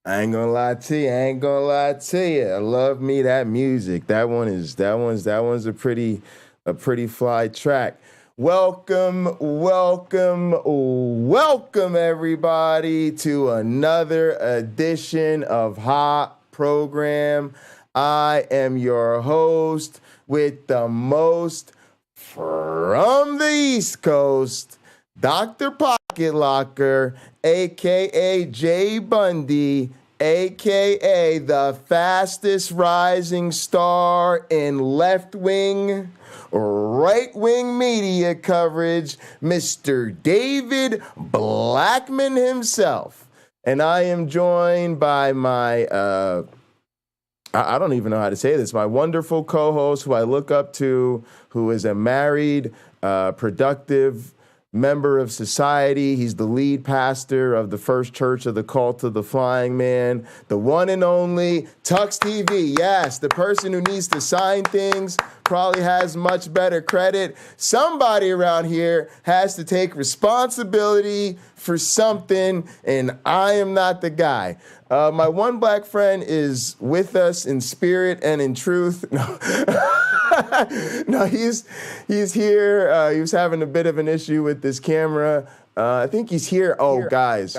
I ain't gonna lie to you. I ain't gonna lie to you. I love me that music. That one's a pretty fly track. Welcome everybody to another edition of Hot Program. I am your host with the most from the East Coast, Dr. Pocket Locker, aka Jay Bundy, aka the fastest rising star in left-wing, right-wing media coverage, Mr. David Blackman himself. And I am joined by my I don't even know how to say this. My wonderful co-host, who I look up to, who is a married, productive member of society. He's the lead pastor of the First Church of the Cult of the Flying Man, the one and only Tux TV. Yes, the person who needs to sign things probably has much better credit. Somebody around here has to take responsibility for something, and I am not the guy. My one black friend is with us in spirit and in truth. No, he's here. He was having a bit of an issue with this camera. I think he's here. Oh, guys,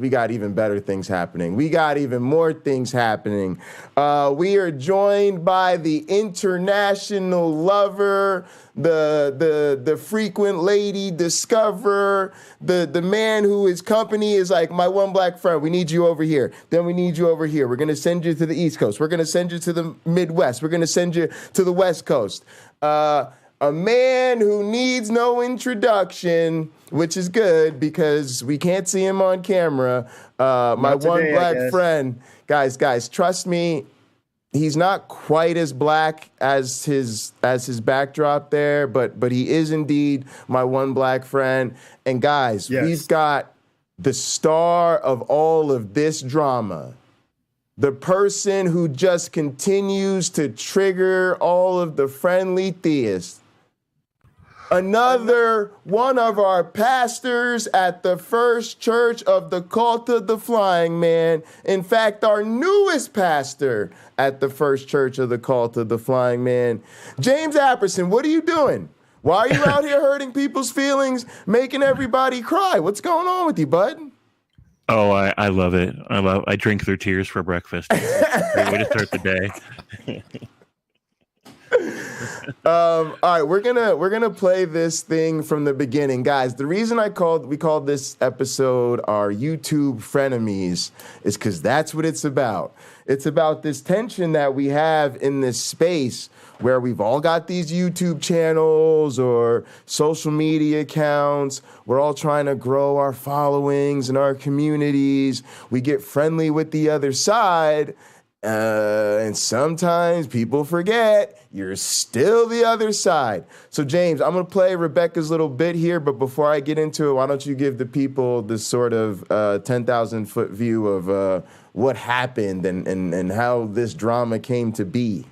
we got even better things happening. We got even more things happening. We are joined by the international lover, the frequent lady discoverer, the man who his company is like, my one black friend, we need you over here. Then we need you over here. We're going to send you to the East Coast. We're going to send you to the Midwest. We're going to send you to the West Coast. A man who needs no introduction, which is good because we can't see him on camera. My one black friend, guys, trust me, he's not quite as black as his backdrop there, but he is indeed my one black friend. And guys, yes, we've got the star of all of this drama, the person who just continues to trigger all of the friendly theists. Another one of our pastors at the First Church of the Cult of the Flying Man. In fact, our newest pastor at the First Church of the Cult of the Flying Man. James Apperson, what are you doing? Why are you out here hurting people's feelings, making everybody cry? What's going on with you, bud? Oh, I love it. I drink their tears for breakfast. Great way to start the day. All right, we're gonna play this thing from the beginning, guys. The reason we called this episode our YouTube frenemies is because that's what it's about. It's about this tension that we have in this space where we've all got these YouTube channels or social media accounts. We're all trying to grow our followings and our communities. We get friendly with the other side. And sometimes people forget you're still the other side. So, James, I'm going to play Rebecca's little bit here. But before I get into it, why don't you give the people this sort of 10,000-foot view of what happened and how this drama came to be?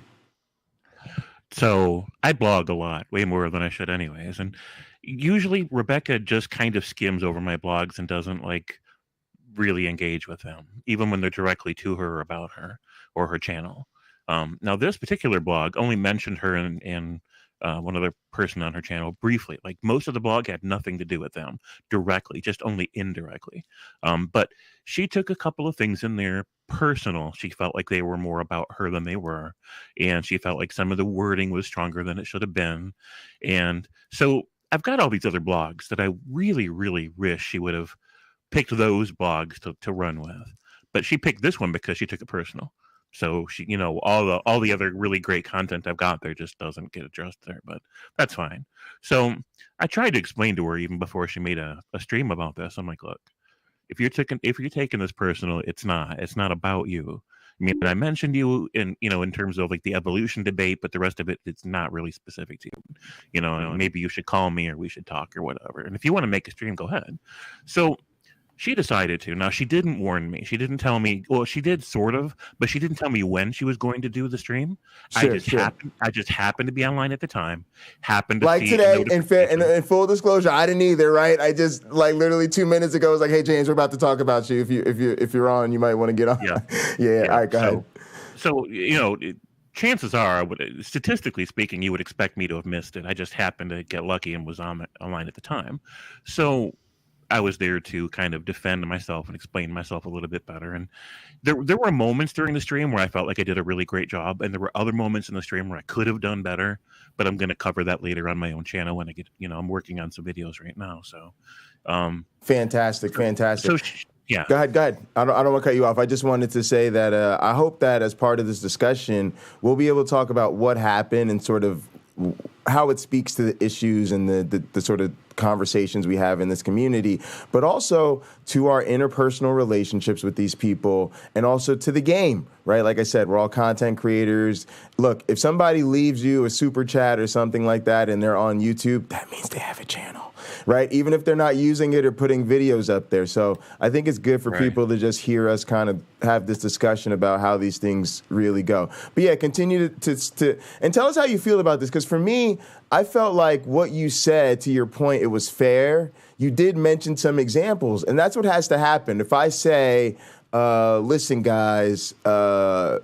So I blog a lot, way more than I should anyways. And usually Rebecca just kind of skims over my blogs and doesn't really engage with them, even when they're directly to her about her or her channel. Now, this particular blog only mentioned her and one other person on her channel briefly. Like, most of the blog had nothing to do with them directly, just only indirectly. But she took a couple of things in there personal. She felt like they were more about her than they were. And she felt like some of the wording was stronger than it should have been. And so I've got all these other blogs that I really, really wish she would have picked those blogs to run with. But she picked this one because she took it personal. So she, all the other really great content I've got there just doesn't get addressed there, but that's fine. So I tried to explain to her even before she made a stream about this. I'm like, look, if you're taking this personal, it's not about you. I mean, I mentioned you in terms of like the evolution debate, but the rest of it's not really specific to you. Maybe you should call me or we should talk or whatever. And if you want to make a stream, go ahead. So She decided to. Now, she didn't warn me. She didn't tell me. Well, she did sort of, but she didn't tell me when she was going to do the stream. Sure. I just happened to be online at the time. Happened to Like see today, in full disclosure, I didn't either, right? I just like literally 2 minutes ago was like, "Hey, James, we're about to talk about you. If you're on, you might want to get on." Yeah. yeah. All right, go ahead. So chances are, statistically speaking, you would expect me to have missed it. I just happened to get lucky and was online at the time. So I was there to kind of defend myself and explain myself a little bit better. And there were moments during the stream where I felt like I did a really great job, and there were other moments in the stream where I could have done better. But I'm going to cover that later on my own channel when I get, I'm working on some videos right now. So, fantastic. So, yeah. Go ahead. I don't want to cut you off. I just wanted to say that I hope that as part of this discussion, we'll be able to talk about what happened and sort of how it speaks to the issues and the sort of conversations we have in this community, but also to our interpersonal relationships with these people and also to the game, right? Like I said, we're all content creators. Look, if somebody leaves you a super chat or something like that and they're on YouTube, that means they have a channel, right? Even if they're not using it or putting videos up there. So I think it's good for people to just hear us kind of have this discussion about how these things really go. But yeah, continue to and tell us how you feel about this. Because for me, I felt like what you said, to your point, it was fair. You did mention some examples, and that's what has to happen. If I say, listen, guys,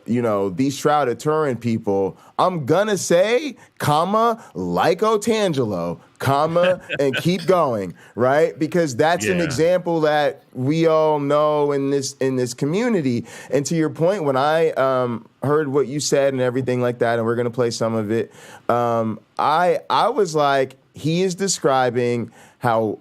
these Shrouded Turin people, I'm gonna say, comma, like Otangelo, comma, and keep going, right? Because that's an example that we all know in this community. And to your point, when I heard what you said and everything like that, and we're gonna play some of it, I was like, he is describing how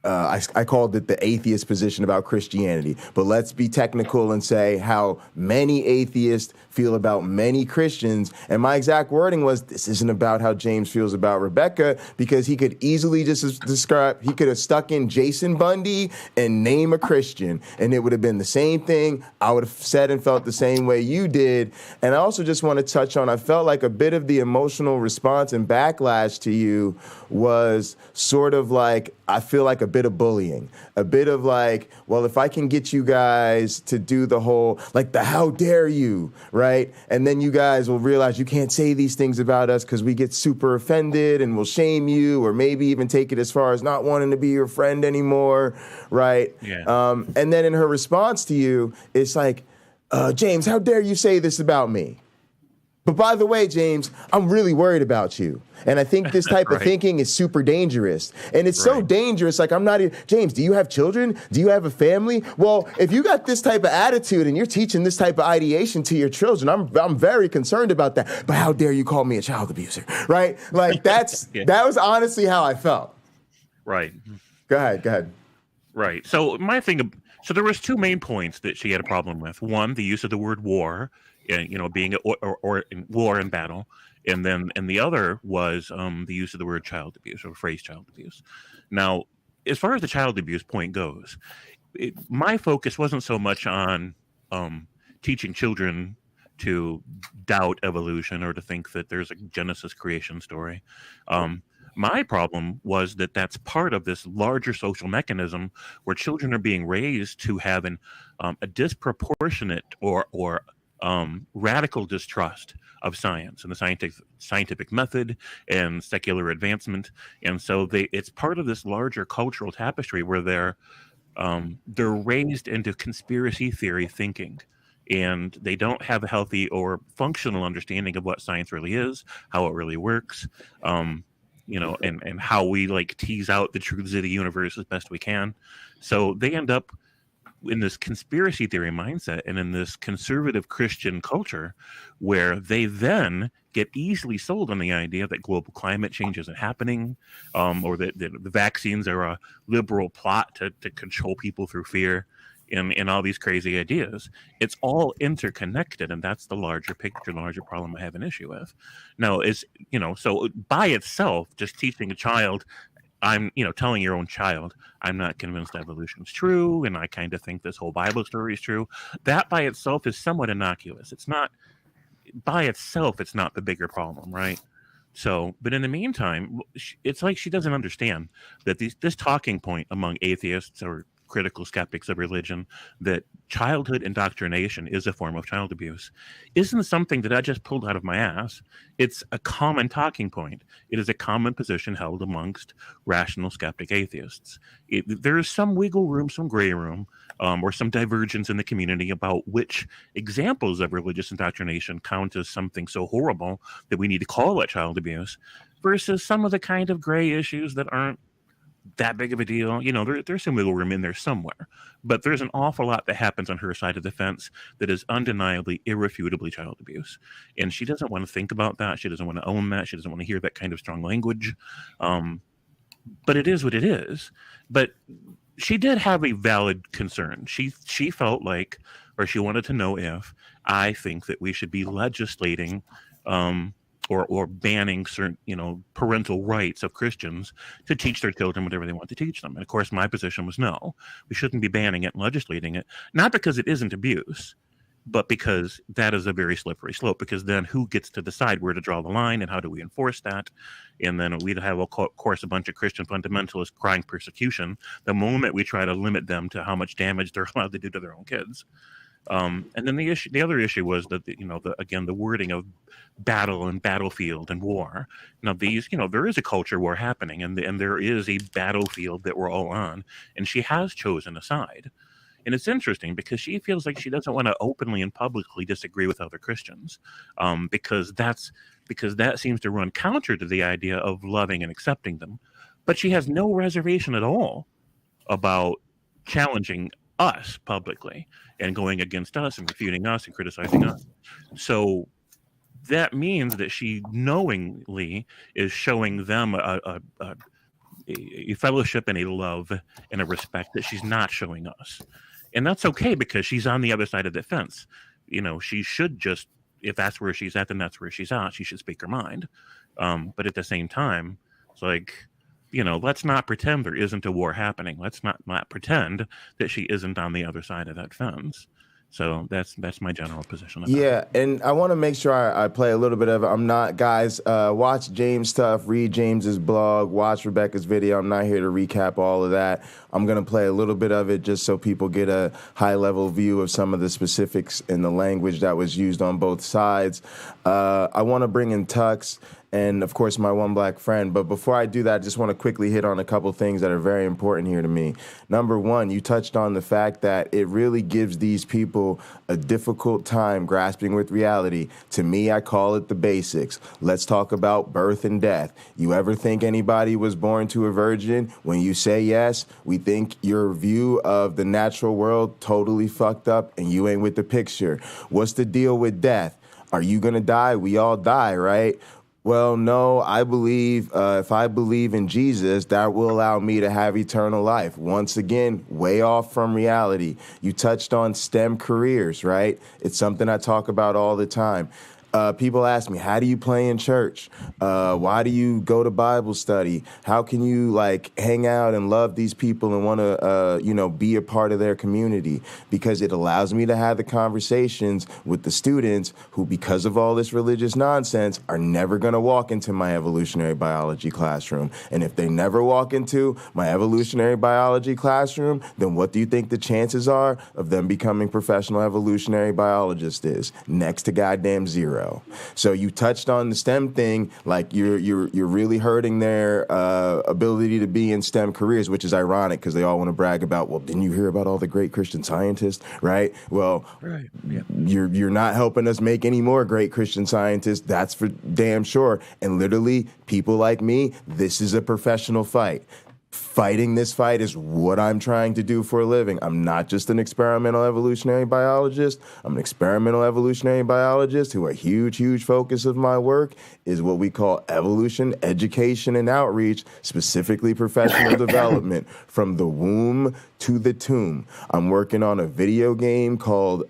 I called it the atheist position about Christianity, but let's be technical and say how many atheists feel about many Christians. And my exact wording was, this isn't about how James feels about Rebecca, because he could easily just he could have stuck in Jason Bundy and name a Christian, and it would have been the same thing. I would have said and felt the same way you did. And I also just want to touch on, I felt like a bit of the emotional response and backlash to you was sort of like, I feel like a bit of bullying, a bit of like, well, if I can get you guys to do the whole, like the how dare you, right? And then you guys will realize you can't say these things about us because we get super offended and we'll shame you, or maybe even take it as far as not wanting to be your friend anymore, right? Yeah. And then in her response to you, it's like, James, how dare you say this about me? But by the way, James, I'm really worried about you. And I think this type of thinking is super dangerous. And it's so dangerous. Like, I'm not even, James, do you have children? Do you have a family? Well, if you got this type of attitude and you're teaching this type of ideation to your children, I'm very concerned about that. But how dare you call me a child abuser, right? Like, that was honestly how I felt. Right. Go ahead. Right. So so there was two main points that she had a problem with. One, the use of the word war, being or in war and battle, and the other was the use of the word child abuse, or phrase child abuse. Now, as far as the child abuse point goes, my focus wasn't so much on teaching children to doubt evolution or to think that there's a Genesis creation story. My problem was that that's part of this larger social mechanism where children are being raised to have a disproportionate or radical distrust of science and the scientific method and secular advancement. And so it's part of this larger cultural tapestry where they're raised into conspiracy theory thinking, and they don't have a healthy or functional understanding of what science really is, how it really works, and how we like tease out the truths of the universe as best we can. So they end up in this conspiracy theory mindset and in this conservative Christian culture where they then get easily sold on the idea that global climate change isn't happening, or that the vaccines are a liberal plot to control people through fear, and all these crazy ideas. It's all interconnected, and that's the larger picture, the larger problem I have an issue with. Now, so by itself, just teaching a child, telling your own child, I'm not convinced evolution's true, and I kind of think this whole Bible story is true. That by itself is somewhat innocuous. It's not the bigger problem, right? So, but in the meantime, it's like she doesn't understand that this talking point among atheists or critical skeptics of religion that childhood indoctrination is a form of child abuse isn't something that I just pulled out of my ass. It's a common talking point. It is a common position held amongst rational skeptic atheists. There is some wiggle room, some gray room, or some divergence in the community about which examples of religious indoctrination count as something so horrible that we need to call it child abuse, versus some of the kind of gray issues that aren't that big of a deal. You know, there's some wiggle room in there somewhere, but there's an awful lot that happens on her side of the fence that is undeniably, irrefutably child abuse. And she doesn't want to think about that. She doesn't want to own that. She doesn't want to hear that kind of strong language. But it is what it is. But she did have a valid concern. She felt like, or she wanted to know if I think that we should be legislating or banning certain, parental rights of Christians to teach their children whatever they want to teach them. And of course, my position was no, we shouldn't be banning it and legislating it, not because it isn't abuse, but because that is a very slippery slope, because then who gets to decide where to draw the line and how do we enforce that? And then we'd have, of course, a bunch of Christian fundamentalists crying persecution the moment we try to limit them to how much damage they're allowed to do to their own kids. And then the other issue was that, the wording of battle and battlefield and war. Now there is a culture war happening, and there is a battlefield that we're all on, and she has chosen a side. And it's interesting because she feels like she doesn't want to openly and publicly disagree with other Christians, because that seems to run counter to the idea of loving and accepting them. But she has no reservation at all about challenging us publicly and going against us and refuting us and criticizing us. So that means that she knowingly is showing them a fellowship and a love and a respect that she's not showing us. And that's okay, because she's on the other side of the fence. She should just, if that's where she's at, then that's where she's at. She should speak her mind. But at the same time, it's like, let's not pretend there isn't a war happening. Let's not pretend that she isn't on the other side of that fence. So that's my general position. Yeah, and I want to make sure I play a little bit of it. I'm not, guys, watch James' stuff, read James's blog, watch Rebecca's video. I'm not here to recap all of that. I'm going to play a little bit of it just so people get a high-level view of some of the specifics in the language that was used on both sides. I want to bring in Tux and, of course, my one black friend. But before I do that, I just want to quickly hit on a couple things that are very important here to me. Number one, you touched on the fact that it really gives these people a difficult time grasping with reality. To me, I call it the basics. Let's talk about birth and death. You ever think anybody was born to a virgin? When you say yes, we think your view of the natural world totally fucked up and you ain't with the picture. What's the deal with death? Are you going to die? We all die, right? Well, no, I believe if I believe in Jesus, that will allow me to have eternal life. Once again, way off from reality. You touched on STEM careers, right? It's something I talk about all the time. People ask me, how do you play in church? Why do you go to Bible study? How can you hang out and love these people and want to, be a part of their community? Because it allows me to have the conversations with the students who, because of all this religious nonsense, are never going to walk into my evolutionary biology classroom. And if they never walk into my evolutionary biology classroom, then what do you think the chances are of them becoming professional evolutionary biologists is? Next to goddamn zero. So you touched on the STEM thing, you're really hurting their ability to be in STEM careers, which is ironic because they all want to brag about, well, didn't you hear about all the great Christian scientists, right? Well, right. Yeah. You're not helping us make any more great Christian scientists, that's for damn sure. And literally, people like me, this is a professional fight. Fighting this fight is what I'm trying to do for a living. I'm not just an experimental evolutionary biologist. I'm an experimental evolutionary biologist who a huge, huge focus of my work is what we call evolution, education, and outreach, specifically professional development from the womb to the tomb. I'm working on a video game called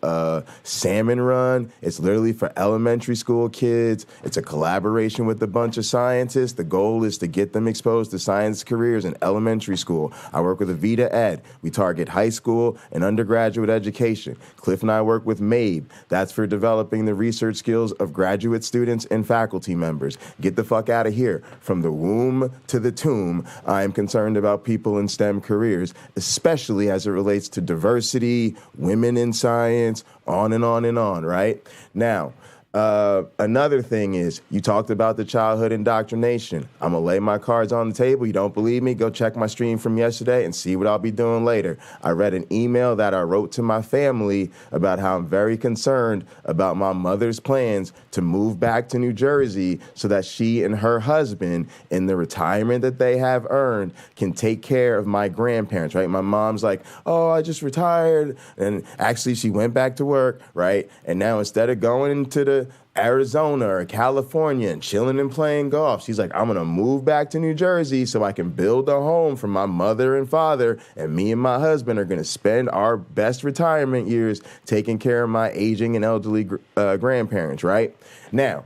Salmon Run. It's literally for elementary school kids. It's a collaboration with a bunch of scientists. The goal is to get them exposed to science careers in elementary elementary school. I work with Avita Ed. We target high school and undergraduate education. Cliff and I work with MABE. That's for developing the research skills of graduate students and faculty members. Get the fuck out of here. From the womb to the tomb, I am concerned about people in STEM careers, especially as it relates to diversity, women in science, on and on and on, right? Now, another thing is, you talked about the childhood indoctrination. I'm going to lay my cards on the table. You don't believe me? Go check my stream from yesterday and see what I'll be doing later. I read an email that I wrote to my family about how I'm very concerned about my mother's plans to move back to New Jersey so that she and her husband, in the retirement that they have earned, can take care of my grandparents, right? My mom's like, oh, I just retired. And actually, she went back to work, right? And now instead of going to the Arizona or California and chilling and playing golf, she's like, I'm going to move back to New Jersey so I can build a home for my mother and father, and me and my husband are going to spend our best retirement years taking care of my aging and elderly grandparents, right? Now,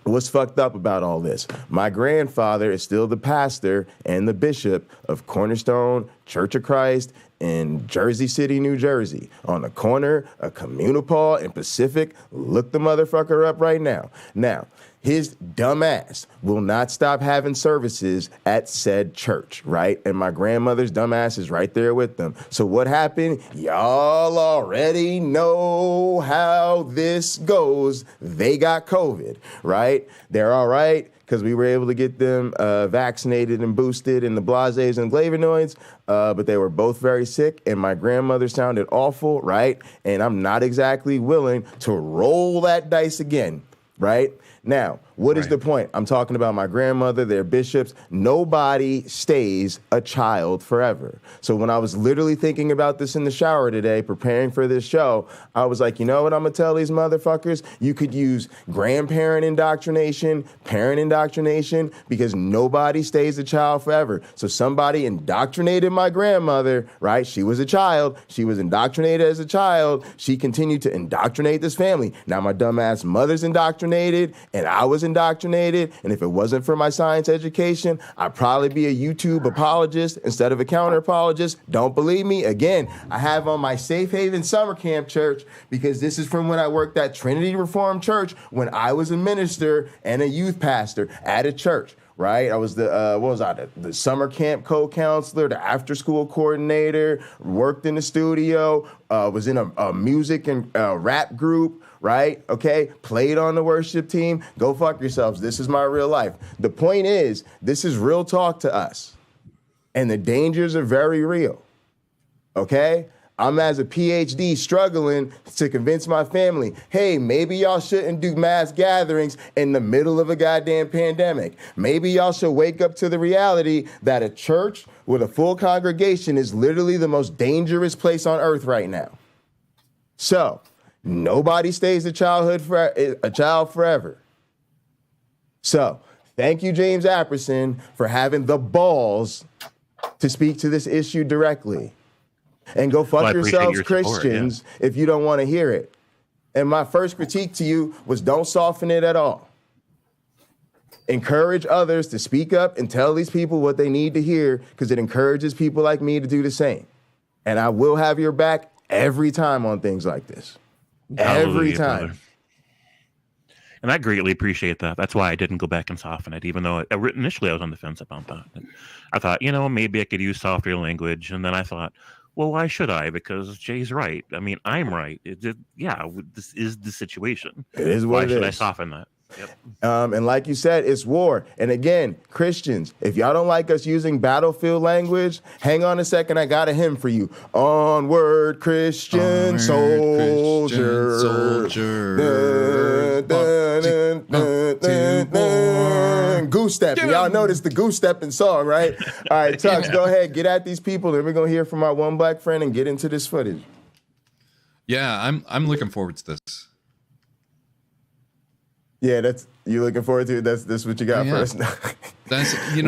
what's fucked up about all this? My grandfather is still the pastor and the bishop of Cornerstone Church of Christ in Jersey City, New Jersey, on the corner of Communipal and Pacific. Look the motherfucker up right now. Now, his dumb ass will not stop having services at said church, right? And my grandmother's dumb ass is right there with them. So what happened? Y'all already know how this goes. They got COVID, right? They're all right because we were able to get them vaccinated and boosted in the blases and flavonoids, but they were both very sick, and my grandmother sounded awful, right? And I'm not exactly willing to roll that dice again, right? Now, what is the point? I'm talking about my grandmother, their bishops. Nobody stays a child forever. So when I was literally thinking about this in the shower today, preparing for this show, I was like, you know what I'm going to tell these motherfuckers? You could use grandparent indoctrination, parent indoctrination, because nobody stays a child forever. So somebody indoctrinated my grandmother, right? She was a child. She was indoctrinated as a child. She continued to indoctrinate this family. Now my dumbass mother's indoctrinated, and I was indoctrinated, and if it wasn't for my science education, I'd probably be a YouTube apologist instead of a counter-apologist. Don't believe me? Again, I have on my Safe Haven Summer Camp church, because this is from when I worked at Trinity Reformed Church when I was a minister and a youth pastor at a church. Right, I was the summer camp co-counselor, the after-school coordinator, worked in the studio, was in a music and rap group, right? Okay, played on the worship team. Go fuck yourselves. This is my real life. The point is, this is real talk to us, and the dangers are very real. Okay. I'm as a PhD struggling to convince my family, hey, maybe y'all shouldn't do mass gatherings in the middle of a goddamn pandemic. Maybe y'all should wake up to the reality that a church with a full congregation is literally the most dangerous place on earth right now. So nobody stays a child forever. So thank you, James Apperson, for having the balls to speak to this issue directly. And go fuck yourselves, Christians, if you don't want to hear it. And my first critique to you was, don't soften it at all. Encourage others to speak up and tell these people what they need to hear, because it encourages people like me to do the same. And I will have your back every time on things like this. Every time. Brother. And I greatly appreciate that. That's why I didn't go back and soften it, even though initially I was on the fence about that. And I thought, maybe I could use softer language. And then I thought, well, why should I? Because Jay's right. I mean, I'm right. This is the situation. It is what why it should is. I soften that? Yep. And like you said, it's war. And again, Christians, if y'all don't like us using battlefield language, hang on a second. I got a hymn for you. Onward, Christian soldier. Goose stepping. Y'all noticed the goose stepping song, right? All right, Tux, go ahead. Get at these people. Then we're going to hear from our one black friend and get into this footage. Yeah, I'm looking forward to this. Yeah, that's you looking forward to. That's what you got for us. That's I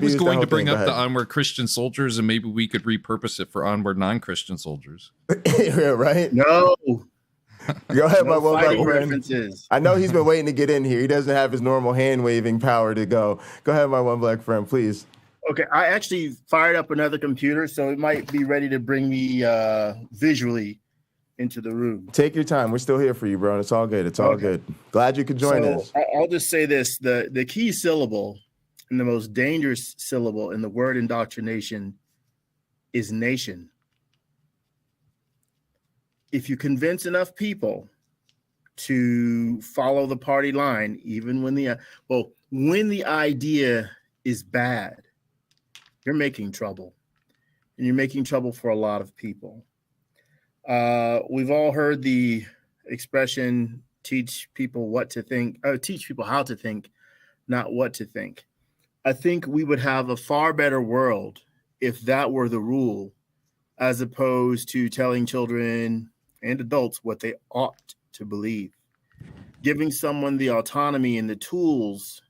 was going to bring up the Onward Christian Soldiers, and maybe we could repurpose it for Onward Non-Christian Soldiers. Yeah, right? No. Go ahead, my one black friend. I know he's been waiting to get in here. He doesn't have his normal hand waving power to go. Go ahead, my one black friend, please. Okay, I actually fired up another computer, so it might be ready to bring me visually into the room. Take your time. We're still here for you, bro. It's all good. It's all good. Glad you could join us. I'll just say this. The key syllable and the most dangerous syllable in the word indoctrination is nation. If you convince enough people to follow the party line, even when the idea is bad, you're making trouble. And you're making trouble for a lot of people. We've all heard the expression, teach people what to think, teach people how to think, not what to think. I think we would have a far better world if that were the rule, as opposed to telling children and adults what they ought to believe. Giving someone the autonomy and the tools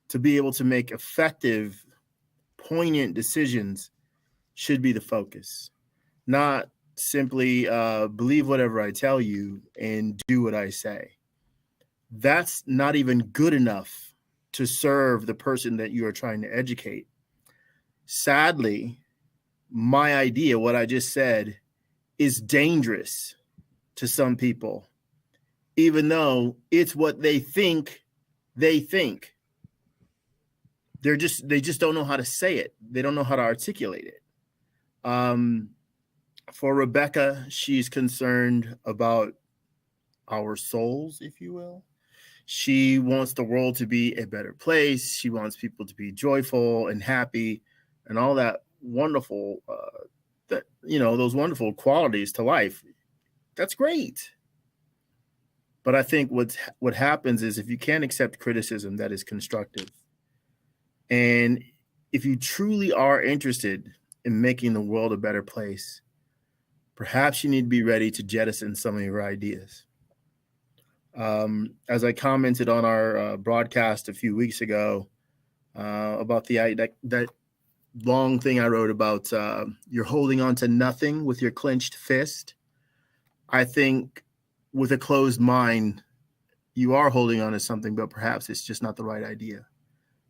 to be able to make effective, poignant decisions should be the focus, not simply believe whatever I tell you and do what I say. That's not even good enough to serve the person that you are trying to educate. Sadly, my idea, what I just said, is dangerous to some people, even though it's what they think they think. They just don't know how to say it. They don't know how to articulate it. For Rebecca, she's concerned about our souls, if you will. She wants the world to be a better place. She wants people to be joyful and happy and all that wonderful, those wonderful qualities to life. That's great. But I think what happens is if you can't accept criticism that is constructive, and if you truly are interested in making the world a better place, perhaps you need to be ready to jettison some of your ideas. As I commented on our broadcast a few weeks ago about that long thing I wrote about you're holding on to nothing with your clenched fist. I think with a closed mind, you are holding on to something, but perhaps it's just not the right idea.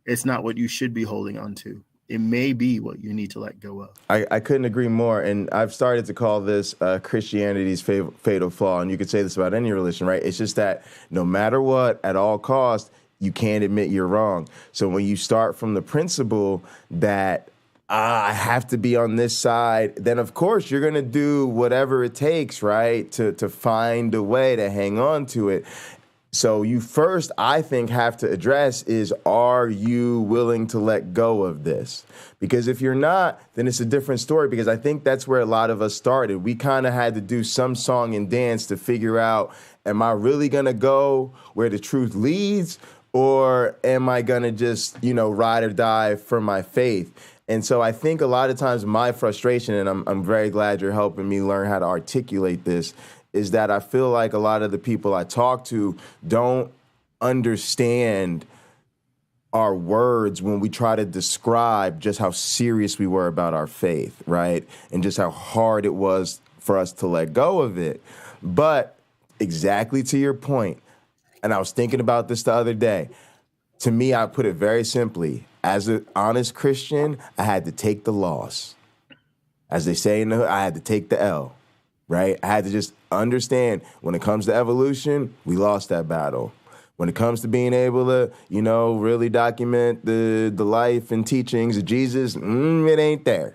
It's not what you should be holding on to. It may be what you need to let go of. I couldn't agree more. And I've started to call this Christianity's fatal flaw. And you could say this about any religion, right? It's just that no matter what, at all costs, you can't admit you're wrong. So when you start from the principle that I have to be on this side, then of course you're going to do whatever it takes, right, to find a way to hang on to it. So you first, I think, have to address is, are you willing to let go of this? Because if you're not, then it's a different story, because I think that's where a lot of us started. We kind of had to do some song and dance to figure out, am I really going to go where the truth leads, or am I going to just, ride or die for my faith? And so I think a lot of times my frustration, and I'm very glad you're helping me learn how to articulate this, is that I feel like a lot of the people I talk to don't understand our words when we try to describe just how serious we were about our faith, right? And just how hard it was for us to let go of it. But exactly to your point, and I was thinking about this the other day, to me, I put it very simply. As an honest Christian, I had to take the loss. As they say in the hood, I had to take the L. Right? I had to just understand when it comes to evolution, we lost that battle. When it comes to being able to, really document the life and teachings of Jesus, it ain't there.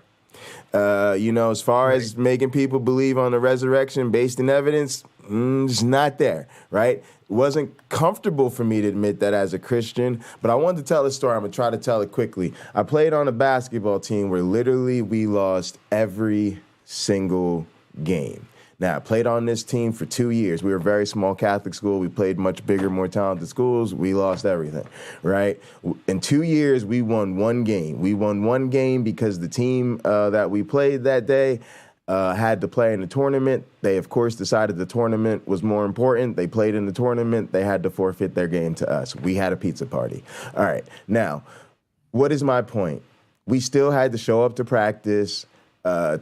As far as making people believe on the resurrection based in evidence, it's not there, right? It wasn't comfortable for me to admit that as a Christian, but I wanted to tell a story. I'm going to try to tell it quickly. I played on a basketball team where literally we lost every single game. Now, I played on this team for 2 years. We were a very small Catholic school. We played much bigger, more talented schools. We lost everything, right? In 2 years, we won one game. We won one game because the team that we played that day had to play in the tournament. They, of course, decided the tournament was more important. They played in the tournament. They had to forfeit their game to us. We had a pizza party. All right. Now, what is my point? We still had to show up to practice.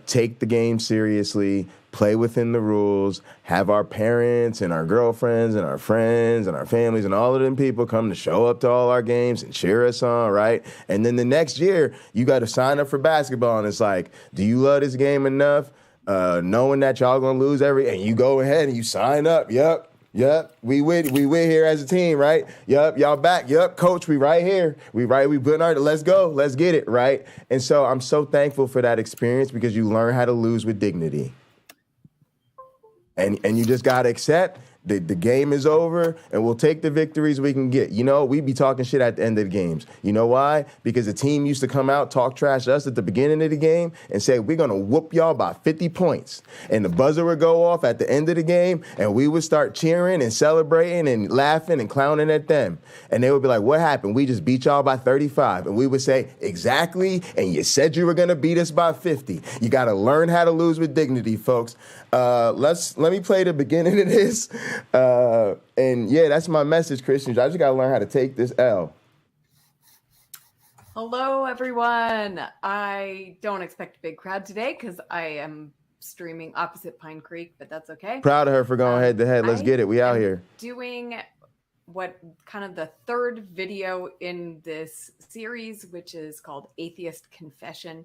take the game seriously, play within the rules, have our parents and our girlfriends and our friends and our families and all of them people come to show up to all our games and cheer us on, right? And then the next year, you got to sign up for basketball, and it's like, do you love this game enough, knowing that y'all gonna lose and you go ahead and you sign up, yep, we win here as a team, right? Yep, y'all back. Yep, coach, we right here. We putting our, let's go, let's get it, right? And so I'm so thankful for that experience because you learn how to lose with dignity. And you just gotta accept the game is over, and we'll take the victories we can get. You know, we be talking shit at the end of the games. You know why? Because the team used to come out, talk trash to us at the beginning of the game, and say, we're going to whoop y'all by 50 points. And the buzzer would go off at the end of the game, and we would start cheering and celebrating and laughing and clowning at them. And they would be like, what happened? We just beat y'all by 35. And we would say, exactly, and you said you were going to beat us by 50. You got to learn how to lose with dignity, folks. Let me play the beginning of this. And yeah, that's my message, Christians. I just got to learn how to take this L. Hello, everyone. I don't expect a big crowd today because I am streaming opposite Pine Creek, but that's okay. Proud of her for going head to head. Let's get it. We out here. Doing what kind of the third video in this series, which is called Atheist Confession.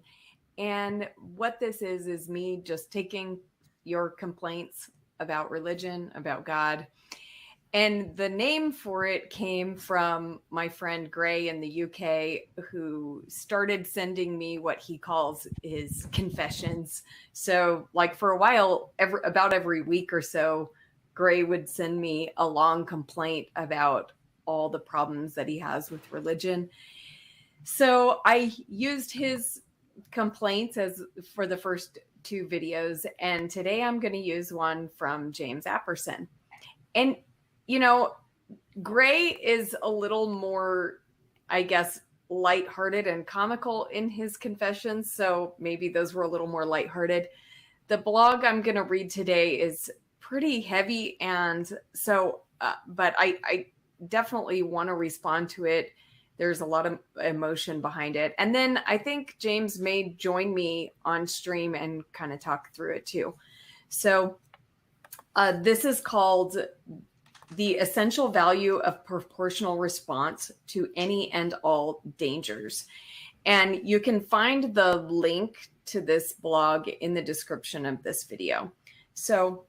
And what this is me just taking your complaints about religion, about God. And the name for it came from my friend Gray in the UK, who started sending me what he calls his confessions. So like for a while, about every week or so, Gray would send me a long complaint about all the problems that he has with religion. So I used his complaints as for the first two videos, and today I'm going to use one from James Apperson. And you know, Gray is a little more, I guess, lighthearted and comical in his confessions, so maybe those were a little more lighthearted. The blog I'm going to read today is pretty heavy, and so but I definitely want to respond to it. There's a lot of emotion behind it. And then I think James may join me on stream and kind of talk through it too. So this is called The Essential Value of Proportional Response to Any and All Dangers. And you can find the link to this blog in the description of this video. So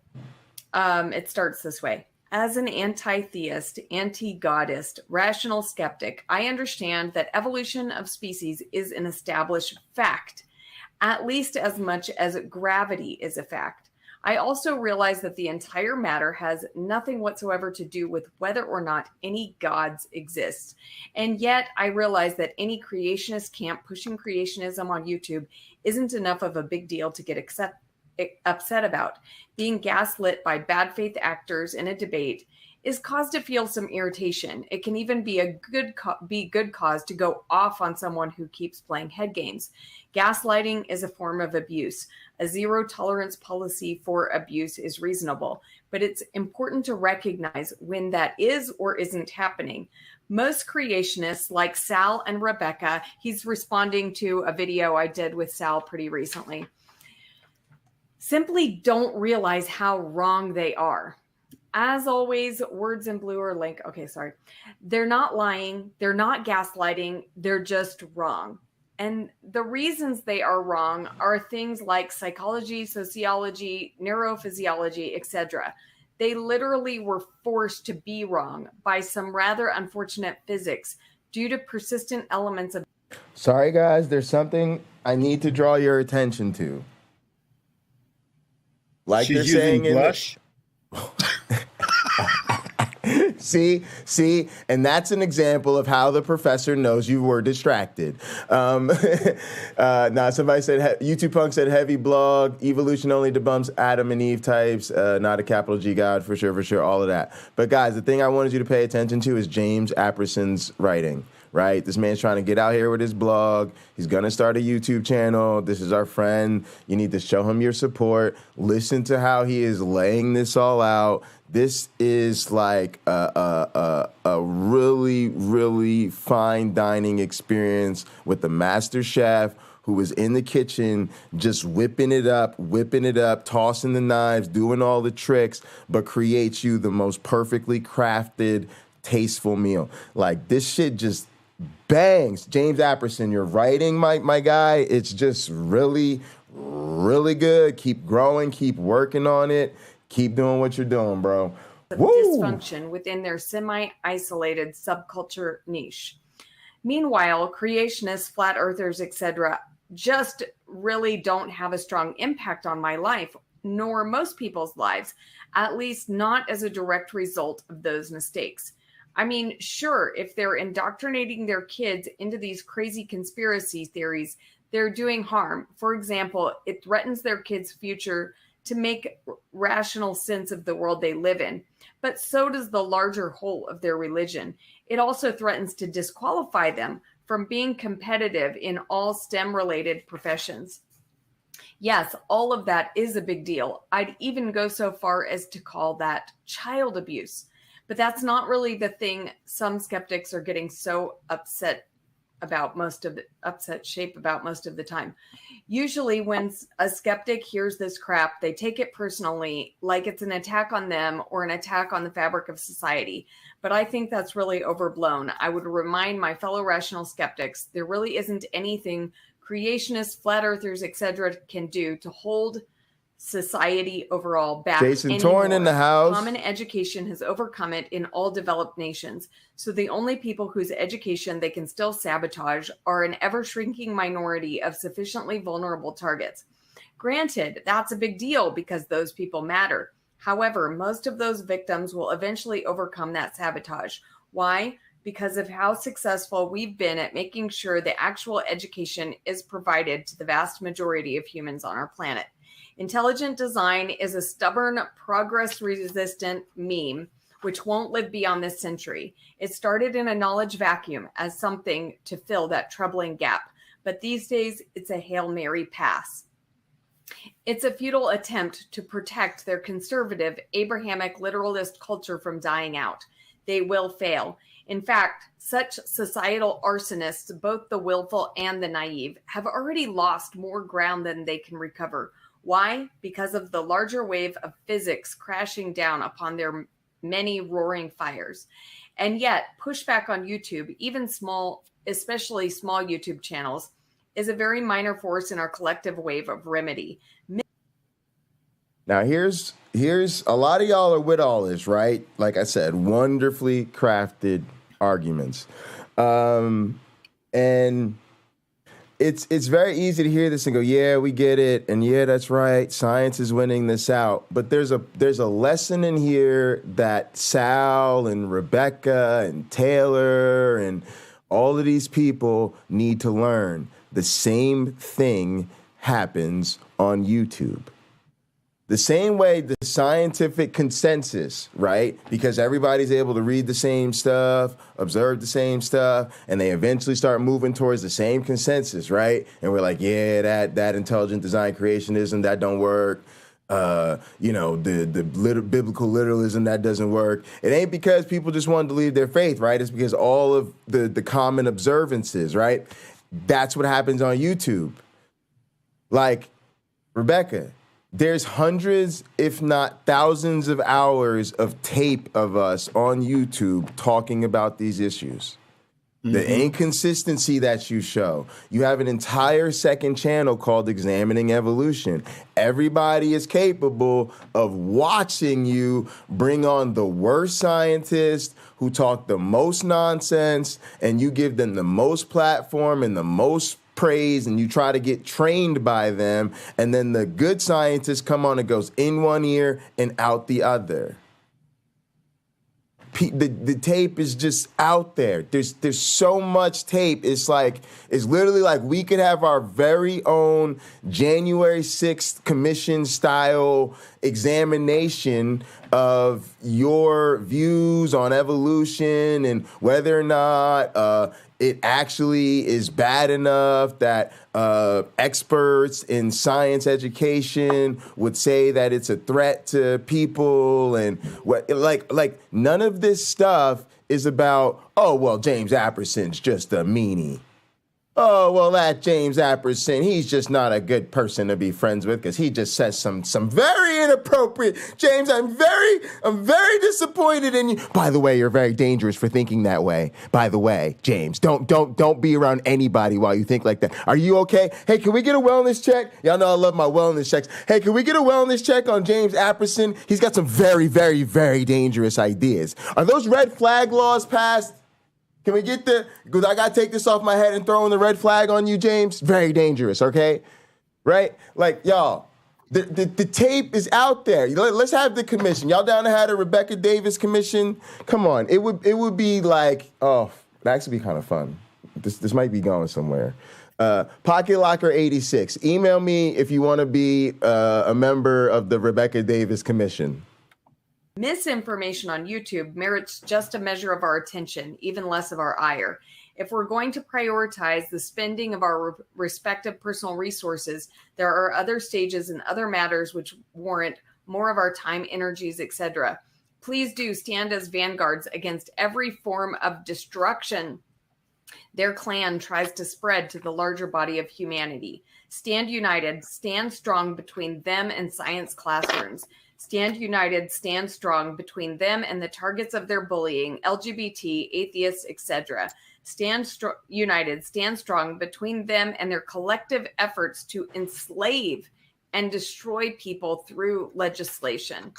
it starts this way. As an anti-theist, anti-godist, rational skeptic, I understand that evolution of species is an established fact, at least as much as gravity is a fact. I also realize that the entire matter has nothing whatsoever to do with whether or not any gods exist. And yet I realize that any creationist camp pushing creationism on YouTube isn't enough of a big deal to get upset about. Being gaslit by bad faith actors in a debate is cause to feel some irritation. It can even be a good cause to go off on someone who keeps playing head games. Gaslighting is a form of abuse. A zero tolerance policy for abuse is reasonable, but it's important to recognize when that is or isn't happening. Most creationists like Sal and Rebecca, he's responding to a video I did with Sal pretty recently, simply don't realize how wrong they are. As always, words in blue are link. Okay, sorry. They're not lying. They're not gaslighting. They're just wrong. And the reasons they are wrong are things like psychology, sociology, neurophysiology, etc. They literally were forced to be wrong by some rather unfortunate physics due to persistent elements of... Sorry, guys. There's something I need to draw your attention to. Like she's they're saying using blush. See, and that's an example of how the professor knows you were distracted. Now, somebody said, YouTube Punk said, heavy blog, evolution only debunks Adam and Eve types, not a capital G God, for sure, all of that. But guys, the thing I wanted you to pay attention to is James Apperson's writing. Right? This man's trying to get out here with his blog. He's going to start a YouTube channel. This is our friend. You need to show him your support. Listen to how he is laying this all out. This is like a really, really fine dining experience with the master chef who was in the kitchen just whipping it up, tossing the knives, doing all the tricks, but creates you the most perfectly crafted, tasteful meal. Like, this shit just bangs. James Apperson, your writing, my guy, it's just really, really good. Keep growing, keep working on it, keep doing what you're doing, bro. Dysfunction within their semi-isolated subculture niche. Meanwhile, creationists, flat earthers, etc., just really don't have a strong impact on my life, nor most people's lives, at least not as a direct result of those mistakes. I mean, sure, if they're indoctrinating their kids into these crazy conspiracy theories, they're doing harm. For example, it threatens their kids' future to make rational sense of the world they live in. But so does the larger whole of their religion. It also threatens to disqualify them from being competitive in all STEM-related professions. Yes, all of that is a big deal. I'd even go so far as to call that child abuse. But that's not really the thing some skeptics are getting so upset shape about most of the time. Usually when a skeptic hears this crap, they take it personally, like it's an attack on them or an attack on the fabric of society. But I think that's really overblown. I would remind my fellow rational skeptics, there really isn't anything creationists, flat earthers, etc. can do to hold society overall back. Jason Torn in the house. Common education has overcome it in all developed nations. So the only people whose education they can still sabotage are an ever-shrinking minority of sufficiently vulnerable targets. Granted, that's a big deal because those people matter. However, most of those victims will eventually overcome that sabotage. Why? Because of how successful we've been at making sure the actual education is provided to the vast majority of humans on our planet. Intelligent design is a stubborn, progress-resistant meme which won't live beyond this century. It started in a knowledge vacuum as something to fill that troubling gap, but these days it's a Hail Mary pass. It's a futile attempt to protect their conservative, Abrahamic literalist culture from dying out. They will fail. In fact, such societal arsonists, both the willful and the naive, have already lost more ground than they can recover. Why? Because of the larger wave of physics crashing down upon their many roaring fires. And yet, pushback on YouTube, even small, especially small YouTube channels, is a very minor force in our collective wave of remedy. Now, here's a lot of y'all are with all this, right? Like I said, wonderfully crafted arguments. And it's very easy to hear this and go, yeah, we get it. And yeah, that's right. Science is winning this out. But there's a lesson in here that Sal and Rebecca and Taylor and all of these people need to learn. The same thing happens on YouTube. The same way the scientific consensus, right? Because everybody's able to read the same stuff, observe the same stuff, and they eventually start moving towards the same consensus, right? And we're like, yeah, that intelligent design creationism, that don't work. The biblical literalism, that doesn't work. It ain't because people just wanted to leave their faith, right? It's because all of the common observances, right? That's what happens on YouTube. Like, Rebecca, there's hundreds, if not thousands of hours of tape of us on YouTube talking about these issues. Mm-hmm. The inconsistency that you show. You have an entire second channel called Examining Evolution. Everybody is capable of watching you bring on the worst scientists who talk the most nonsense, and you give them the most platform and the most praise, and you try to get trained by them, and then the good scientists come on and goes in one ear and out the other. The tape is just out there. There's so much tape. It's literally like we could have our very own January 6th commission style examination of your views on evolution and whether or not it actually is bad enough that experts in science education would say that it's a threat to people, and like none of this stuff is about, oh, well, James Apperson's just a meanie. Oh, well, that James Apperson, he's just not a good person to be friends with because he just says some very inappropriate. James, I'm very disappointed in you. By the way, you're very dangerous for thinking that way. By the way, James, don't be around anybody while you think like that. Are you okay? Hey, can we get a wellness check? Y'all know I love my wellness checks. Hey, can we get a wellness check on James Apperson? He's got some very, very, very dangerous ideas. Are those red flag laws passed? Can we get because I got to take this off my head and throw in the red flag on you, James? Very dangerous, okay? Right? Like, y'all, the tape is out there. Let's have the commission. Y'all down to have a Rebecca Davis commission? Come on. It would be like, it'd actually be kind of fun. This might be going somewhere. Pocket Locker 86. Email me if you want to be a member of the Rebecca Davis commission. Misinformation on YouTube merits just a measure of our attention, even less of our ire. If we're going to prioritize the spending of our respective personal resources, there are other stages and other matters which warrant more of our time, energies, etc. Please do stand as vanguards against every form of destruction their clan tries to spread to the larger body of humanity. Stand united, stand strong between them and science classrooms. Stand united, stand strong between them and the targets of their bullying, LGBT, atheists, etc. Stand united, stand strong between them and their collective efforts to enslave and destroy people through legislation.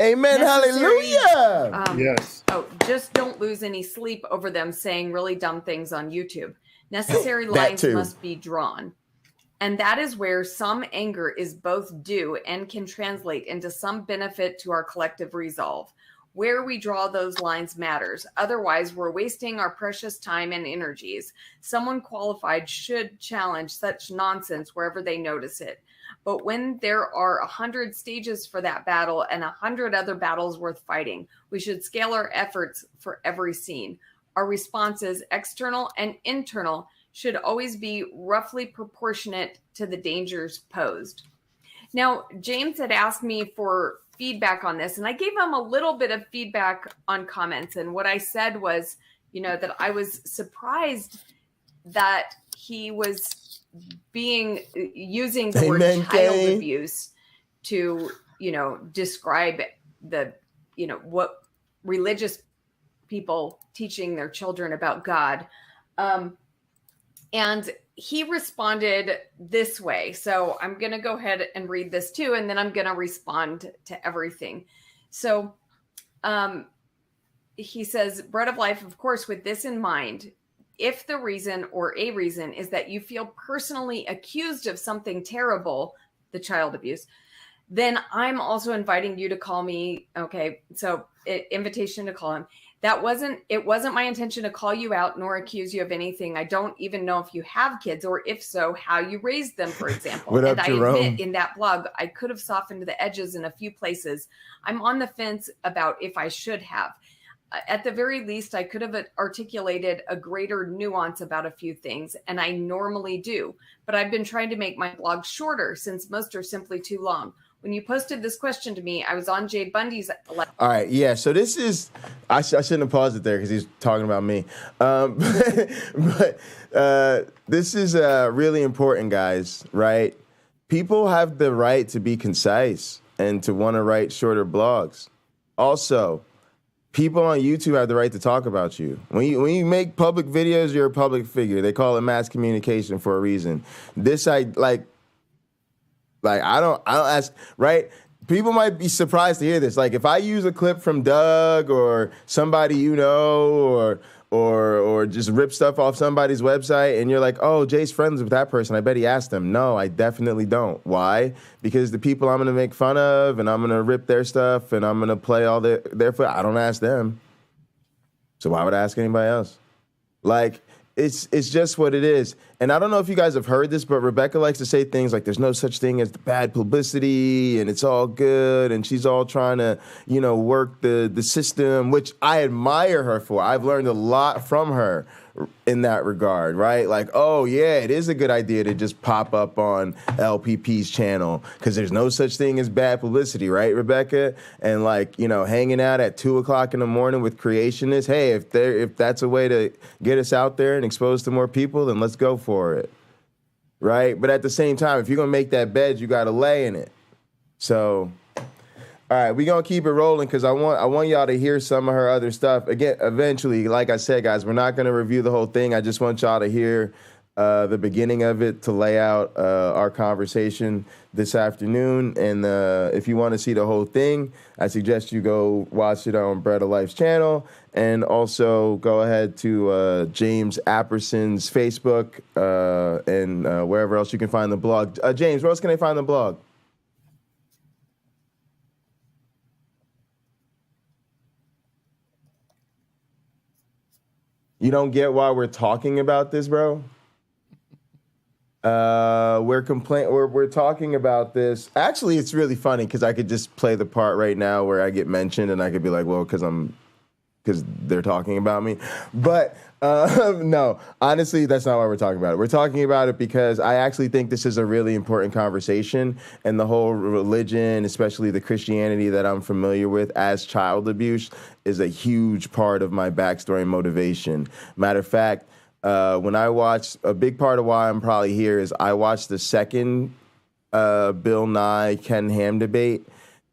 Amen. Hallelujah. Yes. Just don't lose any sleep over them saying really dumb things on YouTube. Necessary lines must be drawn. And that is where some anger is both due and can translate into some benefit to our collective resolve. Where we draw those lines matters. Otherwise, we're wasting our precious time and energies. Someone qualified should challenge such nonsense wherever they notice it. But when there are 100 stages for that battle and 100 other battles worth fighting, we should scale our efforts for every scene. Our responses, external and internal, should always be roughly proportionate to the dangers posed. Now, James had asked me for feedback on this, and I gave him a little bit of feedback on comments. And what I said was, that I was surprised that he was using the word child abuse to, describe the, what religious people teaching their children about God. And he responded this way. So I'm going to go ahead and read this too, and then I'm going to respond to everything. So he says, Bread of Life, of course, with this in mind, if the reason or a reason is that you feel personally accused of something terrible, the child abuse, then I'm also inviting you to call me. Okay, so invitation to call him. It wasn't my intention to call you out nor accuse you of anything. I don't even know if you have kids, or if so, how you raised them, for example. What up, Jerome? I admit in that blog, I could have softened the edges in a few places. I'm on the fence about if I should have. At the very least, I could have articulated a greater nuance about a few things, and I normally do. But I've been trying to make my blog shorter since most are simply too long. When you posted this question to me, I was on Jay Bundy's. All right, yeah. So this is, I shouldn't have paused it there because he's talking about me. But this is really important, guys, right? People have the right to be concise and to want to write shorter blogs. Also, people on YouTube have the right to talk about you. When you make public videos, you're a public figure. They call it mass communication for a reason. I don't ask, right? People might be surprised to hear this. Like if I use a clip from Doug or somebody or just rip stuff off somebody's website and you're like, oh, Jay's friends with that person, I bet he asked them. No, I definitely don't. Why? Because the people I'm going to make fun of and I'm going to rip their stuff and I'm going to play all their foot, I don't ask them. So why would I ask anybody else? Like, it's just what it is. And I don't know if you guys have heard this, but Rebecca likes to say things like there's no such thing as bad publicity and it's all good. And she's all trying to, work the system, which I admire her for. I've learned a lot from her in that regard, right? Like, oh, yeah, it is a good idea to just pop up on LPP's channel because there's no such thing as bad publicity, right, Rebecca? And hanging out at 2 o'clock in the morning with creationists, hey, if that's a way to get us out there and exposed to more people, then let's go for it, right? But at the same time, if you're going to make that bed, you got to lay in it. So... all right, we're going to keep it rolling because I want y'all to hear some of her other stuff. Again, eventually, like I said, guys, we're not going to review the whole thing. I just want y'all to hear the beginning of it to lay out our conversation this afternoon. And if you want to see the whole thing, I suggest you go watch it on Bread of Life's channel. And also go ahead to James Apperson's Facebook and wherever else you can find the blog. James, where else can I find the blog? You don't get why we're talking about this, bro? We're talking about this. Actually, it's really funny because I could just play the part right now where I get mentioned and I could be like, well, because they're talking about me. But no, honestly, that's not why we're talking about it. We're talking about it because I actually think this is a really important conversation, and the whole religion, especially the Christianity that I'm familiar with as child abuse, is a huge part of my backstory and motivation. Matter of fact, when I watched, a big part of why I'm probably here is I watched the second Bill Nye Ken Ham debate.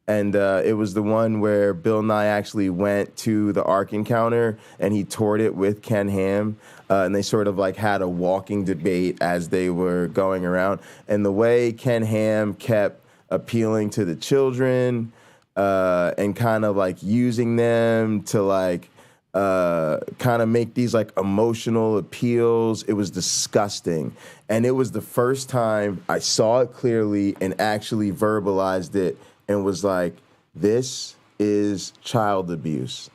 And it was the one where Bill Nye actually went to the Ark Encounter and he toured it with Ken Ham. And they sort of had a walking debate as they were going around. And the way Ken Ham kept appealing to the children and kind of using them to kind of make these emotional appeals, it was disgusting. And it was the first time I saw it clearly and actually verbalized it. And was like, this is child abuse.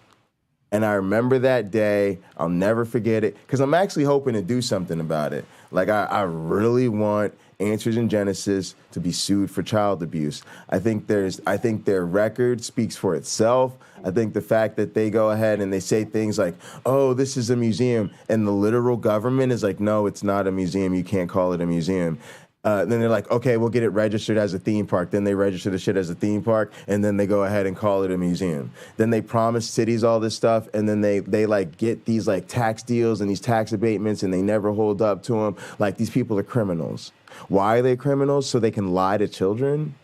And I remember that day. I'll never forget it because I'm actually hoping to do something about it. I really want Answers in Genesis to be sued for child abuse. I think their record speaks for itself. I think the fact that they go ahead and they say things like, oh, this is a museum, and the literal government is like, no, it's not a museum. You can't call it a museum. Then they're like, okay, we'll get it registered as a theme park. Then they register the shit as a theme park, and then they go ahead and call it a museum. Then they promise cities all this stuff, and then they get these tax deals and these tax abatements, and they never hold up to them. These people are criminals. Why are they criminals? So they can lie to children.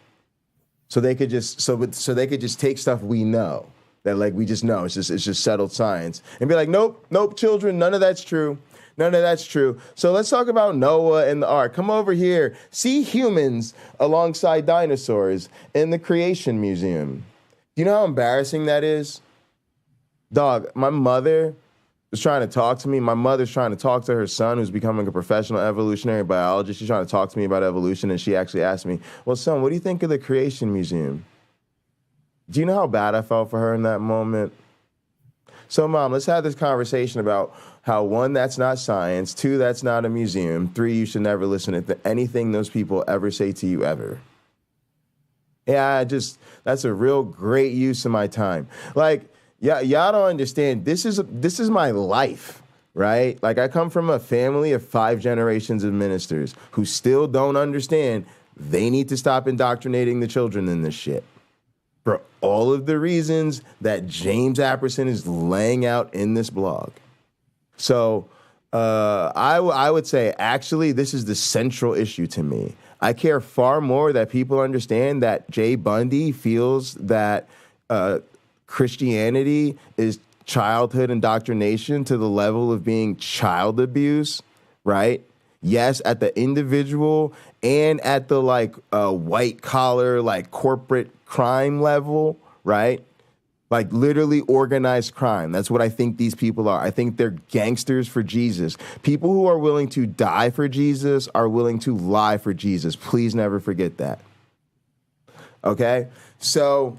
So they could just they could just take stuff we know that we just know it's just settled science and be like, nope, children, none of that's true. None of that's true. So let's talk about Noah and the ark. Come over here. See humans alongside dinosaurs in the Creation Museum. Do you know how embarrassing that is? Dog, my mother was trying to talk to me. My mother's trying to talk to her son who's becoming a professional evolutionary biologist. She's trying to talk to me about evolution, and she actually asked me, well, son, what do you think of the Creation Museum? Do you know how bad I felt for her in that moment? So, Mom, let's have this conversation about how, 1, that's not science, 2, that's not a museum, 3, you should never listen to anything those people ever say to you ever. Yeah, that's a real great use of my time. Y'all don't understand. This is my life, right? I come from a family of 5 generations of ministers who still don't understand they need to stop indoctrinating the children in this shit. For all of the reasons that James Apperson is laying out in this blog. So I would say, actually, this is the central issue to me. I care far more that people understand that Jay Bundy feels that Christianity is childhood indoctrination to the level of being child abuse, right? Yes, at the individual and at the white collar, corporate crime level, right? Literally organized crime. That's what I think these people are. I think they're gangsters for Jesus. People who are willing to die for Jesus are willing to lie for Jesus. Please never forget that. Okay? So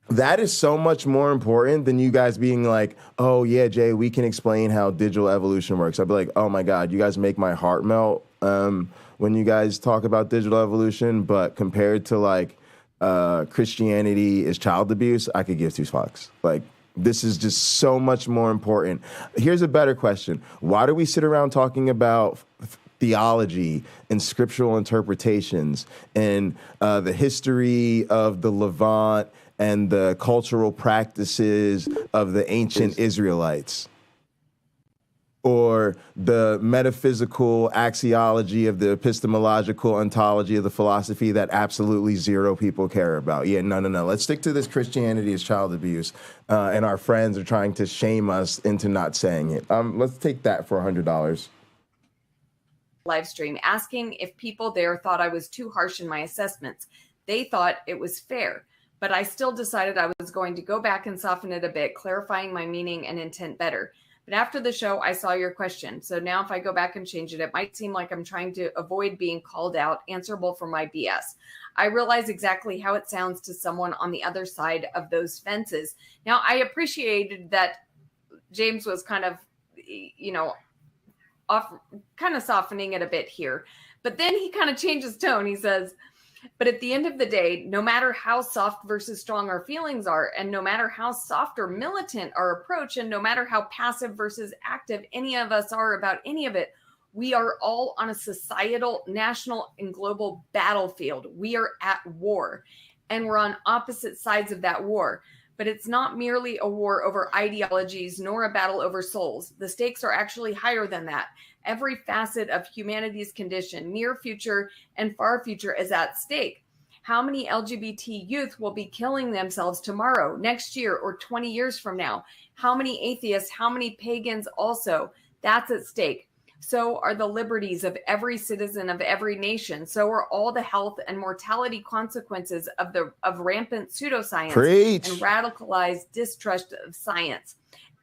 That is so much more important than you guys being like, oh, yeah, Jay, we can explain how digital evolution works. I'd be like, oh, my God, you guys make my heart melt when you guys talk about digital evolution. But compared to like Christianity is child abuse, I could give two fucks. Like, this is just so much more important. Here's a better question. Why do we sit around talking about theology and scriptural interpretations and the history of the Levant and the cultural practices of the ancient Israelites, or the metaphysical axiology of the epistemological ontology of the philosophy that absolutely zero people care about? Yeah, no. Let's stick to this Christianity is child abuse, and our friends are trying to shame us into not saying it. Let's take that for $100. Live stream asking if people there thought I was too harsh in my assessments. They thought it was fair, but I still decided I was going to go back and soften it a bit, clarifying my meaning and intent better. But after the show, I saw your question. So now if I go back and change it, it might seem like I'm trying to avoid being called out, answerable for my BS. I realize exactly how it sounds to someone on the other side of those fences. Now, I appreciated that James was kind of, kind of softening it a bit here. But then he kind of changes tone. He says, but at the end of the day, no matter how soft versus strong our feelings are, and no matter how soft or militant our approach, and no matter how passive versus active any of us are about any of it, we are all on a societal, national, and global battlefield. We are at war, and we're on opposite sides of that war. But it's not merely a war over ideologies, nor a battle over souls. The stakes are actually higher than that. Every facet of humanity's condition, near future and far future, is at stake. How many LGBT youth will be killing themselves tomorrow, next year, or 20 years from now? How many atheists, how many pagans also? That's at stake. So are the liberties of every citizen of every nation. So are all the health and mortality consequences of rampant pseudoscience and radicalized distrust of science,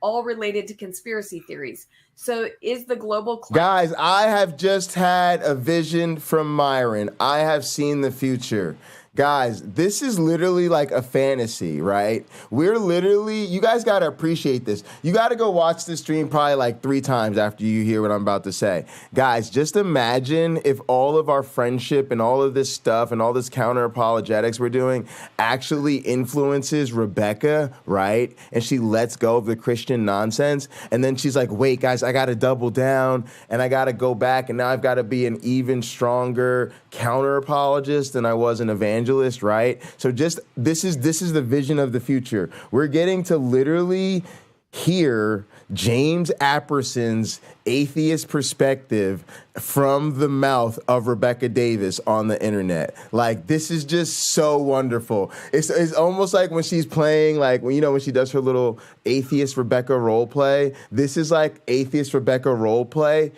all related to conspiracy theories. So is the global climate... Guys, I have just had a vision from Myron. I have seen the future. Guys, this is literally like a fantasy, right? We're literally, you guys got to appreciate this. You got to go watch this stream probably like 3 times after you hear what I'm about to say. Guys, just imagine if all of our friendship and all of this stuff and all this counter-apologetics we're doing actually influences Rebecca, right? And she lets go of the Christian nonsense. And then she's like, wait, guys, I got to double down and I got to go back. And now I've got to be an even stronger counter-apologist than I was an evangelist, right? So just this is the vision of the future. We're getting to literally hear James Apperson's atheist perspective from the mouth of Rebecca Davis on the internet. Like, this is just so wonderful. It's almost like when she's playing, like, when she does her little atheist Rebecca role play. This is like atheist Rebecca role play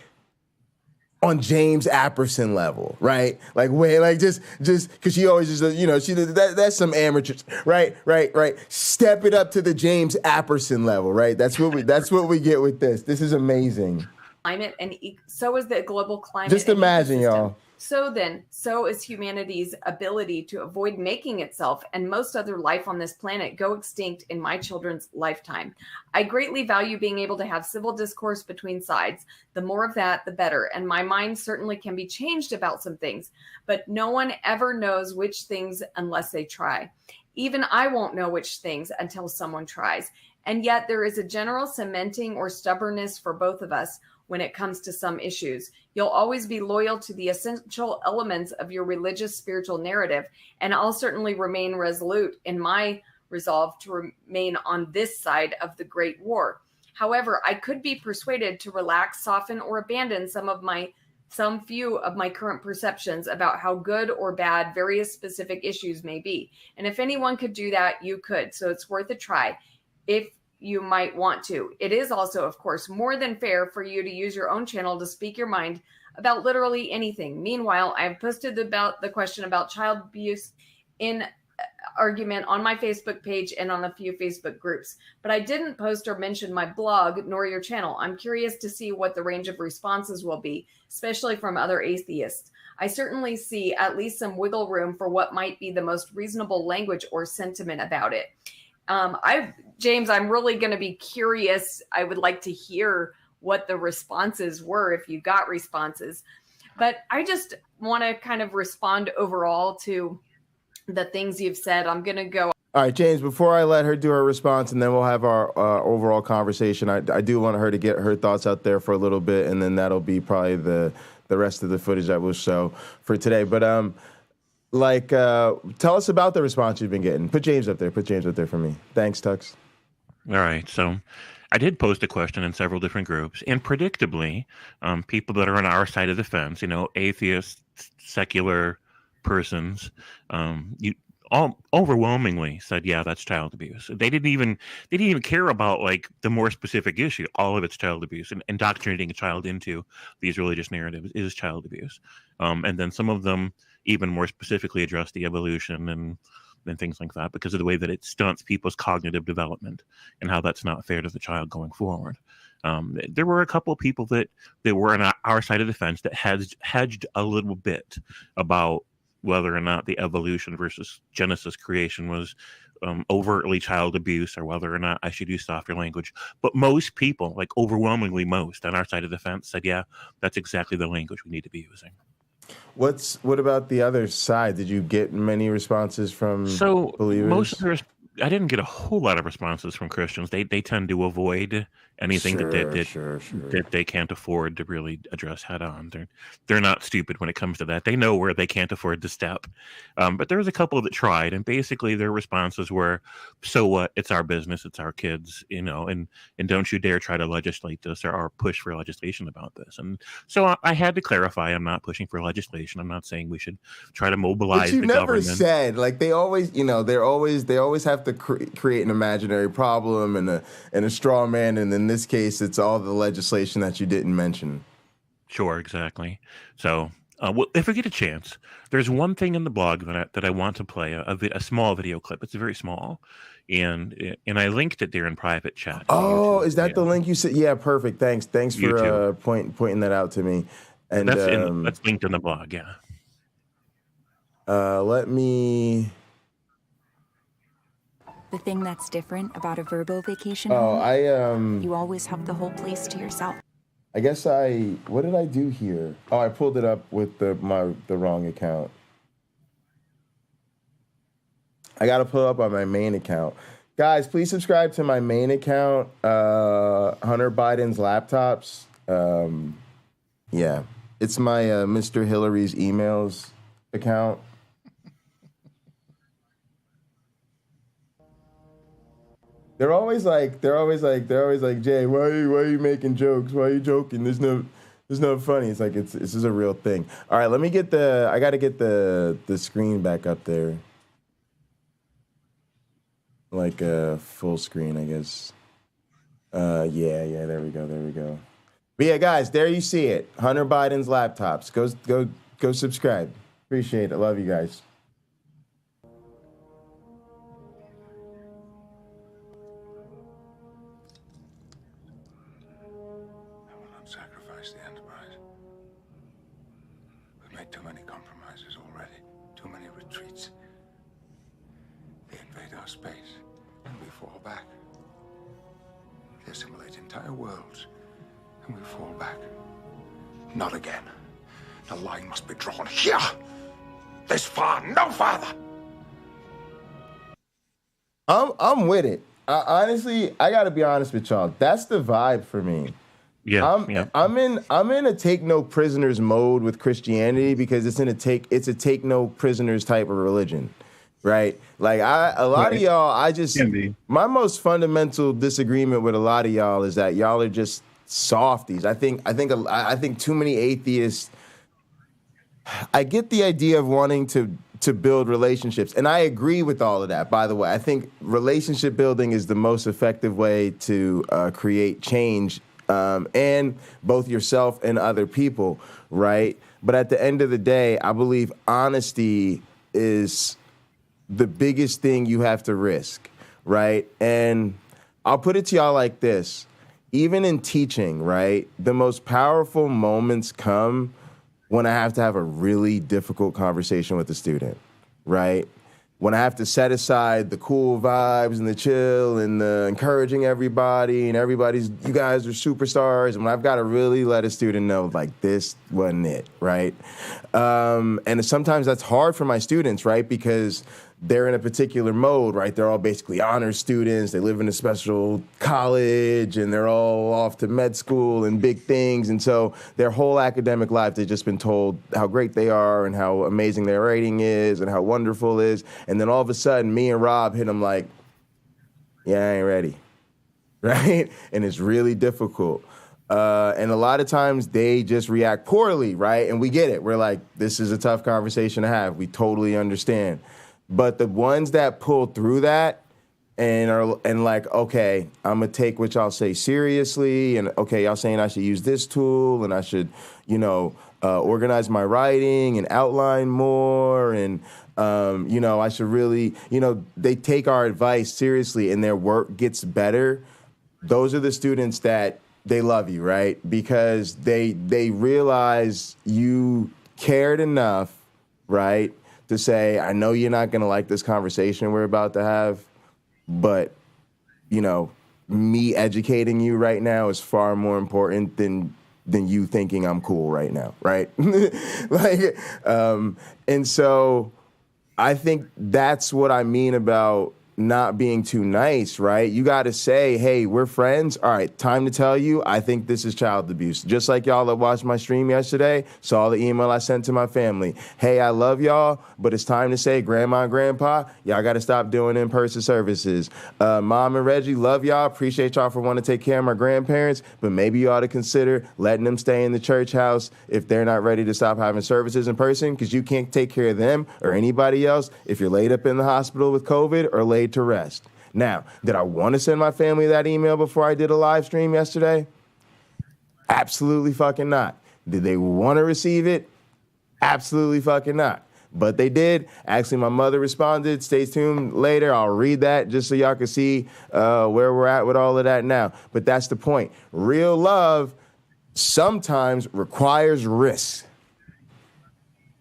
on James Apperson level, right? Like, wait, like just because she always just, that's some amateur, right? Step it up to the James Apperson level, right? That's what we get with this. This is amazing. Climate, and so is the global climate. Just imagine, y'all. So is humanity's ability to avoid making itself and most other life on this planet go extinct in my children's lifetime. I greatly value being able to have civil discourse between sides. The more of that, the better. And my mind certainly can be changed about some things, but no one ever knows which things unless they try. Even I won't know which things until someone tries. And yet there is a general cementing or stubbornness for both of us when it comes to some issues. You'll always be loyal to the essential elements of your religious spiritual narrative, and I'll certainly remain resolute in my resolve to remain on this side of the Great War. However, I could be persuaded to relax, soften, or abandon some few of my current perceptions about how good or bad various specific issues may be. And if anyone could do that, you could. So it's worth a try if you might want to. It is also, of course, more than fair for you to use your own channel to speak your mind about literally anything. Meanwhile, I've posted about the question about child abuse in argument on my Facebook page and on a few Facebook groups, but I didn't post or mention my blog nor your channel. I'm curious to see what the range of responses will be, especially from other atheists. I certainly see at least some wiggle room for what might be the most reasonable language or sentiment about it. James, I'm really going to be curious. I would like to hear what the responses were, if you got responses. But I just want to kind of respond overall to the things you've said. I'm going to go. All right, James, before I let her do her response and then we'll have our overall conversation, I do want her to get her thoughts out there for a little bit, and then that'll be probably the rest of the footage that we'll show for today. But tell us about the response you've been getting. Put James up there. Put James up there for me. Thanks, Tux. All right. So I did post a question in several different groups, and predictably, people that are on our side of the fence, atheists, secular persons, all overwhelmingly said, yeah, that's child abuse. They didn't even care about like the more specific issue. All of it's child abuse, and indoctrinating a child into these religious narratives is child abuse. And then some of them even more specifically address the evolution and things like that, because of the way that it stunts people's cognitive development and how that's not fair to the child going forward. There were a couple of people that were on our side of the fence that hedged a little bit about whether or not the evolution versus Genesis creation was overtly child abuse, or whether or not I should use softer language. But most people, like overwhelmingly most on our side of the fence, said, yeah, that's exactly the language we need to be using. What about the other side? Did you get many responses from believers? I didn't get a whole lot of responses from Christians. They tend to avoid anything that they can't afford to really address head on. They're not stupid when it comes to that. They know where they can't afford to step. But there was a couple that tried, and basically their responses were, "So what? It's our business. It's our kids, and don't you dare try to legislate this or push for legislation about this." And so I had to clarify, I'm not pushing for legislation. I'm not saying we should try to mobilize the government. But you never said, like, they always have to create an imaginary problem and a straw man, and in this case, it's all the legislation that you didn't mention. Sure, exactly. So, if we get a chance, there's one thing in the blog that I want to play, a small video clip. It's very small, and I linked it there in private chat. Oh, is that the link you said? Yeah, perfect. Thanks for pointing that out to me. And that's linked in the blog. Yeah. Let me. The thing that's different about a Verbo vacation you always have the whole place to yourself. I guess what did I do here? Oh, I pulled it up with the wrong account. I got to pull up on my main account. Guys, please subscribe to my main account, Hunter Biden's Laptops. Yeah, it's my Mr. Hillary's emails account. They're always like, Jay, why are you making jokes? Why are you joking? There's no funny. It's like, this is a real thing. All right, I got to get the screen back up there. Like a full screen, I guess. Yeah, there we go. But yeah, guys, there you see it. Hunter Biden's Laptops. Go subscribe. Appreciate it. Love you guys. Sacrifice the enterprise. We've made too many compromises already, too many retreats. They invade our space, and we fall back. They assimilate entire worlds, and we fall back. Not again. The line must be drawn here. This far, no farther. I'm with it. Honestly, I got to be honest with y'all. That's the vibe for me. Yeah, I'm in a take no prisoners mode with Christianity, because it's a take no prisoners type of religion, right? Like a lot of y'all, my most fundamental disagreement with a lot of y'all is that y'all are just softies. I think too many atheists. I get the idea of wanting to build relationships, and I agree with all of that. By the way, I think relationship building is the most effective way to create change. And both yourself and other people, right? But at the end of the day, I believe honesty is the biggest thing you have to risk, right? And I'll put it to y'all like this. Even in teaching, right, the most powerful moments come when I have to have a really difficult conversation with a student, right? When I have to set aside the cool vibes and the chill and the encouraging everybody and you guys are superstars. And when I've got to really let a student know, like, this wasn't it, right? And sometimes that's hard for my students, right? Because they're in a particular mode, right? They're all basically honors students. They live in a special college and they're all off to med school and big things. And so their whole academic life, they've just been told how great they are and how amazing their rating is and how wonderful it is. And then all of a sudden, me and Rob hit them like, yeah, I ain't ready, right? And it's really difficult. And a lot of times they just react poorly, right? And we get it. We're like, this is a tough conversation to have. We totally understand. But the ones that pull through that and are like, okay, I'm gonna take what y'all say seriously, and okay, y'all saying I should use this tool and I should, organize my writing and outline more, and I should really, they take our advice seriously and their work gets better. Those are the students that they love you, right? Because they realize you cared enough, right? To say, I know you're not going to like this conversation we're about to have, but, me educating you right now is far more important than you thinking I'm cool right now, right? And so I think that's what I mean about not being too nice, right? You got to say, hey, we're friends. All right, time to tell you, I think this is child abuse. Just like y'all that watched my stream yesterday, saw the email I sent to my family. Hey, I love y'all, but it's time to say, Grandma and Grandpa, y'all got to stop doing in-person services. Mom and Reggie, love y'all. Appreciate y'all for wanting to take care of my grandparents, but maybe you ought to consider letting them stay in the church house if they're not ready to stop having services in person, because you can't take care of them or anybody else if you're laid up in the hospital with COVID or laid to rest. Now, did I want to send my family that email before I did a live stream yesterday? Absolutely fucking not. Did they want to receive it? Absolutely fucking not. But they did. Actually, my mother responded. Stay tuned later. I'll read that just so y'all can see where we're at with all of that now. But that's the point. Real love sometimes requires risk.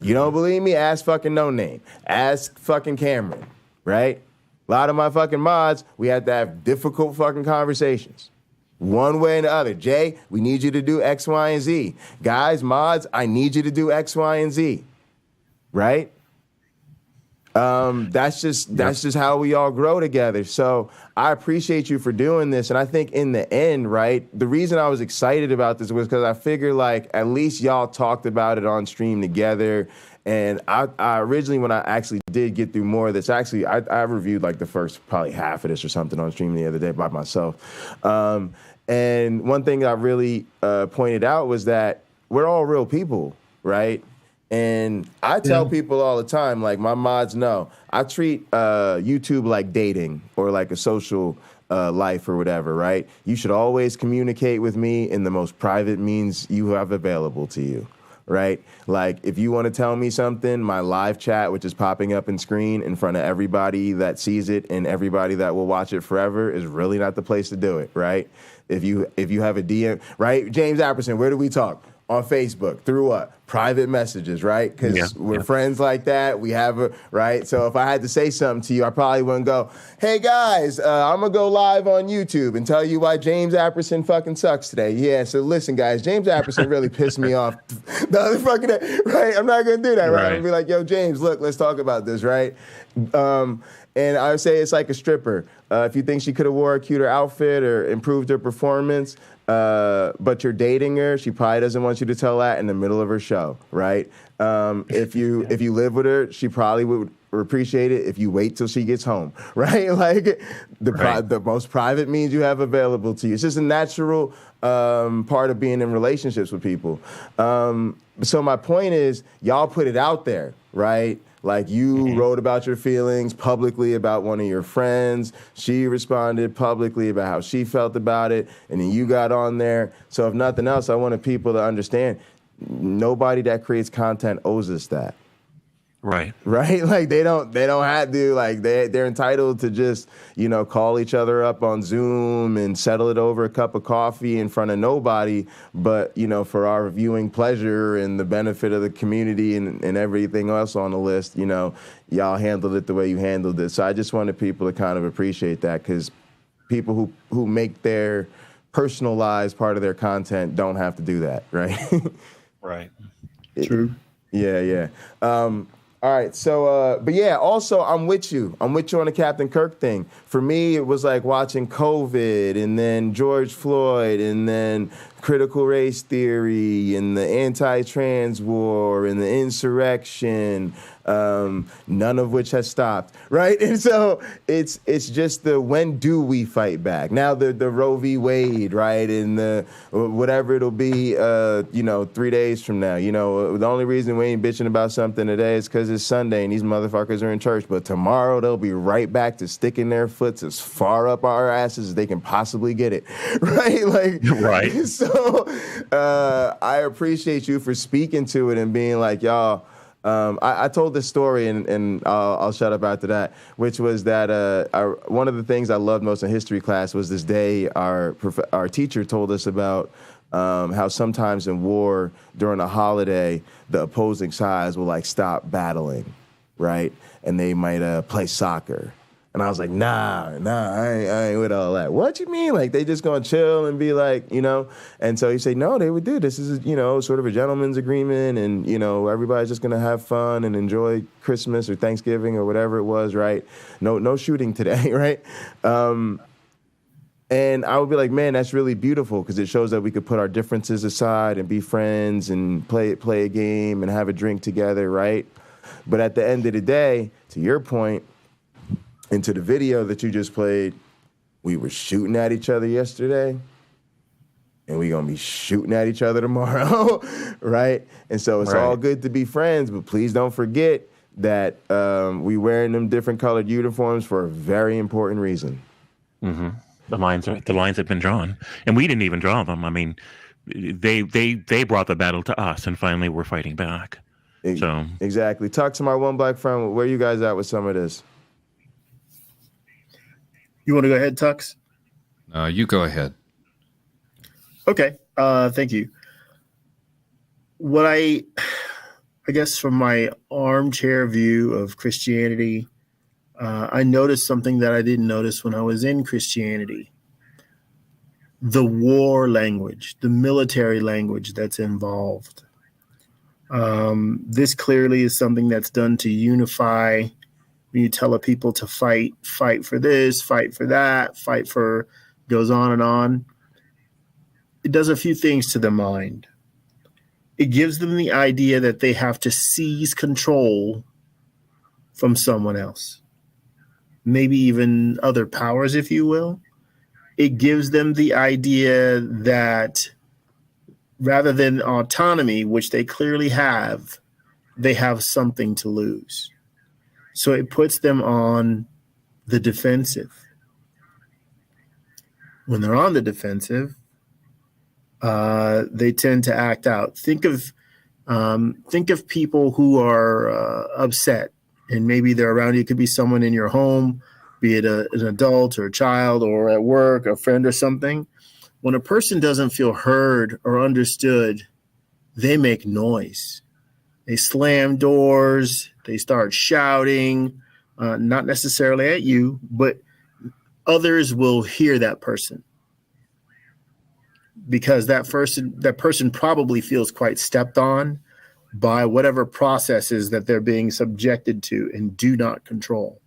You don't believe me? Ask fucking No Name. Ask fucking Cameron, right? A lot of my fucking mods, we had to have difficult fucking conversations. One way and the other. Jay, we need you to do X, Y, and Z. Guys, mods, I need you to do X, Y, and Z. Right? That's just how we all grow together. So I appreciate you for doing this. And I think in the end, right, the reason I was excited about this was because I figured like at least y'all talked about it on stream together. And I originally, when I actually did get through more of this, actually, I reviewed like the first probably half of this or something on stream the other day by myself. And one thing I really pointed out was that we're all real people, right? And I tell people all the time, like my mods know, I treat YouTube like dating or like a social life or whatever, right? You should always communicate with me in the most private means you have available to you. Right? Like if you want to tell me something, my live chat, which is popping up in screen in front of everybody that sees it and everybody that will watch it forever, is really not the place to do it, right? If you have a DM, right? James Apperson, where do we talk? On Facebook. Through what? Private messages, right? Because we're friends like that. We have a, right? So if I had to say something to you, I probably wouldn't go, hey guys, I'm going to go live on YouTube and tell you why James Apperson fucking sucks today. Yeah, so listen, guys, James Apperson really pissed me off the other fucking day, right? I'm not going to do that, right? I'm going to be like, yo, James, look, let's talk about this, right? And I would say it's like a stripper. If you think she could have wore a cuter outfit or improved her performance, but you're dating her, she probably doesn't want you to tell that in the middle of her show, right? If you live with her, she probably would appreciate it if you wait till she gets home, right? Like the most private means you have available to you. It's just a natural part of being in relationships with people. So my point is, y'all put it out there, right? Like you wrote about your feelings publicly about one of your friends. She responded publicly about how she felt about it. And then you got on there. So if nothing else, I wanted people to understand nobody that creates content owes us that. Right. Like they don't have to, like they're entitled to just, call each other up on Zoom and settle it over a cup of coffee in front of nobody. But, for our viewing pleasure and the benefit of the community and everything else on the list, y'all handled it the way you handled it. So I just wanted people to kind of appreciate that, because people who make their personal lives part of their content don't have to do that. Right. Right. True. Yeah. All right, so, but yeah, also, I'm with you on the Captain Kirk thing. For me, it was like watching COVID and then George Floyd and then critical race theory and the anti-trans war and the insurrection, none of which has stopped, right? And so it's just the when do we fight back? Now the Roe v. Wade, right? And the whatever it'll be, 3 days from now. The only reason we ain't bitching about something today is because it's Sunday and these motherfuckers are in church. But tomorrow they'll be right back to sticking their foots as far up our asses as they can possibly get it, right? Right. So I appreciate you for speaking to it and being like, y'all. I told this story, and I'll shut up after that, which was that one of the things I loved most in history class was this day our teacher told us about how sometimes in war during a holiday, the opposing sides will stop battling, right? And they might play soccer. And I was like, nah, I ain't with all that. What you mean? They just gonna chill and be And so he said, no, they would do. This is, sort of a gentleman's agreement. And, everybody's just gonna have fun and enjoy Christmas or Thanksgiving or whatever it was, right? No shooting today, right? And I would be like, man, that's really beautiful, because it shows that we could put our differences aside and be friends and play a game and have a drink together, right? But at the end of the day, to your point, into the video that you just played, we were shooting at each other yesterday, and we're going to be shooting at each other tomorrow, right? And so it's all good to be friends, but please don't forget that we wearing them different colored uniforms for a very important reason. Mm-hmm. The lines have been drawn, and we didn't even draw them. I mean, they brought the battle to us, and finally we're fighting back. So exactly. Talk to my one black friend. Where you guys at with some of this? You want to go ahead, Tux? You go ahead. Okay. Thank you. What I guess from my armchair view of Christianity, I noticed something that I didn't notice when I was in Christianity. The war language, the military language that's involved. This clearly is something that's done to unify. When you tell people to fight for this, fight for that, fight for, goes on and on. It does a few things to the mind. It gives them the idea that they have to seize control from someone else, maybe even other powers, if you will. It gives them the idea that rather than autonomy, which they clearly have, they have something to lose. So it puts them on the defensive. When they're on the defensive, they tend to act out. Think of people who are upset, and maybe they're around you. It could be someone in your home, be it an adult or a child, or at work, a friend or something. When a person doesn't feel heard or understood, they make noise. They slam doors. They start shouting, not necessarily at you, but others will hear that person, because that person probably feels quite stepped on by whatever processes that they're being subjected to and do not control.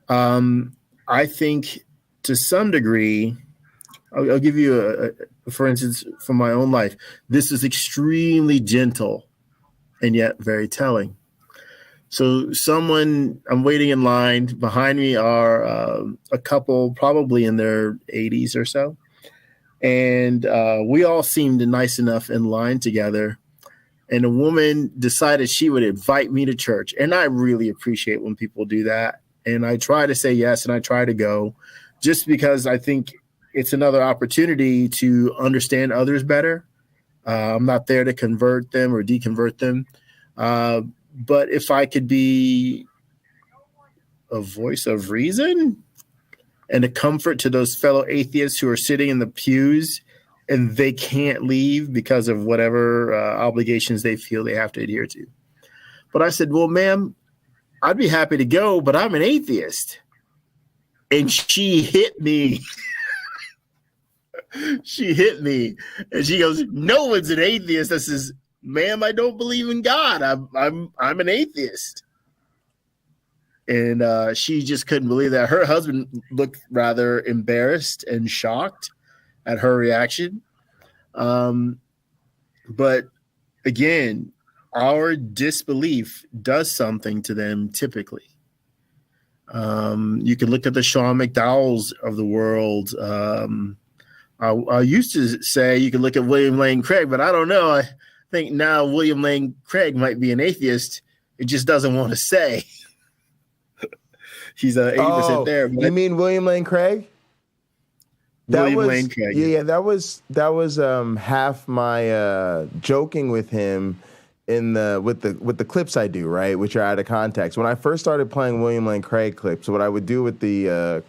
I think to some degree, I'll give you for instance, from my own life, this is extremely gentle and yet very telling. So I'm waiting in line. Behind me are a couple probably in their 80s or so. And we all seemed nice enough in line together. And a woman decided she would invite me to church. And I really appreciate when people do that. And I try to say yes, and I try to go, just because I think it's another opportunity to understand others better. I'm not there to convert them or deconvert them. But if I could be a voice of reason and a comfort to those fellow atheists who are sitting in the pews and they can't leave because of whatever obligations they feel they have to adhere to. But I said, well, ma'am, I'd be happy to go, but I'm an atheist. And she hit me. She hit me. And she goes, no one's an atheist. I says, ma'am, I don't believe in God. I'm an atheist. And she just couldn't believe that. Her husband looked rather embarrassed and shocked at her reaction. But again, our disbelief does something to them typically. You can look at the Sean McDowells of the world. I used to say you can look at William Lane Craig, but I don't know. I think now William Lane Craig might be an atheist. It just doesn't want to say. He's 80% there. But you mean William Lane Craig? Lane Craig. Yeah, that was half my joking with him with the clips I do, right, which are out of context. When I first started playing William Lane Craig clips, what I would do with the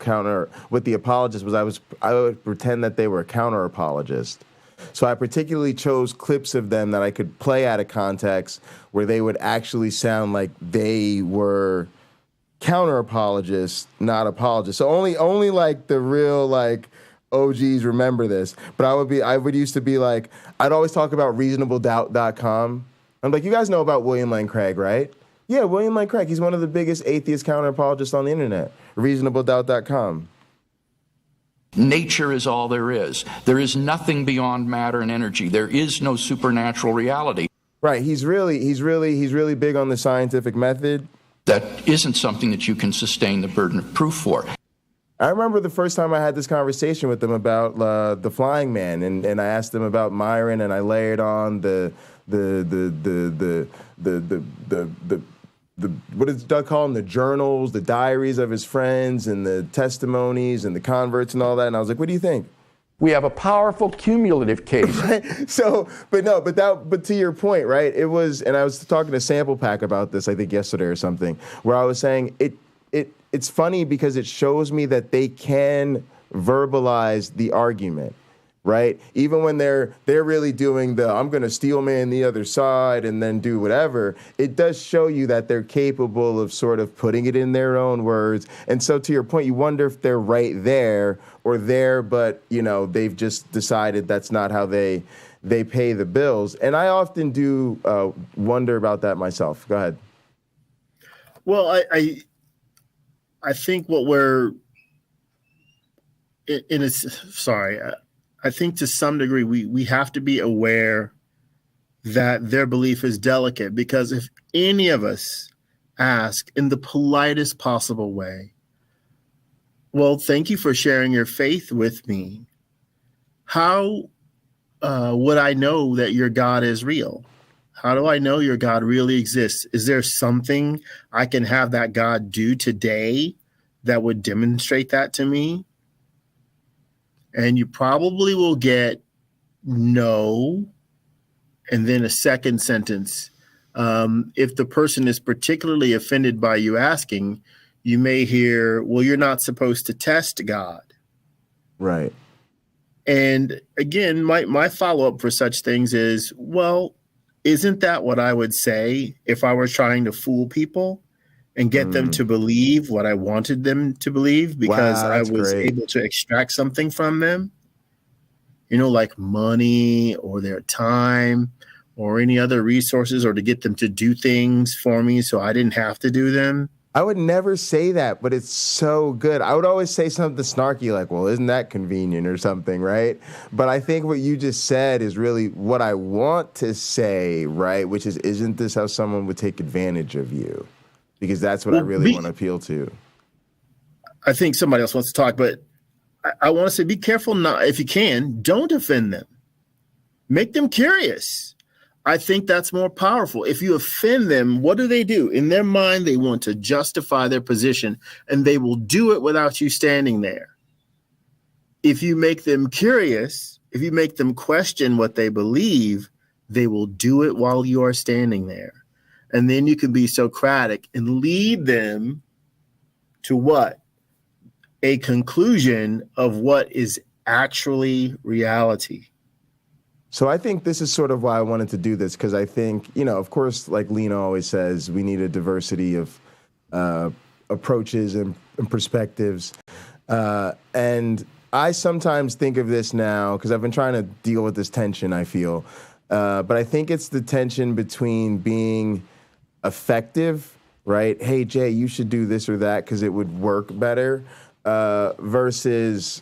apologists was I would pretend that they were a counter-apologist. So I particularly chose clips of them that I could play out of context where they would actually sound like they were counter-apologists, not apologists. So only like the real like OGs remember this. But I would used to be like, I'd always talk about reasonabledoubt.com. I'm like, you guys know about William Lane Craig, right? Yeah, William Lane Craig. He's one of the biggest atheist counter-apologists on the internet. Reasonabledoubt.com. Nature is all there is. There is nothing beyond matter and energy. There is no supernatural reality. Right. He's really big on the scientific method. That isn't something that you can sustain the burden of proof for. I remember the first time I had this conversation with them about the Flying Man, and I asked them about Myron, and I layered on the what does Doug call them? The journals, the diaries of his friends, and the testimonies, and the converts, and all that. And I was like, "What do you think?" We have a powerful cumulative case. Right? So, but to your point, right? It was, and I was talking to Sample Pack about this, I think yesterday or something, where I was saying it's funny because it shows me that they can verbalize the argument, right? Even when they're really doing I'm going to steel man the other side and then do whatever, it does show you that they're capable of sort of putting it in their own words. And so to your point, you wonder if they're right there or there, but they've just decided that's not how they pay the bills. And I often do wonder about that myself. Go ahead. Well, I think what we're I think to some degree we have to be aware that their belief is delicate, because if any of us ask in the politest possible way, well, thank you for sharing your faith with me. How would I know that your God is real? How do I know your God really exists? Is there something I can have that God do today that would demonstrate that to me? And you probably will get no, and then a second sentence. If the person is particularly offended by you asking, you may hear, well, you're not supposed to test God. Right. And again, my follow-up for such things is, well, isn't that what I would say if I were trying to fool people and get them to believe what I wanted them to believe, because I was able to extract something from them, like money or their time or any other resources, or to get them to do things for me so I didn't have to do them? I would never say that, but it's so good. I would always say something snarky like, well, isn't that convenient or something, right? But I think what you just said is really what I want to say, right? Which is, isn't this how someone would take advantage of you? Because that's what I really want to appeal to. I think somebody else wants to talk, but I want to say be careful. Not, if you can, don't offend them. Make them curious. I think that's more powerful. If you offend them, what do? In their mind, they want to justify their position, and they will do it without you standing there. If you make them curious, if you make them question what they believe, they will do it while you are standing there. And then you can be Socratic and lead them to what? A conclusion of what is actually reality. So I think this is sort of why I wanted to do this, because I think, of course, like Lena always says, we need a diversity of approaches and perspectives. And I sometimes think of this now, because I've been trying to deal with this tension, I feel. But I think it's the tension between being effective, right? Hey, Jay, you should do this or that because it would work better, versus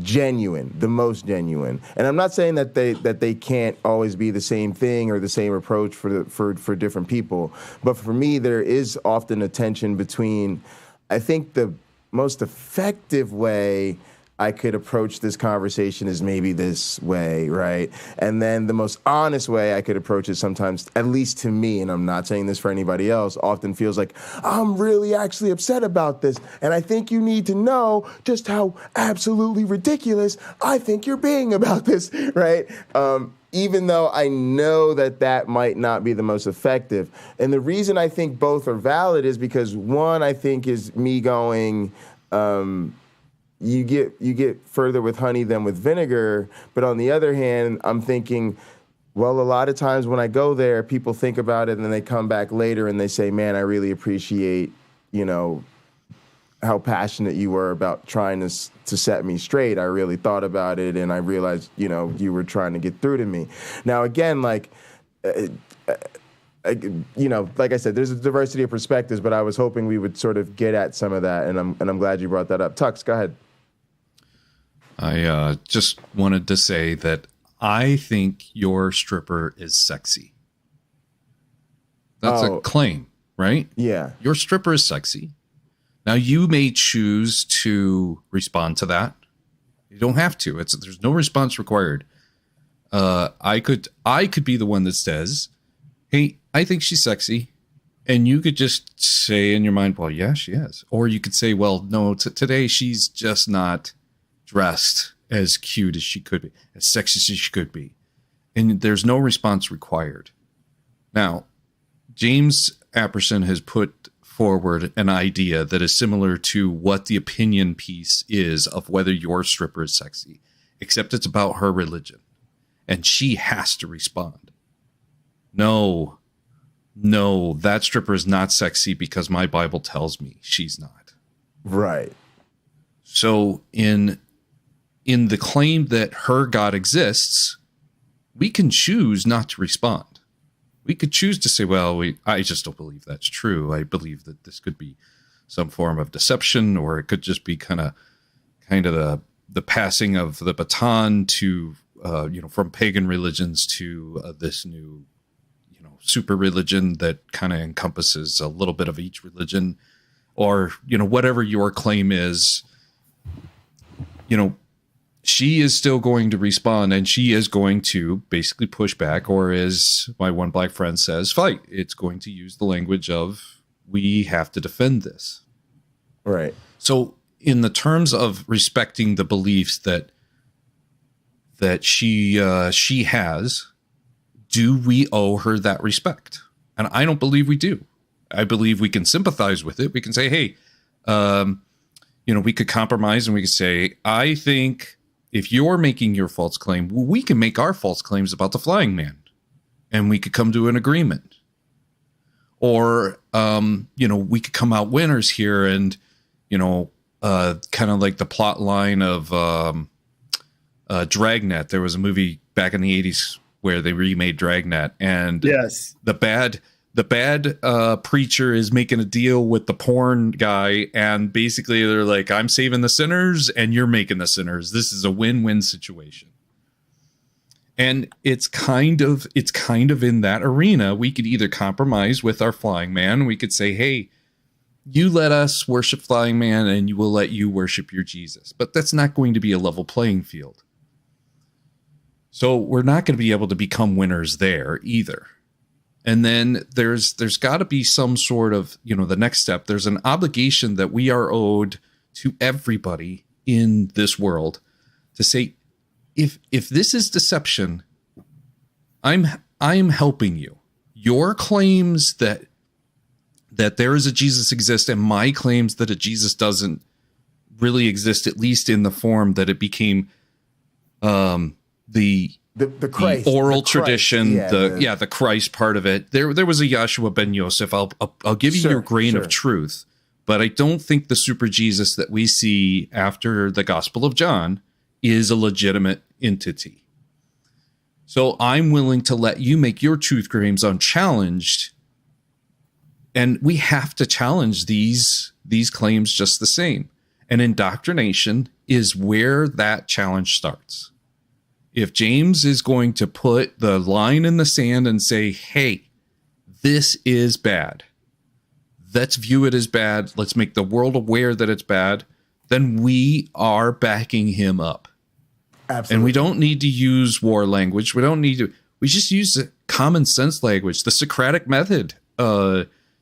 genuine, the most genuine. And I'm not saying that they can't always be the same thing or the same approach for different people. But for me, there is often a tension between, I think the most effective way I could approach this conversation is maybe this way, right? And then the most honest way I could approach it sometimes, at least to me, and I'm not saying this for anybody else, often feels like, I'm really actually upset about this, and I think you need to know just how absolutely ridiculous I think you're being about this, right? Even though I know that might not be the most effective. And the reason I think both are valid is because one, I think, is me going, you get further with honey than with vinegar. But on the other hand, I'm thinking, well, a lot of times when I go there, people think about it and then they come back later and they say, man, I really appreciate, how passionate you were about trying to set me straight. I really thought about it and I realized, you were trying to get through to me. Now, again, like I said, there's a diversity of perspectives, but I was hoping we would sort of get at some of that, and I'm glad you brought that up. Tux, go ahead. I just wanted to say that I think your stripper is sexy. That's a claim, right? Yeah. Your stripper is sexy. Now, you may choose to respond to that. You don't have to. There's no response required. I could be the one that says, hey, I think she's sexy. And you could just say in your mind, well, yeah, she is. Or you could say, well, no, today she's just not dressed as cute as she could be, as sexy as she could be. And there's no response required. Now, James Apperson has put forward an idea that is similar to what the opinion piece is of whether your stripper is sexy, except it's about her religion. And she has to respond. No, that stripper is not sexy because my Bible tells me she's not. Right. So in the claim that her God exists, we can choose not to respond. We could choose to say, well, I just don't believe that's true. I believe that this could be some form of deception, or it could just be kind of the passing of the baton to, from pagan religions to this new, super religion that kind of encompasses a little bit of each religion, or, whatever your claim is, she is still going to respond, and she is going to basically push back, or as my one black friend says, fight. It's going to use the language of, we have to defend this. Right. So in the terms of respecting the beliefs that she has, do we owe her that respect? And I don't believe we do. I believe we can sympathize with it. We can say, hey, we could compromise, and we could say, I think if you're making your false claim, well, we can make our false claims about the flying man, and we could come to an agreement. Or, we could come out winners here, and, kind of like the plot line of Dragnet. There was a movie back in the 80s where they remade Dragnet, and yes, the bad preacher is making a deal with the porn guy, and basically they're like, I'm saving the sinners and you're making the sinners. This is a win-win situation. And it's kind of in that arena. We could either compromise with our flying man. We could say, hey, you let us worship flying man and we'll let you worship your Jesus. But that's not going to be a level playing field. So we're not going to be able to become winners there either. And then there's got to be some sort of, the next step. There's an obligation that we are owed to everybody in this world to say, if this is deception, I'm helping you. your claims that there is a Jesus exists and my claims that a Jesus doesn't really exist, at least in the form that it became the Christ, the oral tradition, the Christ part of it. There was a Yahshua ben Yosef. I'll give you your grain of truth, but I don't think the super Jesus that we see after the Gospel of John is a legitimate entity. So I'm willing to let you make your truth claims unchallenged, and we have to challenge these claims just the same. And indoctrination is where that challenge starts. If James is going to put the line in the sand and say, hey, this is bad, let's view it as bad, let's make the world aware that it's bad, then we are backing him up. Absolutely. And we don't need to use war language. We just use the common sense language, the Socratic method,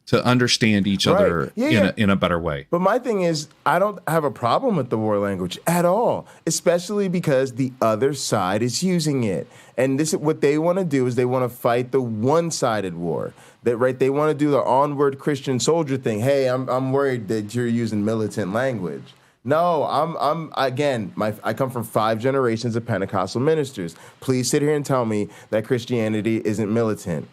to understand each other in a better way. But my thing is, I don't have a problem with the war language at all, especially because the other side is using it. And this is what they want to do, is they want to fight the one-sided war. They want to do the onward Christian soldier thing. Hey, I'm worried that you're using militant language. No, I come from 5 generations of Pentecostal ministers. Please sit here and tell me that Christianity isn't militant.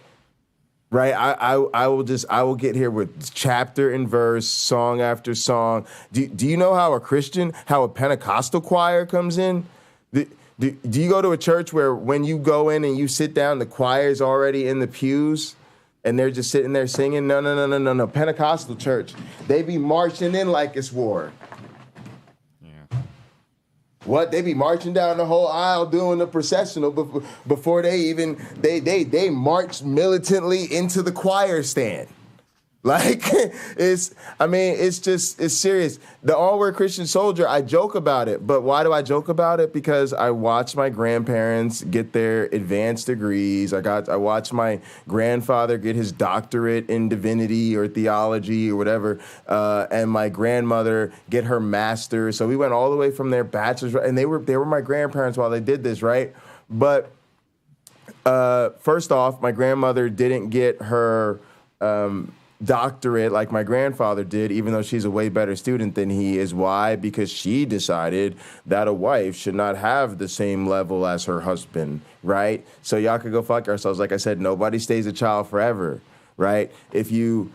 Right, I will get here with chapter and verse, song after song. Do you know how a Pentecostal choir comes in? Do you go to a church where when you go in and you sit down, the choir's already in the pews and they're just sitting there singing? No. Pentecostal church, they be marching in like it's war. What? They be marching down the whole aisle doing the processional before they march militantly into the choir stand. Like, it's serious. The onward Christian soldier, I joke about it. But why do I joke about it? Because I watched my grandparents get their advanced degrees. I watched my grandfather get his doctorate in divinity or theology or whatever, and my grandmother get her master's. So we went all the way from their bachelor's, and they were my grandparents while they did this, right? But first off, my grandmother didn't get her doctorate like my grandfather did, even though she's a way better student than he is. Why? Because she decided that a wife should not have the same level as her husband, right? So y'all could go fuck yourselves. Like I said, nobody stays a child forever, right? If you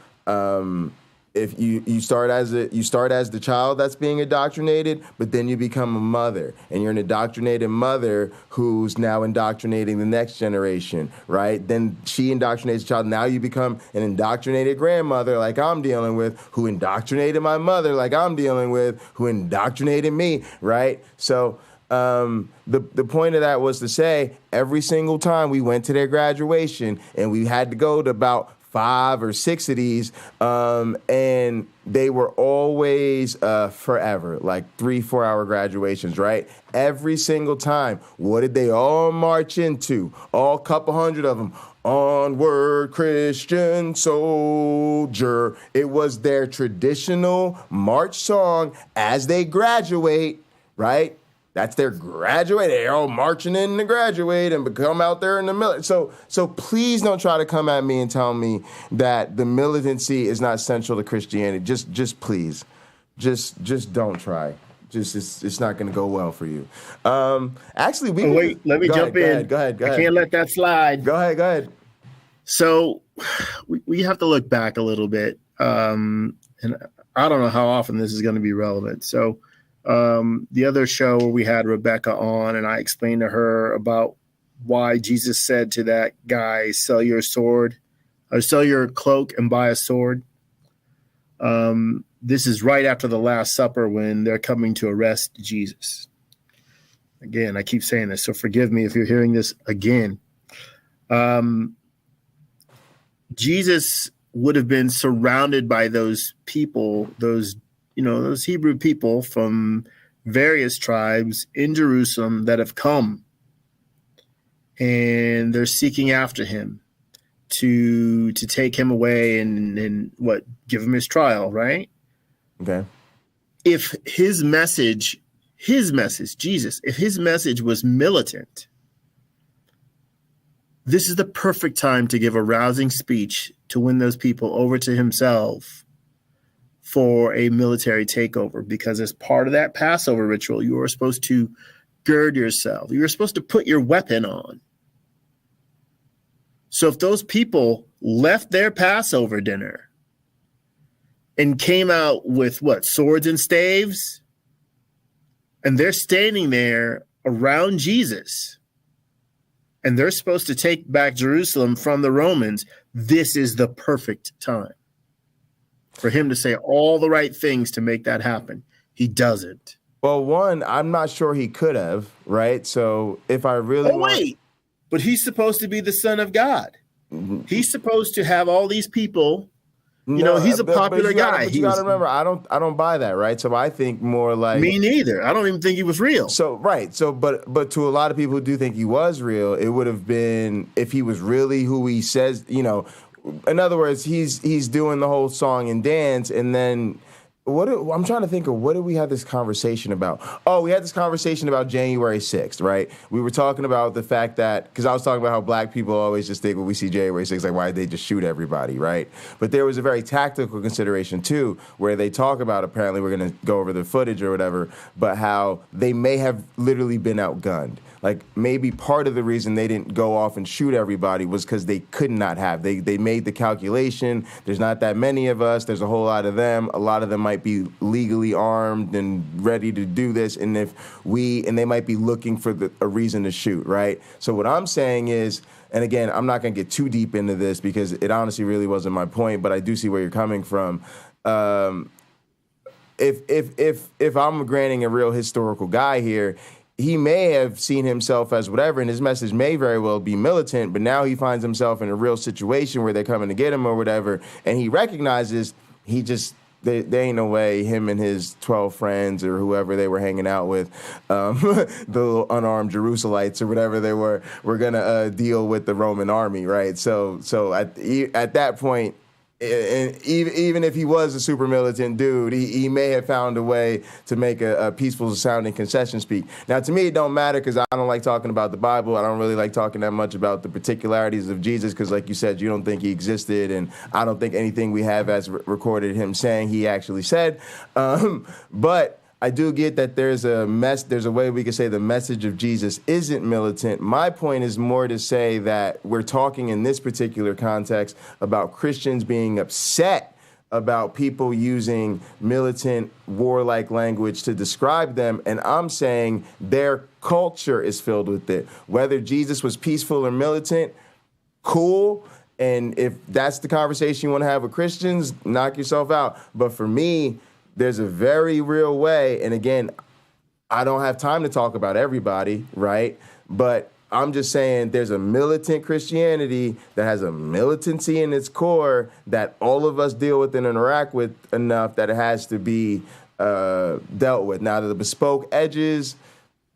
start as the child that's being indoctrinated, but then you become a mother, and you're an indoctrinated mother who's now indoctrinating the next generation, right? Then she indoctrinates the child. Now you become an indoctrinated grandmother, like I'm dealing with, who indoctrinated my mother, like I'm dealing with, who indoctrinated me, right? So the point of that was to say, every single time we went to their graduation, and we had to go to about 5 or 6 of these, and they were always forever, like 3-4 hour graduations, right? Every single time. What did they all march into? All couple hundred of them. Onward, Christian soldier. It was their traditional march song as they graduate, right? That's their graduate. They're all marching in to graduate and become out there in the military. So please don't try to come at me and tell me that the militancy is not central to Christianity. Just please, just don't try. It's not going to go well for you. Actually, let me jump in. Go ahead. I can't let that slide. Go ahead. So we have to look back a little bit, and I don't know how often this is going to be relevant. So. The other show where we had Rebecca on, and I explained to her about why Jesus said to that guy, sell your sword, or sell your cloak and buy a sword. This is right after the Last Supper when they're coming to arrest Jesus. Again, I keep saying this, so forgive me if you're hearing this again. Jesus would have been surrounded by those people, those Hebrew people from various tribes in Jerusalem that have come, and they're seeking after him to take him away and give him his trial, right? Okay. If his message, Jesus, if his message was militant, This is the perfect time to give a rousing speech to win those people over to himself for a military takeover, because as part of that Passover ritual, you are supposed to gird yourself. You are supposed to put your weapon on. So if those people left their Passover dinner and came out with what, swords and staves, and they're standing there around Jesus, and they're supposed to take back Jerusalem from the Romans, this is the perfect time for him to say all the right things to make that happen. He doesn't. Well, one, I'm not sure he could have, right? So if I really wait, but he's supposed to be the Son of God. He's supposed to have all these people. You know, he's a popular guy. But you got to remember, I don't buy that, right? So I think more like me neither. I don't even think he was real. So right. So but to a lot of people who do think he was real, it would have been if he was really who he says. You know, in other words, he's doing the whole song and dance, and then. I'm trying to think of what did we have this conversation about? Oh, we had this conversation about January 6th, right? We were talking about the fact that, because I was talking about how black people always just think when we see January 6th, like, why did they just shoot everybody, right? But there was a very tactical consideration, too, where they talk about, apparently we're going to go over the footage or whatever, but how they may have literally been outgunned. Like, maybe part of the reason they didn't go off and shoot everybody was because they could not have. They made the calculation. There's not that many of us. There's a whole lot of them. A lot of them might be legally armed and ready to do this. And they might be looking for a reason to shoot, right? So what I'm saying is, and again, I'm not going to get too deep into this because it honestly really wasn't my point, but I do see where you're coming from. If I'm granting a real historical guy here, he may have seen himself as whatever, and his message may very well be militant, but now he finds himself in a real situation where they're coming to get him or whatever, and he recognizes there ain't no way him and his 12 friends or whoever they were hanging out with, the little unarmed Jerusalites or whatever they were going to deal with the Roman army, right? So at that point, and even if he was a super militant dude, he may have found a way to make a peaceful sounding concession speech. Now, to me, it don't matter because I don't like talking about the Bible. I don't really like talking that much about the particularities of Jesus because, like you said, you don't think he existed, and I don't think anything we have as recorded him saying he actually said. But I do get that there's a way we could say the message of Jesus isn't militant. My point is more to say that we're talking in this particular context about Christians being upset about people using militant, warlike language to describe them, and I'm saying their culture is filled with it. Whether Jesus was peaceful or militant, cool. And if that's the conversation you want to have with Christians, knock yourself out. But for me, there's a very real way, and again, I don't have time to talk about everybody, right? But I'm just saying there's a militant Christianity that has a militancy in its core that all of us deal with and interact with enough that it has to be dealt with. Now, the bespoke edges,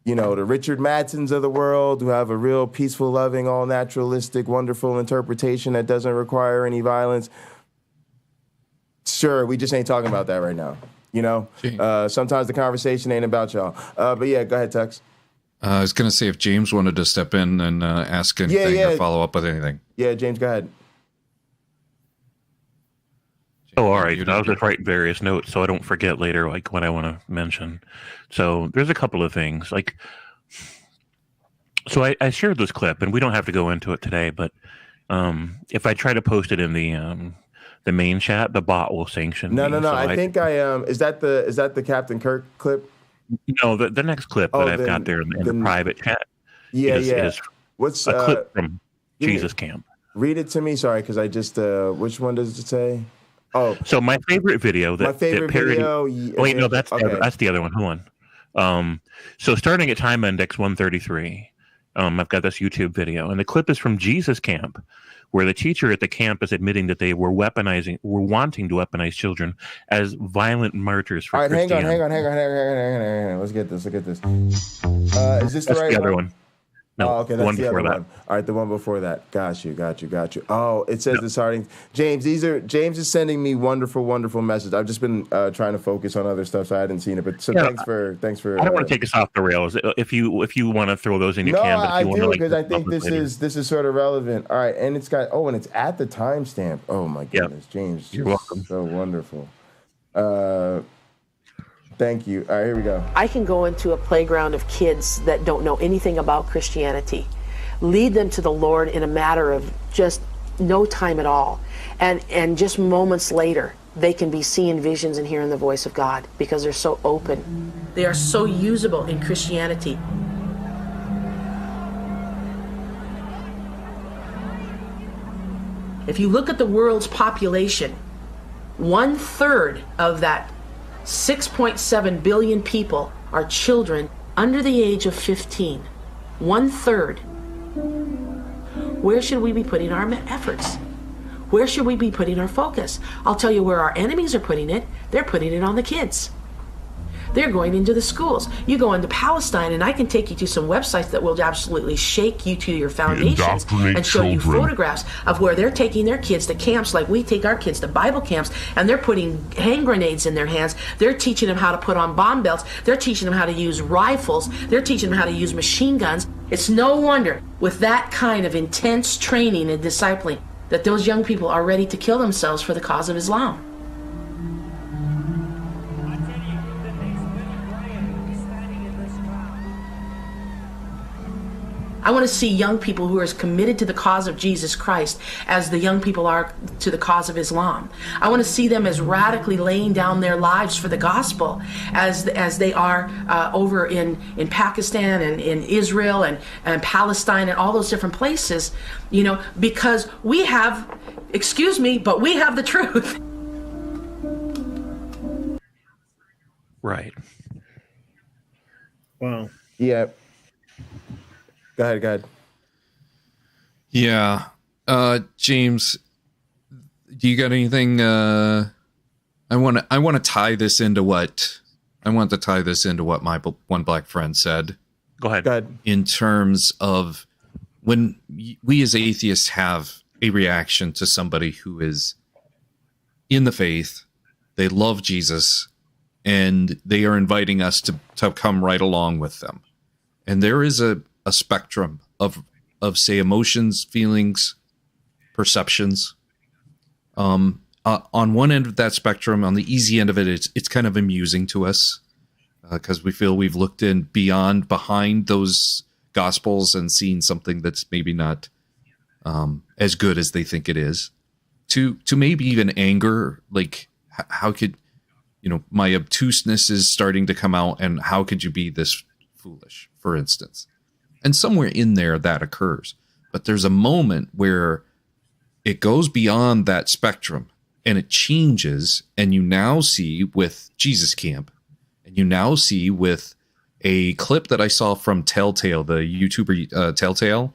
you know, the Richard Madsons of the world who have a real peaceful, loving, all-naturalistic, wonderful interpretation that doesn't require any violence, sure, we just ain't talking about that right now. You know, sometimes the conversation ain't about y'all. But yeah, go ahead, Tux. I was going to say if James wanted to step in and ask anything or follow up with anything. Yeah, James, go ahead. Oh, all right. I'll just write various notes so I don't forget later, like what I want to mention. So there's a couple of things. Like, so I shared this clip, and we don't have to go into it today, but if I try to post it in the main chat, the bot will sanction. No. So I think is that the Captain Kirk clip? No, the next clip that I've got there in the private chat. Is what's a clip from Jesus Camp? Read it to me. Sorry, because I just which one does it say? Oh, so my favorite video video. Wait, no, that's the other one. Hold on. So starting at time index 133, I've got this YouTube video, and the clip is from Jesus Camp, where the teacher at the camp is admitting that they were wanting to weaponize children as violent martyrs for Christianity. Hang on. Let's get this. Is this the right other one? No, oh, okay, the one that's the before other that. one. All right, the one before that. Got you. Oh, it says the sardines. James, James is sending me wonderful messages. I've just been trying to focus on other stuff, so I hadn't seen it. But so thanks for. I don't want to take us off the rails. If you want to throw those in, you can. But if I you want do to, because I think this is sort of relevant. All right, and it's at the timestamp. Oh my goodness, James, you're welcome. So wonderful. Thank you. All right, here we go. I can go into a playground of kids that don't know anything about Christianity, lead them to the Lord in a matter of just no time at all. And just moments later, they can be seeing visions and hearing the voice of God because they're so open. They are so usable in Christianity. If you look at the world's population, 1/3 of that 6.7 billion people are children under the age of 15. 1/3. Where should we be putting our efforts? Where should we be putting our focus? I'll tell you where our enemies are putting it. They're putting it on the kids. They're going into the schools. You go into Palestine, and I can take you to some websites that will absolutely shake you to your foundations and show you photographs of where they're taking their kids to camps like we take our kids to Bible camps, and they're putting hand grenades in their hands. They're teaching them how to put on bomb belts. They're teaching them how to use rifles. They're teaching them how to use machine guns. It's no wonder, with that kind of intense training and discipling, that those young people are ready to kill themselves for the cause of Islam. I want to see young people who are as committed to the cause of Jesus Christ as the young people are to the cause of Islam. I want to see them as radically laying down their lives for the gospel as they are over in Pakistan and in Israel and Palestine and all those different places, because we have, excuse me, but we have the truth. Right. Wow. Yeah. Go ahead. Yeah. James, do you got anything? I want to tie this into what my one black friend said. Go ahead. In terms of when we as atheists have a reaction to somebody who is in the faith, they love Jesus, and they are inviting us to come right along with them. And there is a spectrum of say emotions, feelings, perceptions. On one end of that spectrum, on the easy end of it, it's kind of amusing to us because we feel we've looked behind those gospels and seen something that's maybe not as good as they think it is. To maybe even anger, like how could my obtuseness is starting to come out, and how could you be this foolish, for instance? And somewhere in there that occurs. But there's a moment where it goes beyond that spectrum and it changes. And you now see with Jesus Camp, and you now see with a clip that I saw from Telltale, the YouTuber Telltale.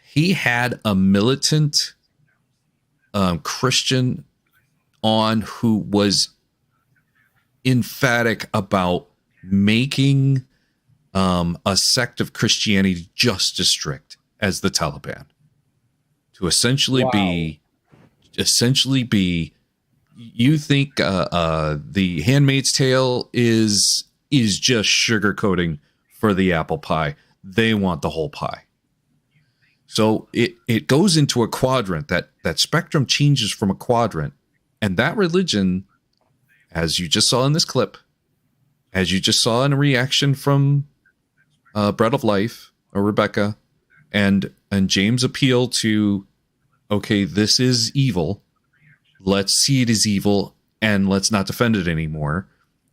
He had a militant Christian on who was emphatic about making a sect of Christianity just as strict as the Taliban, to essentially be, you think the Handmaid's Tale is just sugarcoating for the apple pie. They want the whole pie. So it goes into a quadrant. That spectrum changes from a quadrant, and that religion, as you just saw in this clip, as you just saw in a reaction from Bread of Life or Rebecca, and James appeal to, okay, this is evil. Let's see it as evil, and let's not defend it anymore.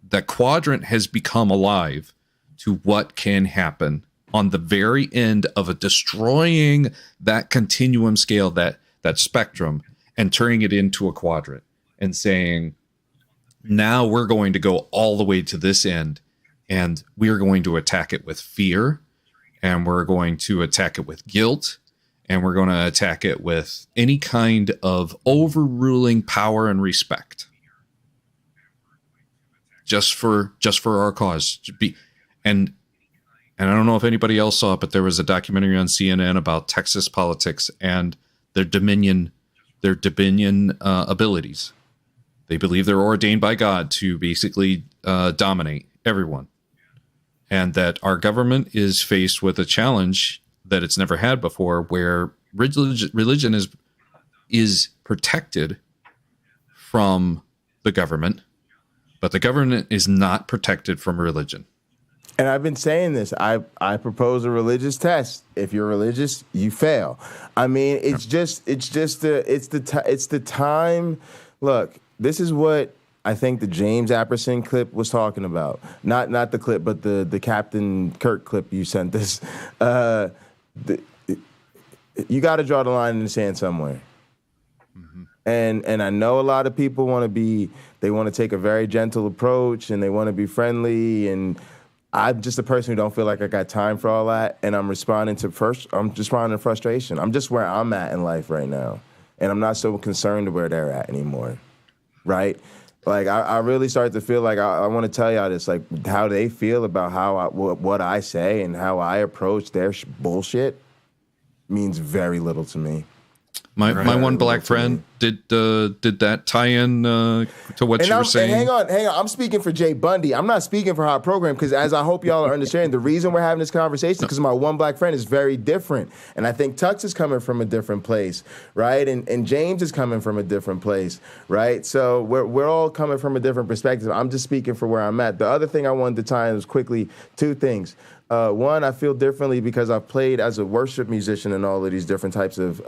That quadrant has become alive to what can happen on the very end of a destroying that continuum scale, that spectrum, and turning it into a quadrant and saying, now we're going to go all the way to this end, and we're going to attack it with fear, and we're going to attack it with guilt, and we're going to attack it with any kind of overruling power and respect. Just for our cause. And and I don't know if anybody else saw it, but there was a documentary on CNN about Texas politics and their dominion abilities. They believe they're ordained by God to basically dominate everyone, and that our government is faced with a challenge that it's never had before, where religion is protected from the government, but the government is not protected from religion. And I've been saying this. I propose a religious test. If you're religious, you fail. I mean, it's the time. Look, this is what I think the James Apperson clip was talking about. Not the clip, but the Captain Kirk clip you sent us. You got to draw the line in the sand somewhere. Mm-hmm. And I know a lot of people want to take a very gentle approach, and they want to be friendly, and I'm just a person who don't feel like I got time for all that, and I'm responding to frustration. I'm just where I'm at in life right now, and I'm not so concerned with where they're at anymore, right? Like, I really start to feel like I want to tell y'all this, like, how they feel about what I say and how I approach their bullshit means very little to me. My one black friend did that tie in to what you were saying. Hang on. I'm speaking for Jay Bundy. I'm not speaking for Hot Program, because as I hope y'all are understanding, the reason we're having this conversation is because my one black friend is very different. And I think Tux is coming from a different place, right? And James is coming from a different place, right? So we're all coming from a different perspective. I'm just speaking for where I'm at. The other thing I wanted to tie in was quickly two things. One, I feel differently because I've played as a worship musician in all of these different types of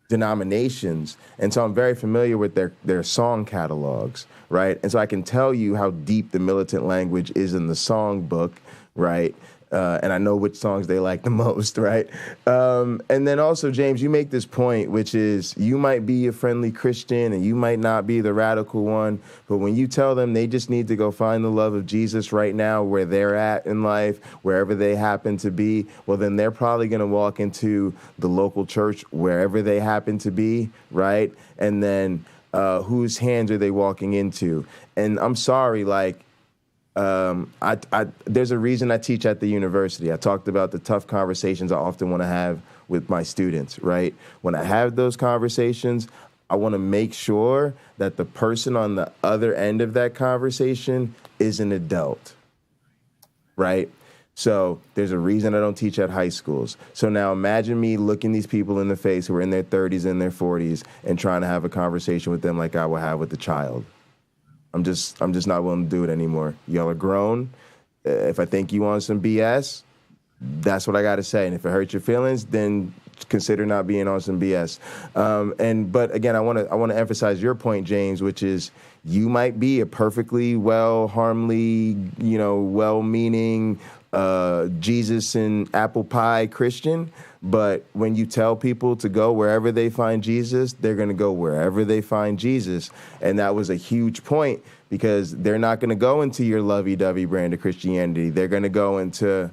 denominations, and so I'm very familiar with their song catalogs, right? And so I can tell you how deep the militant language is in the song book, right? And I know which songs they like the most, right? And then also, James, you make this point, which is you might be a friendly Christian and you might not be the radical one, but when you tell them they just need to go find the love of Jesus right now where they're at in life, wherever they happen to be, well, then they're probably going to walk into the local church wherever they happen to be, right? And then whose hands are they walking into? And I'm sorry, like, there's a reason I teach at the university. I talked about the tough conversations I often want to have with my students, right? When I have those conversations, I want to make sure that the person on the other end of that conversation is an adult, right? So there's a reason I don't teach at high schools. So now imagine me looking these people in the face who are in their 30s and their 40s and trying to have a conversation with them like I would have with a child. I'm just not willing to do it anymore. Y'all are grown. If I think you on some BS, that's what I got to say. And if it hurts your feelings, then consider not being on some BS. But again, I want to emphasize your point, James, which is you might be a perfectly well-meaning Jesus and apple pie Christian, but when you tell people to go wherever they find Jesus, they're going to go wherever they find Jesus. And that was a huge point, because they're not going to go into your lovey-dovey brand of Christianity. They're going to go into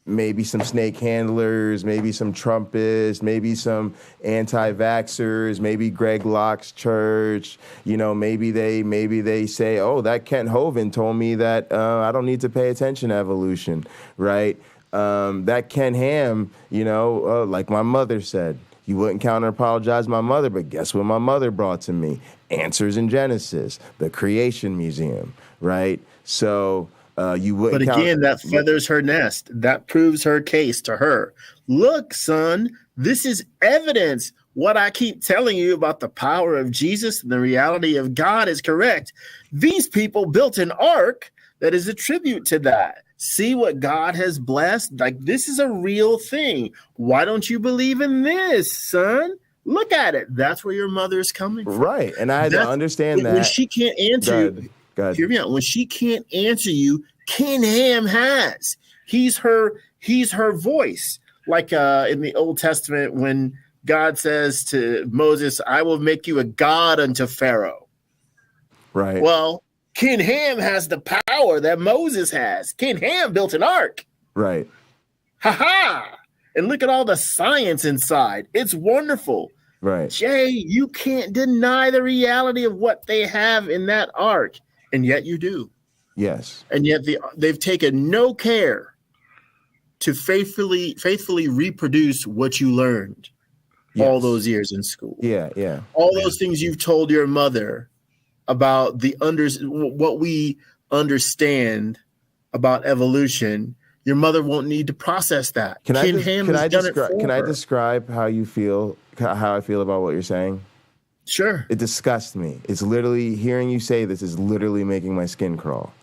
maybe some snake handlers, maybe some Trumpists, maybe some anti-vaxxers, maybe Greg Locke's church. Maybe they say, oh, that Kent Hovind told me that I don't need to pay attention to evolution, right? That Ken Ham, like my mother said, you wouldn't counter-apologize my mother, but guess what my mother brought to me? Answers in Genesis, the Creation Museum, right? So you wouldn't. But again, that feathers her nest. That proves her case to her. Look, son, this is evidence. What I keep telling you about the power of Jesus and the reality of God is correct. These people built an ark that is a tribute to that. See what God has blessed? Like, this is a real thing. Why don't you believe in this, son? Look at it. That's where your mother is coming from. Right. And I had to understand that. When she can't answer you, hear me out. When she can't answer you, Ken Ham has. He's her voice. Like in the Old Testament, when God says to Moses, I will make you a god unto Pharaoh. Right. Well, Ken Ham has the power that Moses has. Ken Ham built an ark. Right. Ha-ha! And look at all the science inside. It's wonderful. Right. Jay, you can't deny the reality of what they have in that ark. And yet you do. Yes. And yet they've taken no care to faithfully reproduce what you learned all those years in school. Yeah. All those things you've told your mother about what we understand about evolution. Your mother won't need to process that. Can I describe how you feel, how I feel about what you're saying? Sure. It disgusts me. It's literally, hearing you say this is literally making my skin crawl.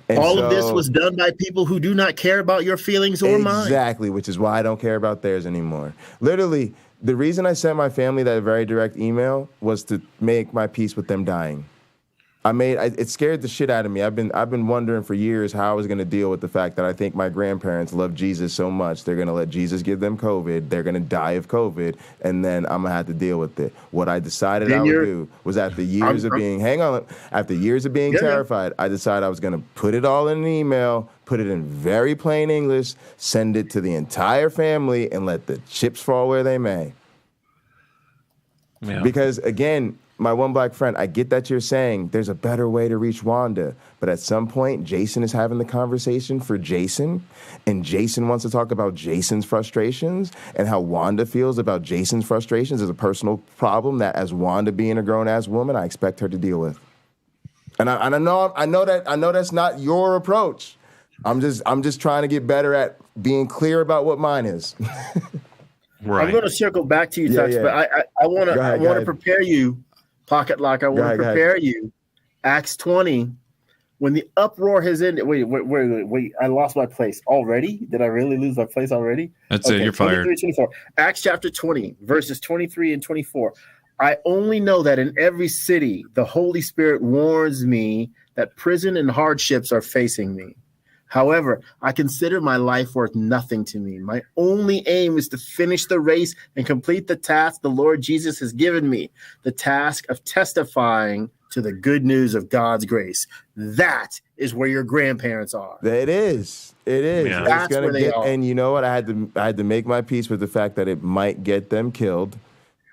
And all of this was done by people who do not care about your feelings or mine. Exactly, which is why I don't care about theirs anymore. Literally, the reason I sent my family that very direct email was to make my peace with them dying. It scared the shit out of me. I've been wondering for years how I was going to deal with the fact that I think my grandparents love Jesus so much they're going to let Jesus give them COVID. They're going to die of COVID, and then I'm going to have to deal with it. What I decided I would do was after years of being terrified, I decided I was going to put it all in an email, put it in very plain English, send it to the entire family, and let the chips fall where they may. Yeah. Because again, my one black friend, I get that you're saying there's a better way to reach Wanda, but at some point, Jason is having the conversation for Jason, and Jason wants to talk about Jason's frustrations and how Wanda feels about Jason's frustrations is a personal problem that, as Wanda being a grown-ass woman, I expect her to deal with. And I know that's not your approach. I'm just trying to get better at being clear about what mine is. Right. I'm going to circle back to you, Tux, but I want to prepare you. Pocket Lock, I want to prepare you. Acts 20, when the uproar has ended. Wait. I lost my place already? Did I really lose my place already? That's it. You're fired. 24. Acts chapter 20, verses 23 and 24. I only know that in every city, the Holy Spirit warns me that prison and hardships are facing me. However, I consider my life worth nothing to me. My only aim is to finish the race and complete the task the Lord Jesus has given me, the task of testifying to the good news of God's grace. That is where your grandparents are. It is. Yeah. That's where they are. And you know what? I had to make my peace with the fact that it might get them killed.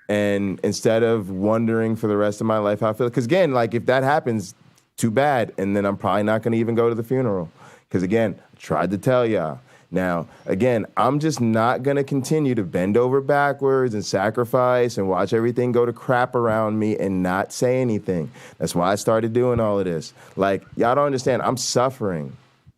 And instead of wondering for the rest of my life how I feel, because again, like if that happens, too bad. And then I'm probably not going to even go to the funeral. Because, again, I tried to tell y'all. Now, again, I'm just not going to continue to bend over backwards and sacrifice and watch everything go to crap around me and not say anything. That's why I started doing all of this. Like, y'all don't understand. I'm suffering,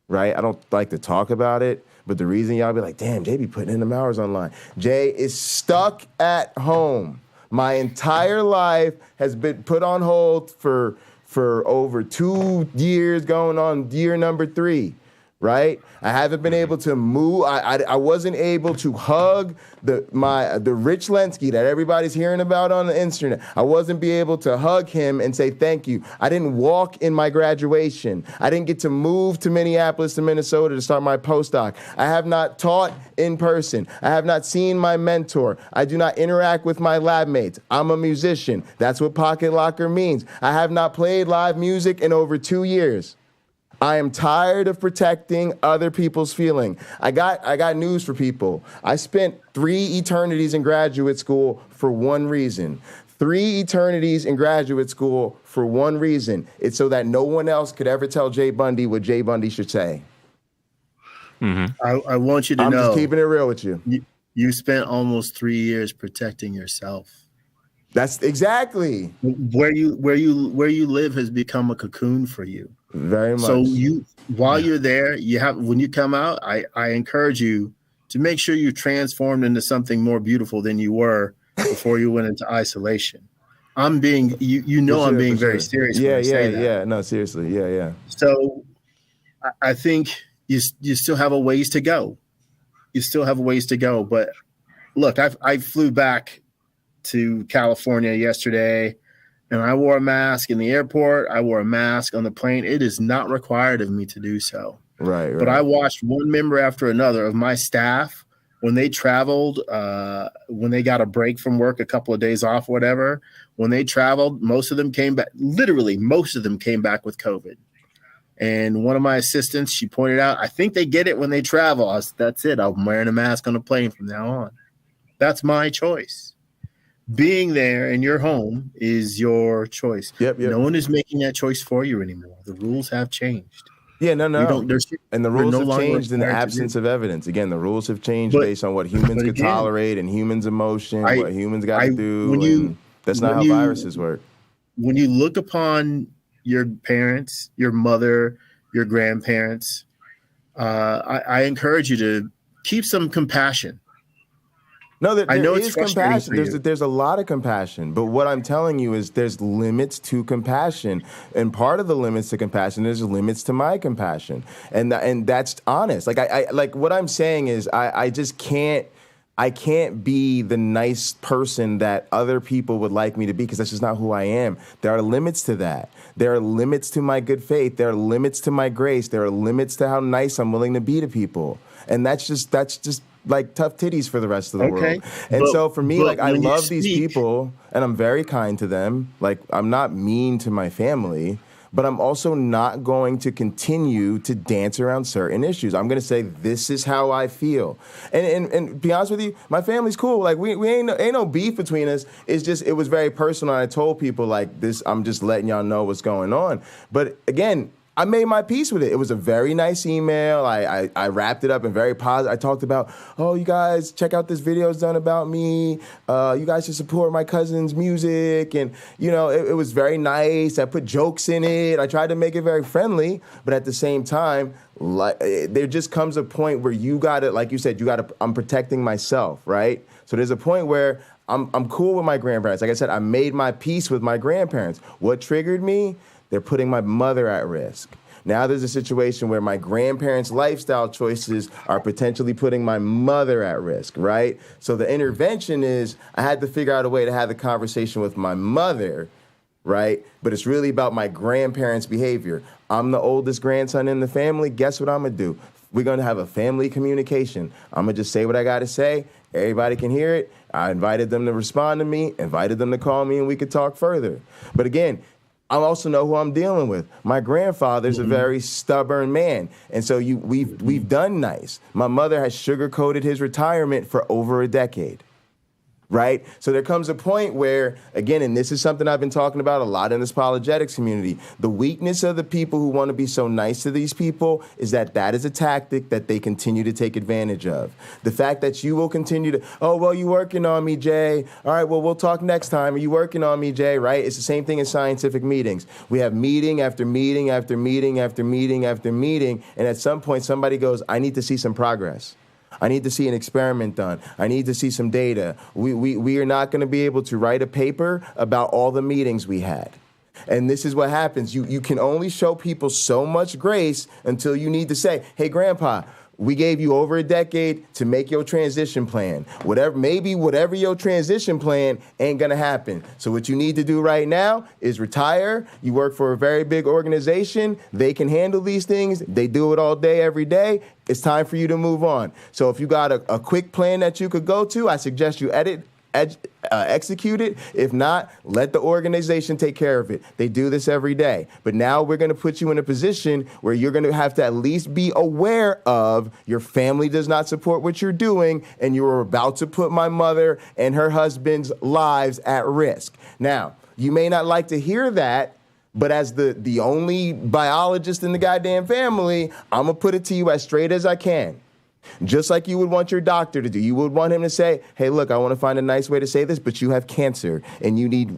right? I don't like to talk about it. But the reason y'all be like, damn, Jay be putting in them hours online. Jay is stuck at home. My entire life has been put on hold for over 2 years, going on year number 3. Right? I haven't been able to move. I wasn't able to hug the Rich Lensky that everybody's hearing about on the internet. I wasn't be able to hug him and say thank you. I didn't walk in my graduation. I didn't get to move to Minneapolis to Minnesota to start my postdoc. I have not taught in person. I have not seen my mentor. I do not interact with my lab mates. I'm a musician. That's what Pocket Locker means. I have not played live music in over 2 years. I am tired of protecting other people's feeling. I got news for people. I spent 3 eternities in graduate school for one reason. 3 eternities in graduate school for one reason. It's so that no one else could ever tell Jay Bundy what Jay Bundy should say. Mm-hmm. I want you to know. I'm just keeping it real with you. You spent almost 3 years protecting yourself. That's exactly where you live has become a cocoon for you. Very much. So while you're there, when you come out, I encourage you to make sure you transformed into something more beautiful than you were before you went into isolation. I'm being very serious. Yeah. No, seriously. Yeah. So I think you still have a ways to go. But look, I flew back to California yesterday, and I wore a mask in the airport. I wore a mask on the plane. It is not required of me to do so. Right. But I watched one member after another of my staff when they traveled, when they got a break from work, a couple of days off, whatever. When they traveled, most of them came back. Literally, most of them came back with COVID. And one of my assistants, she pointed out, I think they get it when they travel. That's it. I'm wearing a mask on the plane from now on. That's my choice. Being there in your home is your choice. Yep. No one is making that choice for you anymore. The rules have changed. Yeah, no. And the rules have changed in the required to absence of evidence. Again, the rules have changed based on what humans could tolerate and humans' emotion, what humans got to do. That's not how viruses work. When you look upon your parents, your mother, your grandparents, I encourage you to keep some compassion. No, there is compassion. There's a lot of compassion. But what I'm telling you is there's limits to compassion. And part of the limits to compassion is limits to my compassion. And that's honest. Like I like what I'm saying is I just can't be the nice person that other people would like me to be because that's just not who I am. There are limits to that. There are limits to my good faith. There are limits to my grace. There are limits to how nice I'm willing to be to people. And that's just like tough titties for the rest of the world. And so for me, like I love these people and I'm very kind to them. Like I'm not mean to my family, but I'm also not going to continue to dance around certain issues. I'm going to say, this is how I feel. And be honest with you, my family's cool. Like we ain't no beef between us. It's just, it was very personal. And I told people like this, I'm just letting y'all know what's going on. But again, I made my peace with it. It was a very nice email. I wrapped it up in very positive. I talked about, oh, you guys, check out this video it's done about me. You guys should support my cousin's music. And, you know, it was very nice. I put jokes in it. I tried to make it very friendly. But at the same time, like, there just comes a point where you got to, like you said, I'm protecting myself, right? So there's a point where I'm cool with my grandparents. Like I said, I made my peace with my grandparents. What triggered me? They're putting my mother at risk. Now there's a situation where my grandparents' lifestyle choices are potentially putting my mother at risk, right? So the intervention is I had to figure out a way to have the conversation with my mother, right? But it's really about my grandparents' behavior. I'm the oldest grandson in the family. Guess what I'm going to do? We're going to have a family communication. I'm going to just say what I got to say. Everybody can hear it. I invited them to respond to me, invited them to call me, and we could talk further. But again, I also know who I'm dealing with. My grandfather's a very stubborn man. And so we've done nice. My mother has sugarcoated his retirement for over a decade. Right? So there comes a point where, again, and this is something I've been talking about a lot in this apologetics community, the weakness of the people who want to be so nice to these people is that is a tactic that they continue to take advantage of. The fact that you will continue to, oh, well, you working on me, Jay. All right, well, we'll talk next time. Are you working on me, Jay? Right? It's the same thing in scientific meetings. We have meeting after meeting after meeting after meeting after meeting, and at some point somebody goes, I need to see some progress. I need to see an experiment done. I need to see some data. We are not going to be able to write a paper about all the meetings we had. And this is what happens. You can only show people so much grace until you need to say, hey, Grandpa, we gave you over a decade to make your transition plan. Whatever your transition plan ain't gonna happen. So what you need to do right now is retire. You work for a very big organization. They can handle these things. They do it all day, every day. It's time for you to move on. So if you got a quick plan that you could go to, I suggest you execute it. If not, let the organization take care of it. They do this every day. But now we're going to put you in a position where you're going to have to at least be aware of your family does not support what you're doing, and you're about to put my mother and her husband's lives at risk. Now, you may not like to hear that, but as the only biologist in the goddamn family, I'm going to put it to you as straight as I can. Just like you would want your doctor to do. You would want him to say, hey, look, I want to find a nice way to say this, but you have cancer and you need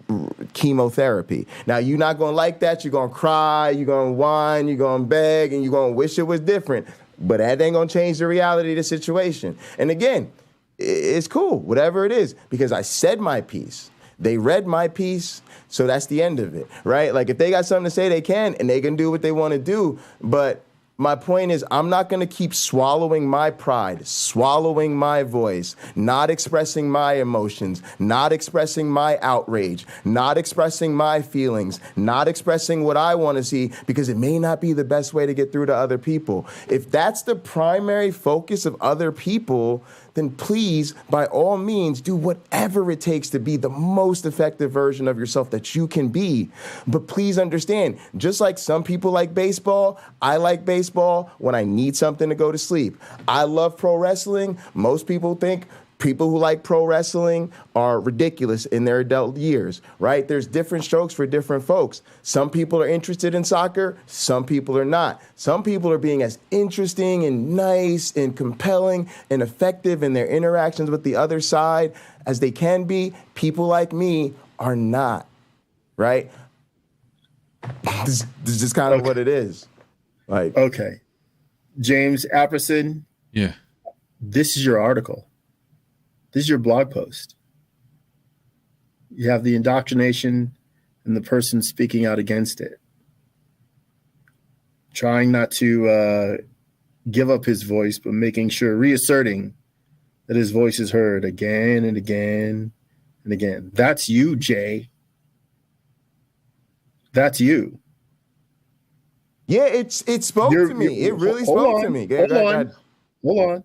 chemotherapy. Now, you're not going to like that. You're going to cry. You're going to whine. You're going to beg. And you're going to wish it was different. But that ain't going to change the reality of the situation. And again, it's cool, whatever it is, because I said my piece. They read my piece. So that's the end of it, right? Like if they got something to say, they can, and they can do what they want to do. But my point is, I'm not going to keep swallowing my pride, swallowing my voice, not expressing my emotions, not expressing my outrage, not expressing my feelings, not expressing what I want to see, because it may not be the best way to get through to other people. If that's the primary focus of other people, then please, by all means, do whatever it takes to be the most effective version of yourself that you can be. But please understand, just like some people like baseball, I like baseball when I need something to go to sleep. I love pro wrestling. Most people think People who like pro wrestling are ridiculous in their adult years, right? There's different strokes for different folks. Some people are interested in soccer, some people are not. Some people are being as interesting and nice and compelling and effective in their interactions with the other side as they can be. People like me are not, right? This is just kind of what it is. Like, okay. James Apperson. Yeah. This is your article. This is your blog post. You have the indoctrination and the person speaking out against it. Trying not to give up his voice, but making sure, reasserting that his voice is heard again and again and again. That's you, Jay. That's you. Yeah, it spoke to me. It really spoke to me. Hold on.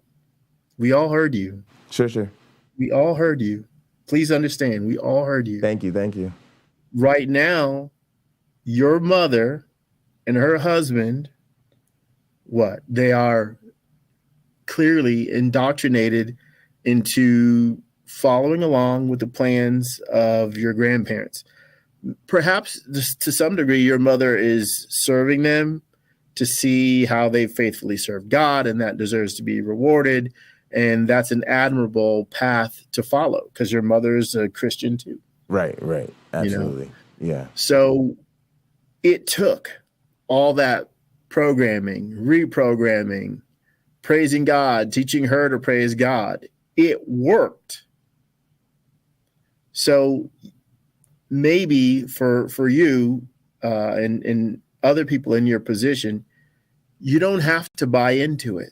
We all heard you. Sure. We all heard you. Please understand, we all heard you. Thank you. Right now, your mother and her husband, they are clearly indoctrinated into following along with the plans of your grandparents. Perhaps to some degree, your mother is serving them to see how they faithfully serve God, and that deserves to be rewarded. And that's an admirable path to follow because your mother is a Christian too. Right. Absolutely. Yeah. So it took all that programming, reprogramming, praising God, teaching her to praise God. It worked. So maybe for you and other people in your position, you don't have to buy into it.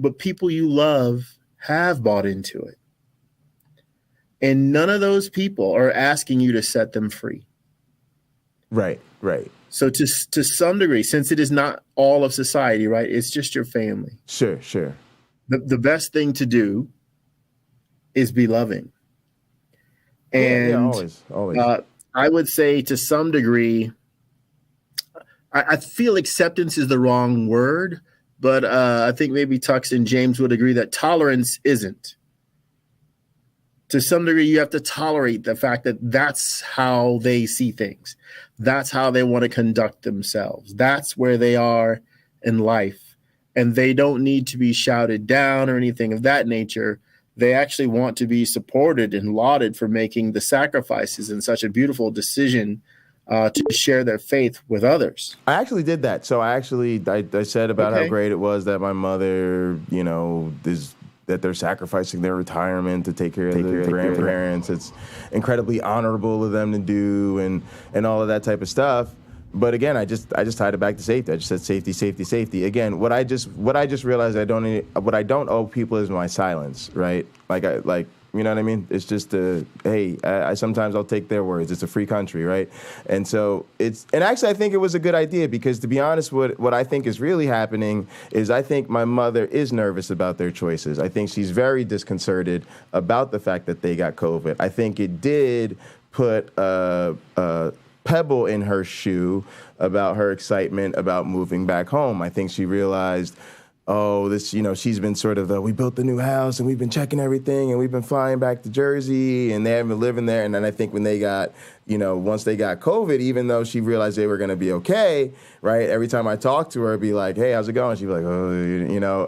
But people you love have bought into it. And none of those people are asking you to set them free. Right. So to some degree, since it is not all of society, right? It's just your family. Sure. The best thing to do is be loving. And always. I would say to some degree, I feel acceptance is the wrong word, but I think maybe Tux and James would agree that tolerance isn't. To some degree, you have to tolerate the fact that that's how they see things. That's how they want to conduct themselves. That's where they are in life. And they don't need to be shouted down or anything of that nature. They actually want to be supported and lauded for making the sacrifices and such a beautiful decision to share their faith with others. I actually did that. So I said about how great it was that my mother, that they're sacrificing their retirement to take care of their grandparents. It's incredibly honorable of them to do and all of that type of stuff. But again, I just tied it back to safety. I just said safety. Again, what I just realized what I don't owe people is my silence, right? Like you know what I mean? It's just I sometimes I'll take their words. It's a free country, right? And so actually I think it was a good idea because, to be honest, what I think is really happening is I think my mother is nervous about their choices. I think she's very disconcerted about the fact that they got COVID. I think it did put a pebble in her shoe about her excitement about moving back home. I think she realized, she's been sort of we built the new house and we've been checking everything and we've been flying back to Jersey and they haven't been living there. And then I think when they got, once they got COVID, even though she realized they were going to be okay, right? Every time I talked to her, I'd be like, hey, how's it going? She'd be like,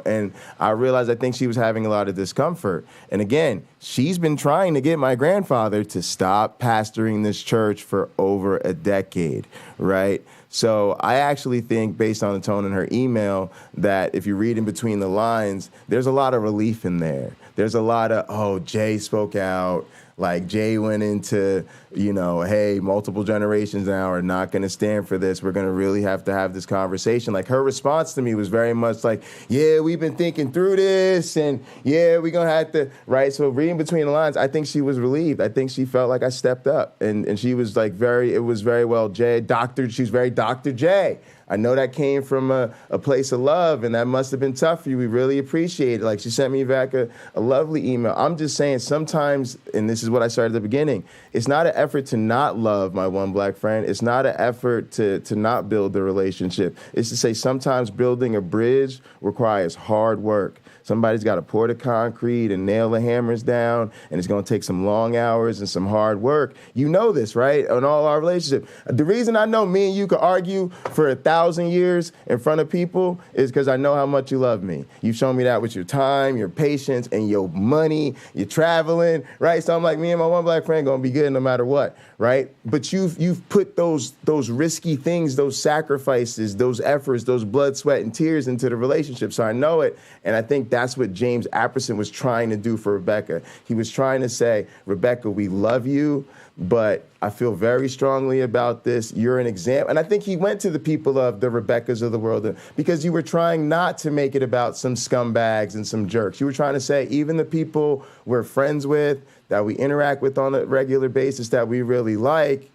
and I realized I think she was having a lot of discomfort. And again, she's been trying to get my grandfather to stop pastoring this church for over a decade, right? So I actually think, based on the tone in her email, that if you read in between the lines, there's a lot of relief in there. There's a lot of, Jay spoke out. Like, Jay went into, hey, multiple generations now are not going to stand for this. We're going to really have to have this conversation. Like, her response to me was very much like, yeah, we've been thinking through this, and yeah, we're going to have to, right? So reading between the lines, I think she was relieved. I think she felt like I stepped up, and she was like it was very well, Jay, she was very Dr. J. I know that came from a place of love, and that must have been tough for you. We really appreciate it. Like, she sent me back a lovely email. I'm just saying sometimes, and this is is what I started at the beginning. It's not an effort to not love my one black friend. It's not an effort to not build the relationship. It's to say sometimes building a bridge requires hard work. Somebody's got to pour the concrete and nail the hammers down, and it's going to take some long hours and some hard work. You know this, right? On all our relationship. The reason I know me and you could argue for 1,000 years in front of people is because I know how much you love me. You've shown me that with your time, your patience, and your money. You're traveling, right? So I'm like, me and my one black friend going to be good no matter what, right? But you've put those risky things, those sacrifices, those efforts, those blood, sweat, and tears into the relationship. So I know it, and I think that's what James Apperson was trying to do for Rebecca. He was trying to say, Rebecca, we love you, but I feel very strongly about this. You're an example. And I think he went to the people of the Rebeccas of the world because you were trying not to make it about some scumbags and some jerks. You were trying to say, even the people we're friends with, that we interact with on a regular basis, that we really like,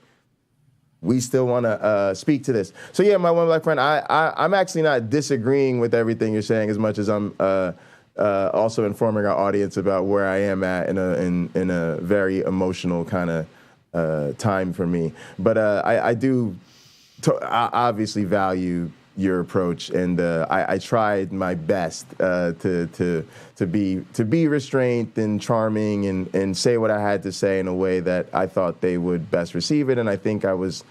we still want to speak to this. So yeah, my one black friend, I'm actually not disagreeing with everything you're saying as much as I'm also informing our audience about where I am at in a very emotional kind of time for me. But I do obviously value your approach, and I tried my best to be restrained and charming and say what I had to say in a way that I thought they would best receive it, and I think I was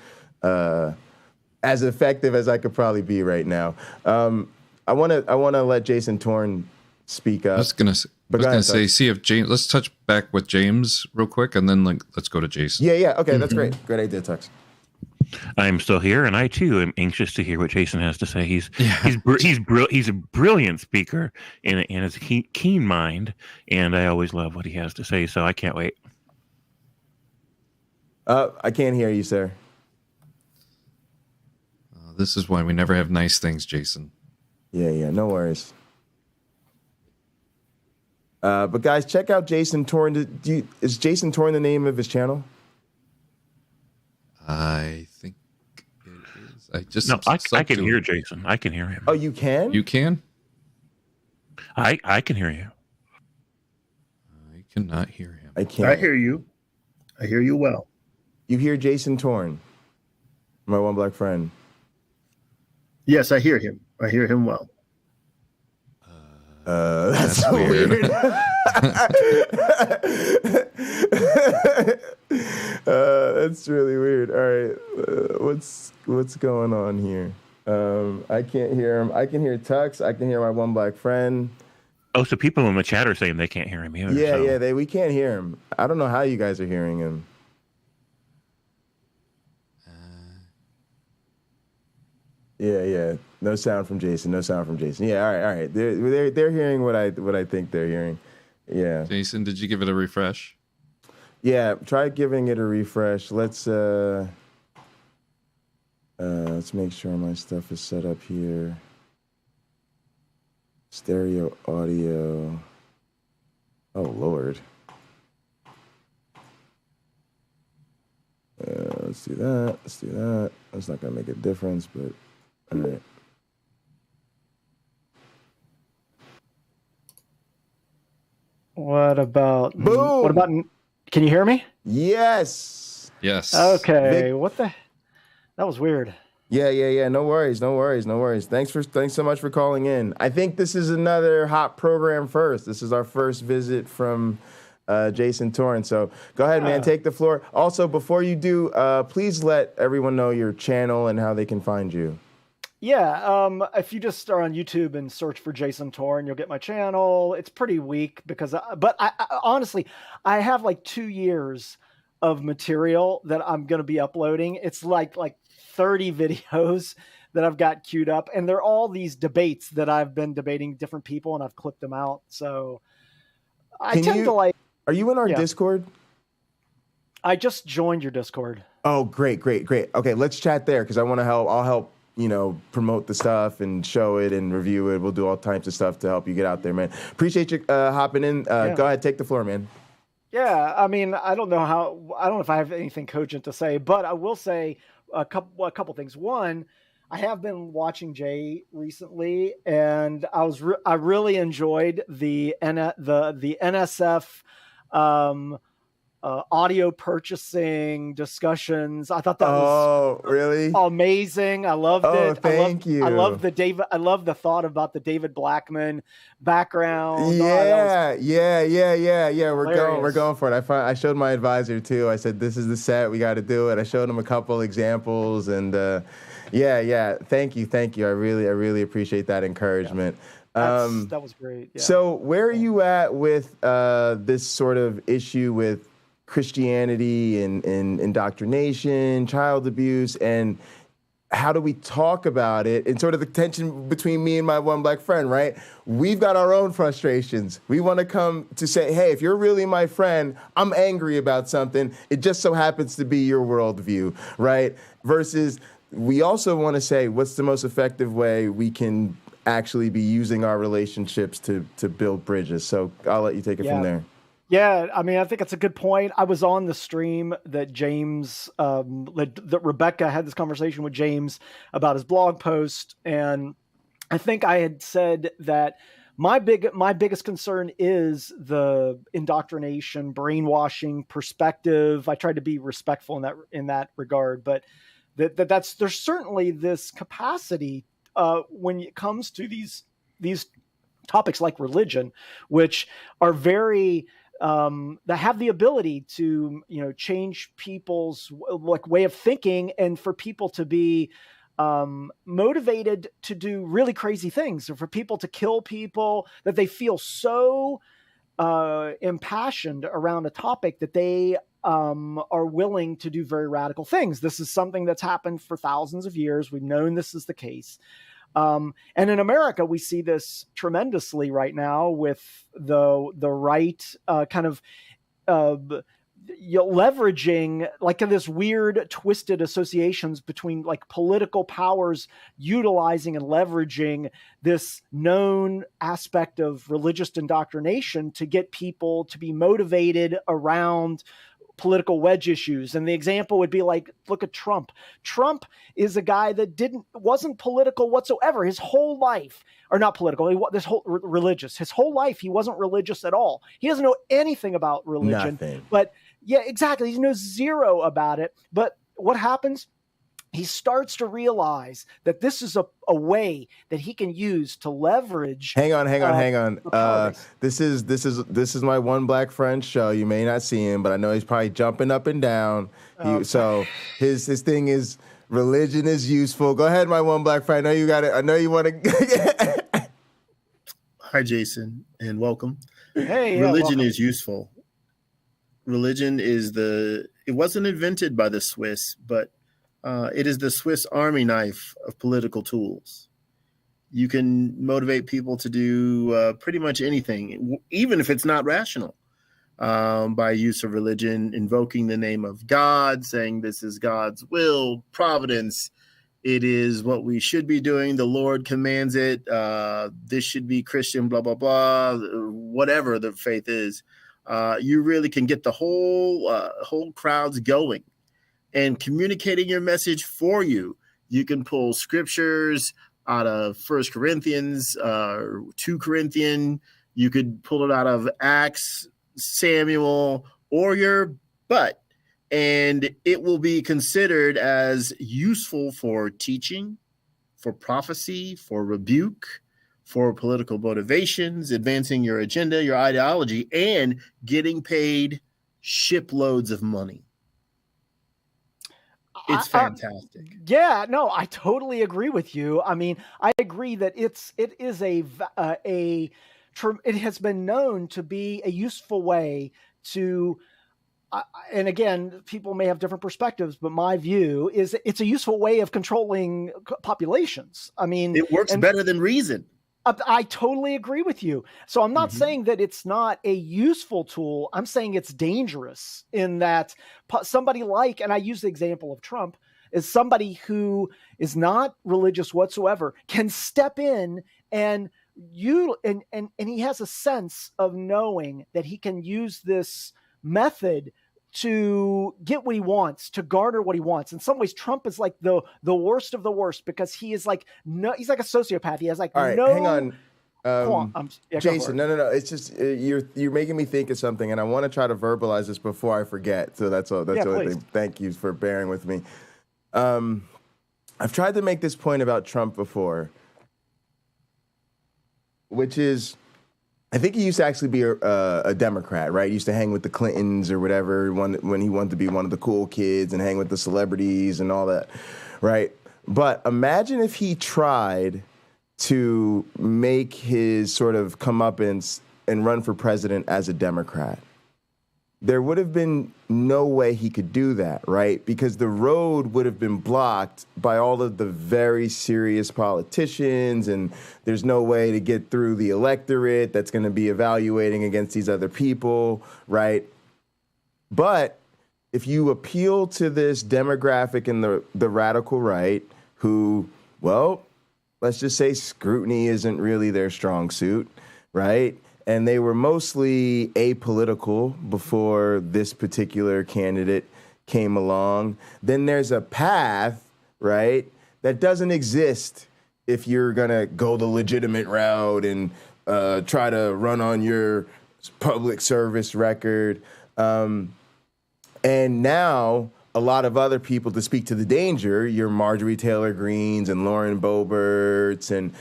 as effective as I could probably be right now. I want to let Jason Torn speak up. I was gonna say, see if James. Let's touch back with James real quick, and then let's go to Jason. Yeah. Okay, that's great. Great idea, Tux. I'm still here, and I too am anxious to hear what Jason has to say. He's a brilliant speaker and has a keen mind, and I always love what he has to say. So I can't wait. I can't hear you, sir. This is why we never have nice things, Jason. Yeah, no worries. But guys, check out Jason Torn. Is Jason Torn the name of his channel? I think it is. I can hear Jason. I can hear him. Oh, you can? You can? I can hear you. I cannot hear him. I can't. I hear you. I hear you well. You hear Jason Torn, my one black friend. Yes, I hear him. I hear him well. That's so weird. That's really weird. All right, what's going on here? I can't hear him. I can hear Tux. I can hear my one black friend. Oh, so people in the chat are saying they can't hear him either. Yeah, we can't hear him. I don't know how you guys are hearing him. Yeah. No sound from Jason. Yeah, all right. They're hearing what I think they're hearing. Yeah. Jason, did you give it a refresh? Yeah, try giving it a refresh. Let's make sure my stuff is set up here. Stereo audio. Oh Lord. Let's do that. That's not gonna make a difference, but all right. What about boom? What about? Can you hear me? Yes. Okay. That was weird. Yeah. No worries. Thanks so much for calling in. I think this is another hot program first. This is our first visit from Jason Torrance. So go ahead, man. Take the floor. Also, before you do, please let everyone know your channel and how they can find you. Yeah, if you just are on YouTube and search for Jason Torn, you'll get my channel. It's pretty weak because, but I honestly, I have like 2 years of material that I'm going to be uploading. It's like 30 videos that I've got queued up, and they're all these debates that I've been debating different people, and I've clipped them out. So I tend to like. Are you in our Discord? I just joined your Discord. Oh, great. Okay, let's chat there because I want to help. I'll help. Promote the stuff and show it and review it. We'll do all types of stuff to help you get out there, man. Appreciate you hopping in. Go ahead, take the floor, man. Yeah, I mean, I don't know if I have anything cogent to say, but I will say a couple things. One, I have been watching Jay recently, and I really enjoyed the NSF audio purchasing discussions. I thought that was really amazing. I loved it. Thank you. I love the thought about the David Blackman background. Yeah. We're going for it. I showed my advisor too. I said, this is the set. We got to do it. I showed him a couple examples, and Thank you. I really appreciate that encouragement. That was great. Yeah. So where are you at with this sort of issue with Christianity and indoctrination, child abuse, and how do we talk about it, and sort of the tension between me and my one black friend, right? We've got our own frustrations. We want to come to say, hey, if you're really my friend, I'm angry about something. It just so happens to be your worldview, right? Versus we also want to say, what's the most effective way we can actually be using our relationships to build bridges? So I'll let you take it from there. Yeah, I mean, I think it's a good point. I was on the stream that James, that Rebecca had this conversation with James about his blog post, and I think I had said that my biggest concern is the indoctrination, brainwashing perspective. I tried to be respectful in that regard, but there's certainly this capacity when it comes to these topics like religion, which are very that have the ability to change people's way of thinking, and for people to be motivated to do really crazy things, or for people to kill people, that they feel so impassioned around a topic that they are willing to do very radical things. This is something that's happened for thousands of years. We've known this is the case. And in America, we see this tremendously right now with the right leveraging like this weird twisted associations between like political powers utilizing and leveraging this known aspect of religious indoctrination to get people to be motivated around political wedge issues. And the example would be like, look at Trump. Trump is a guy that wasn't political whatsoever. His whole life, or not political, religious. His whole life, he wasn't religious at all. He doesn't know anything about religion. Nothing. But yeah, exactly. He knows zero about it. But what happens? He starts to realize that this is a way that he can use to leverage. Hang on. This is my one black friend show. You may not see him, but I know he's probably jumping up and down. So his thing is religion is useful. Go ahead, my one black friend. I know you got it. I know you want to. Hi, Jason, and welcome. Hey, religion is useful. Religion it wasn't invented by the Swiss, but it is the Swiss Army knife of political tools. You can motivate people to do pretty much anything, even if it's not rational, by use of religion, invoking the name of God, saying this is God's will, providence. It is what we should be doing. The Lord commands it. This should be Christian, blah, blah, blah, whatever the faith is. You really can get the whole crowds going and communicating your message for you. You can pull scriptures out of 1 Corinthians, 2 Corinthians. You could pull it out of Acts, Samuel, or your butt, and it will be considered as useful for teaching, for prophecy, for rebuke, for political motivations, advancing your agenda, your ideology, and getting paid shiploads of money. It's fantastic. I totally agree with you. I mean, I agree that it has been known to be a useful way to, and again, people may have different perspectives, but my view is it's a useful way of controlling populations. I mean, it works better than reason. I totally agree with you. So I'm not saying that it's not a useful tool. I'm saying it's dangerous in that somebody like, and I use the example of Trump, is somebody who is not religious whatsoever can step in and he has a sense of knowing that he can use this method to get what he wants, to garner what he wants. In some ways, Trump is like the worst of the worst because he is like, no, he's like a sociopath. He has like, all right, no. Hang on. Jason, no. It's just you're making me think of something, and I want to try to verbalize this before I forget. So that's all. That's the only thing. Thank you for bearing with me. I've tried to make this point about Trump before, which is, I think he used to actually be a Democrat, right? He used to hang with the Clintons or whatever when he wanted to be one of the cool kids and hang with the celebrities and all that, right? But imagine if he tried to make his sort of comeuppance and run for president as a Democrat. There would have been no way he could do that, right? Because the road would have been blocked by all of the very serious politicians, and there's no way to get through the electorate that's going to be evaluating against these other people, right? But if you appeal to this demographic in the radical right, who, well, let's just say scrutiny isn't really their strong suit, right? And they were mostly apolitical before this particular candidate came along. Then there's a path, right, that doesn't exist if you're going to go the legitimate route and try to run on your public service record. And now a lot of other people, to speak to the danger, your Marjorie Taylor Greenes and Lauren Boeberts, and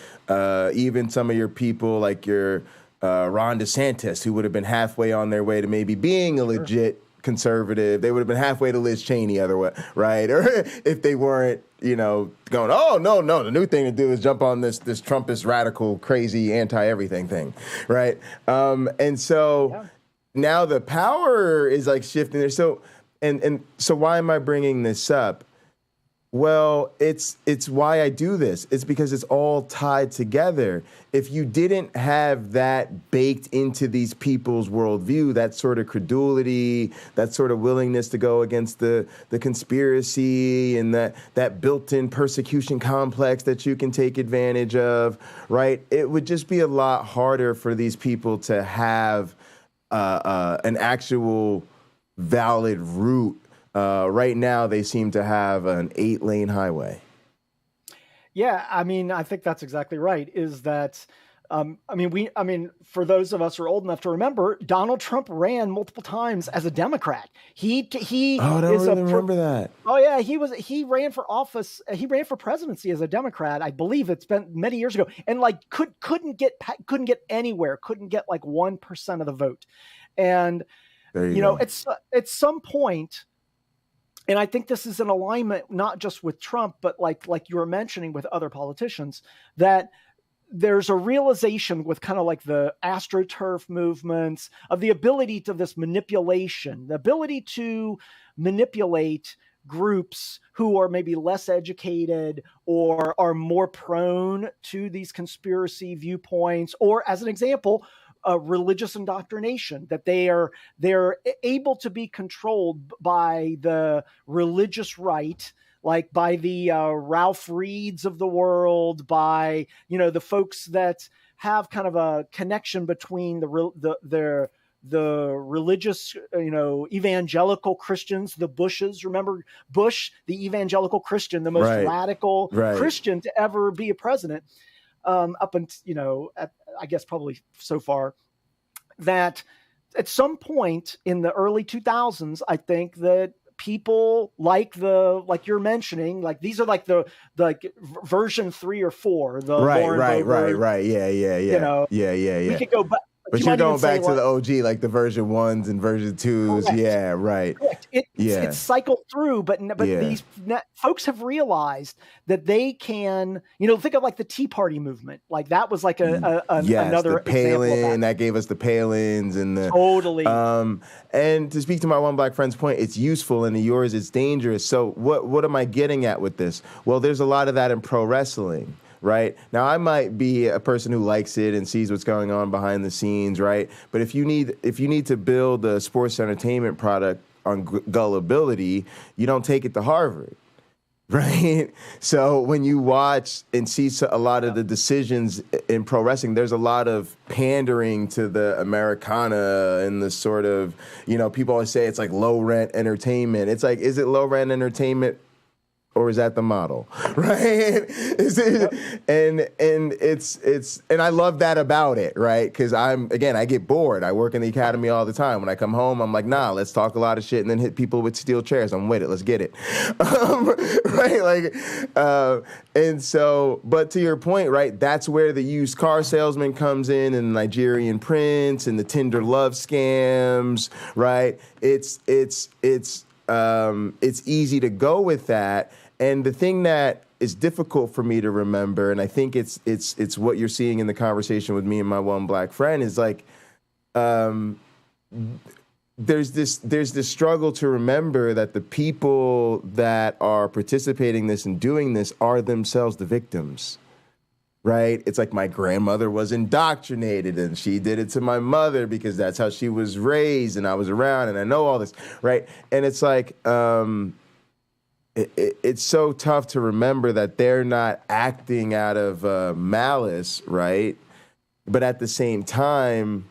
even some of your people like your Ron DeSantis, who would have been halfway on their way to maybe being a legit conservative. They would have been halfway to Liz Cheney otherwise, right? Or if they weren't, going, oh, no, the new thing to do is jump on this Trumpist radical, crazy, anti-everything thing, right? And so now the power is like shifting there. So, and so why am I bringing this up? Well, it's why I do this. It's because it's all tied together. If you didn't have that baked into these people's worldview, that sort of credulity, that sort of willingness to go against the conspiracy and that built-in persecution complex that you can take advantage of, right? It would just be a lot harder for these people to have an actual valid route. Right now, they seem to have an 8-lane highway. Yeah, I mean, I think that's exactly right. Is that, for those of us who are old enough to remember, Donald Trump ran multiple times as a Democrat. I don't really remember that. Oh yeah, he ran for office. He ran for presidency as a Democrat. I believe it's been many years ago, and like couldn't get anywhere. Couldn't get like 1% of the vote, and at some point. And I think this is an alignment, not just with Trump, but like you were mentioning with other politicians, that there's a realization with kind of like the AstroTurf movements of the ability to this manipulation, the ability to manipulate groups who are maybe less educated or are more prone to these conspiracy viewpoints, or as an example, religious indoctrination, that they're able to be controlled by the religious right, like by the Ralph Reeds of the world, by the folks that have kind of a connection between the religious, evangelical Christians, the Bushes. Remember Bush, the evangelical Christian, the most radical Christian to ever be a president. Up until, I guess probably so far, that at some point in the early 2000s, I think that people like you're mentioning, like these are like the version 3 or 4, the right. Yeah. We could go back. But you're going back to the OG, like the version 1s and version 2s. Correct. Yeah, right. Correct. It's cycled through, but these folks have realized that they can, think of like the Tea Party movement. Like that was like another the Palin, example of that gave us the Palins and the totally. And to speak to my one black friend's point, it's useful, and to yours, it's dangerous. So what am I getting at with this? Well, there's a lot of that in pro wrestling. Right now, I might be a person who likes it and sees what's going on behind the scenes, right? But if you need to build a sports entertainment product on gullibility, you don't take it to Harvard, right? So when you watch and see a lot of the decisions in pro wrestling, there's a lot of pandering to the Americana and the sort of, people always say it's like low rent entertainment. It's like, is it low rent entertainment or is that the model, right? And I love that about it, right? Because I get bored. I work in the academy all the time. When I come home, I'm like, nah, let's talk a lot of shit and then hit people with steel chairs. I'm with it. Let's get it, right? Like, and so, but to your point, right? That's where the used car salesman comes in, and Nigerian prince, and the Tinder love scams, right? It's easy to go with that. And the thing that is difficult for me to remember, and I think it's what you're seeing in the conversation with me and my one black friend, is like, there's this struggle to remember that the people that are participating in this and doing this are themselves the victims. Right? It's like my grandmother was indoctrinated and she did it to my mother because that's how she was raised and I was around and I know all this, right? And it's like, it's so tough to remember that they're not acting out of malice, right? But at the same time,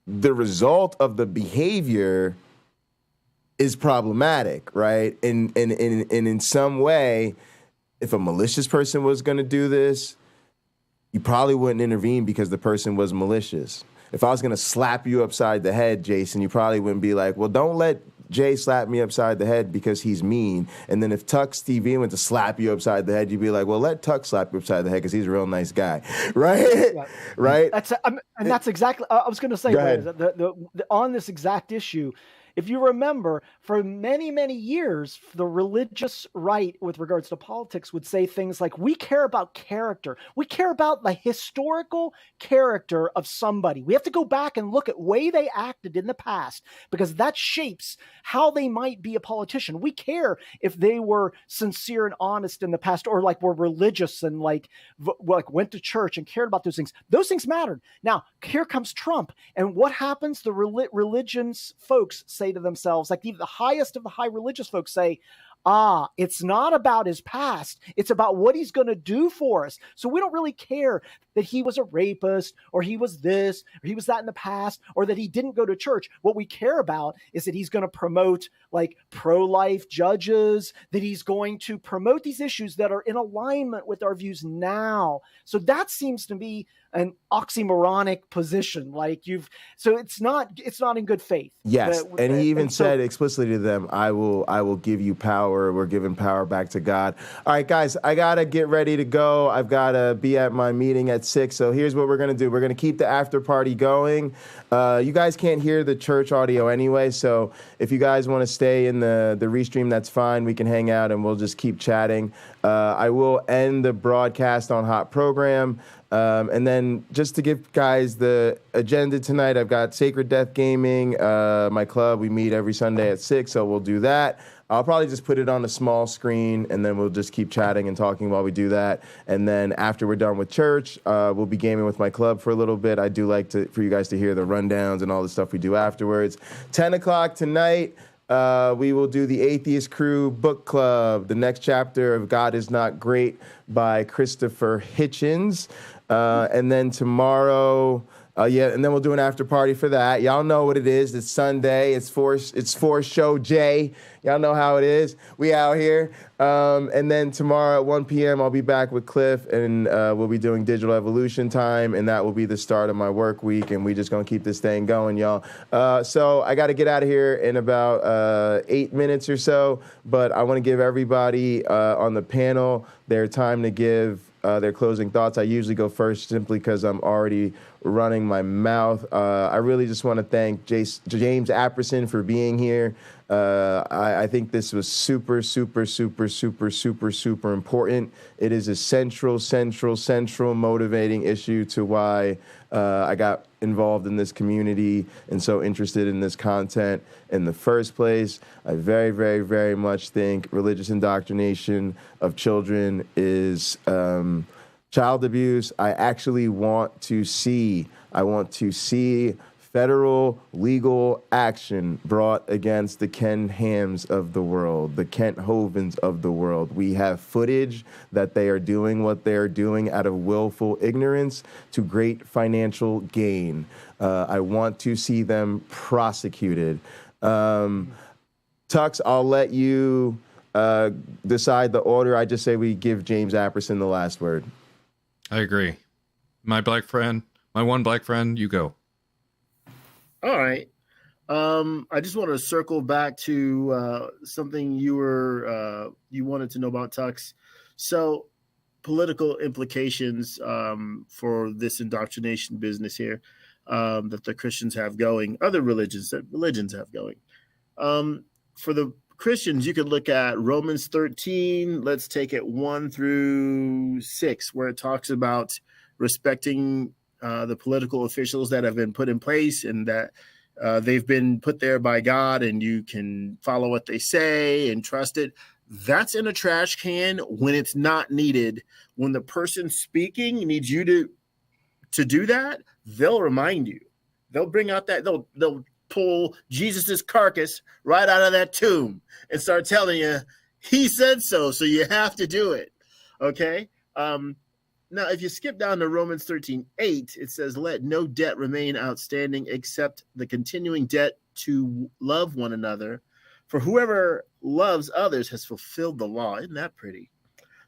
the result of the behavior is problematic, right? And in some way, if a malicious person was going to do this, you probably wouldn't intervene because the person was malicious. If I was going to slap you upside the head, Jason, you probably wouldn't be like, well, don't let Jay slap me upside the head because he's mean. And then if Tux TV went to slap you upside the head, you'd be like, well, let Tux slap you upside the head because he's a real nice guy, right? Right? That's exactly, I was going to say, on this exact issue, if you remember, for many, many years, the religious right with regards to politics would say things like, we care about character. We care about the historical character of somebody. We have to go back and look at the way they acted in the past because that shapes how they might be a politician. We care if they were sincere and honest in the past or like were religious and like went to church and cared about those things. Those things mattered. Now, here comes Trump. And what happens? The religions folks say to themselves, like the highest of the high religious folks say, it's not about his past. It's about what he's going to do for us. So we don't really care that he was a rapist or he was this or he was that in the past or that he didn't go to church. What we care about is that he's going to promote like pro-life judges, that he's going to promote these issues that are in alignment with our views now. So that seems to be an oxymoronic position. So it's not in good faith. Yes. And he even said explicitly to them, I will give you power. We're giving power back to God. All right, guys, I got to get ready to go. I've got to be at my meeting at 6. So here's what we're going to do. We're going to keep the after party going. You guys can't hear the church audio anyway. So if you guys want to stay in the restream, that's fine. We can hang out and we'll just keep chatting. I will end the broadcast on Hot Program. And then just to give guys the agenda tonight, I've got Sacred Death Gaming, my club. We meet every Sunday at 6, so we'll do that. I'll probably just put it on a small screen, and then we'll just keep chatting and talking while we do that. And then after we're done with church, we'll be gaming with my club for a little bit. I do like for you guys to hear the rundowns and all the stuff we do afterwards. 10 o'clock tonight. We will do the Atheist Crew Book Club, the next chapter of God is Not Great by Christopher Hitchens. And then tomorrow, and then we'll do an after party for that. Y'all know what it is. It's Sunday. It's for show J. Y'all know how it is. We out here. And then tomorrow at 1 p.m., I'll be back with Cliff, and we'll be doing Digital Evolution time, and that will be the start of my work week, and we just going to keep this thing going, y'all. So I got to get out of here in about 8 minutes or so, but I want to give everybody on the panel their time to give their closing thoughts. I usually go first simply because I'm already running my mouth. I really just want to thank James Apperson for being here. I think this was super, super, super, super, super, super important. It is a central motivating issue to why I got involved in this community and so interested in this content in the first place. I very, very, very much think religious indoctrination of children is child abuse. I actually want to see federal legal action brought against the Ken Hams of the world, the Kent Hovens of the world. We have footage that they are doing what they are doing out of willful ignorance to great financial gain. I want to see them prosecuted. Tux, I'll let you decide the order, I just say we give James Apperson the last word. I agree. My one black friend, you go. All right. I just want to circle back to something you wanted to know about, Tux. So political implications for this indoctrination business here that the Christians have going, other religions have going. For the Christians, you could look at Romans 13. Let's take it 1 through 6, where it talks about respecting the political officials that have been put in place and that they've been put there by God, and you can follow what they say and trust it. That's in a trash can when it's not needed. When the person speaking needs you to do that, they'll remind you. They'll bring out that, they'll pull Jesus's carcass right out of that tomb and start telling you, he said so you have to do it. Okay? Now, if you skip down to Romans 13:8, it says, let no debt remain outstanding except the continuing debt to love one another. For whoever loves others has fulfilled the law. Isn't that pretty?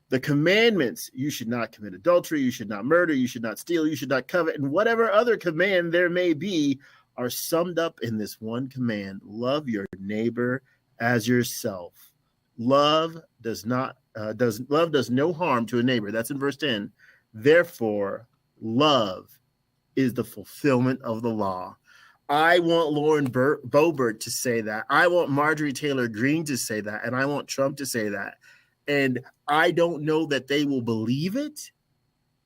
The commandments, you should not commit adultery, you should not murder, you should not steal, you should not covet, and whatever other command there may be are summed up in this one command: love your neighbor as yourself. Love does no harm to a neighbor. That's in verse 10. Therefore, love is the fulfillment of the law. I want Lauren Boebert to say that. I want Marjorie Taylor Greene to say that. And I want Trump to say that. And I don't know that they will believe it.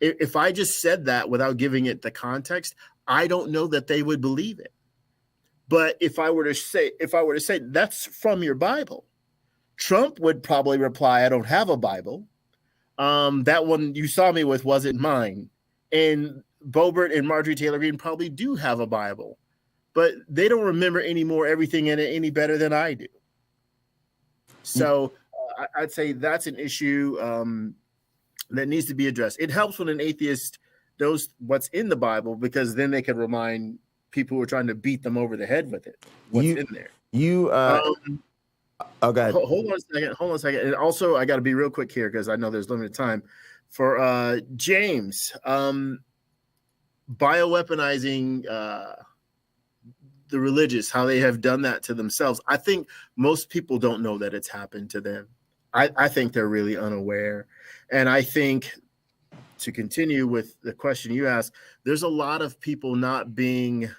If I just said that without giving it the context, I don't know that they would believe it. But if I were to say that's from your Bible, Trump would probably reply, I don't have a Bible. That one you saw me with wasn't mine. And Boebert and Marjorie Taylor Greene probably do have a Bible, but they don't remember anymore everything in it any better than I do. So I'd say that's an issue that needs to be addressed. It helps when an atheist knows what's in the Bible, because then they can remind people who are trying to beat them over the head with it what's in there. Oh, go ahead. Hold on a second. And also, I got to be real quick here because I know there's limited time. For James, bioweaponizing the religious, how they have done that to themselves. I think most people don't know that it's happened to them. I think they're really unaware. And I think, to continue with the question you asked, there's a lot of people not being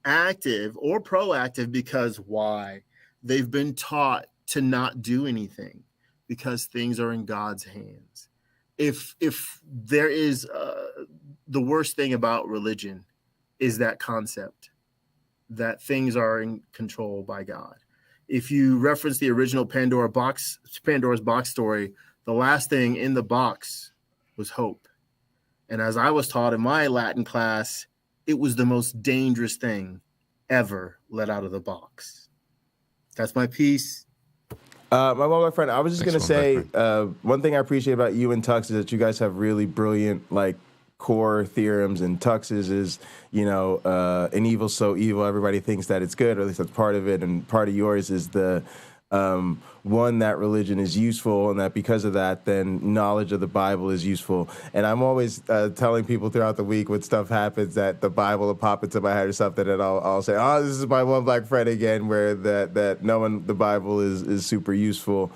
active or proactive because why? They've been taught to not do anything because things are in God's hands. If there is the worst thing about religion is that concept that things are in control by God. If you reference the original Pandora's box story, the last thing in the box was hope. And as I was taught in my Latin class, it was the most dangerous thing ever let out of the box. That's my piece. My friend, I was just going to say, one thing I appreciate about you and Tux is that you guys have really brilliant, core theorems, and Tux's is, an evil so evil, everybody thinks that it's good, or at least that's part of it, and part of yours is the one, that religion is useful, and that because of that, then knowledge of the Bible is useful. And I'm always telling people throughout the week when stuff happens that the Bible will pop into my head or something, and I'll say, oh, this is my one black friend again, where that knowing the Bible is super useful.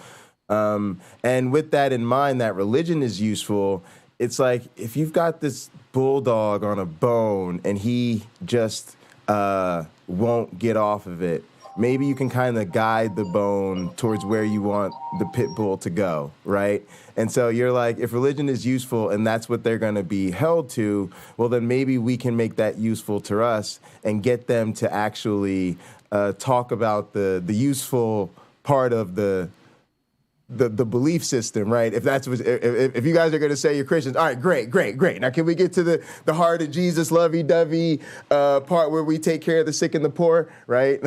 And with that in mind, that religion is useful. It's like if you've got this bulldog on a bone and he just won't get off of it, maybe you can kind of guide the bone towards where you want the pit bull to go, right? And so you're like, if religion is useful and that's what they're going to be held to, well, then maybe we can make that useful to us and get them to actually talk about the useful part of the belief system, right? If that's what, if you guys are going to say you're Christians, all right, great. Now, can we get to the heart of Jesus, lovey-dovey part where we take care of the sick and the poor, right?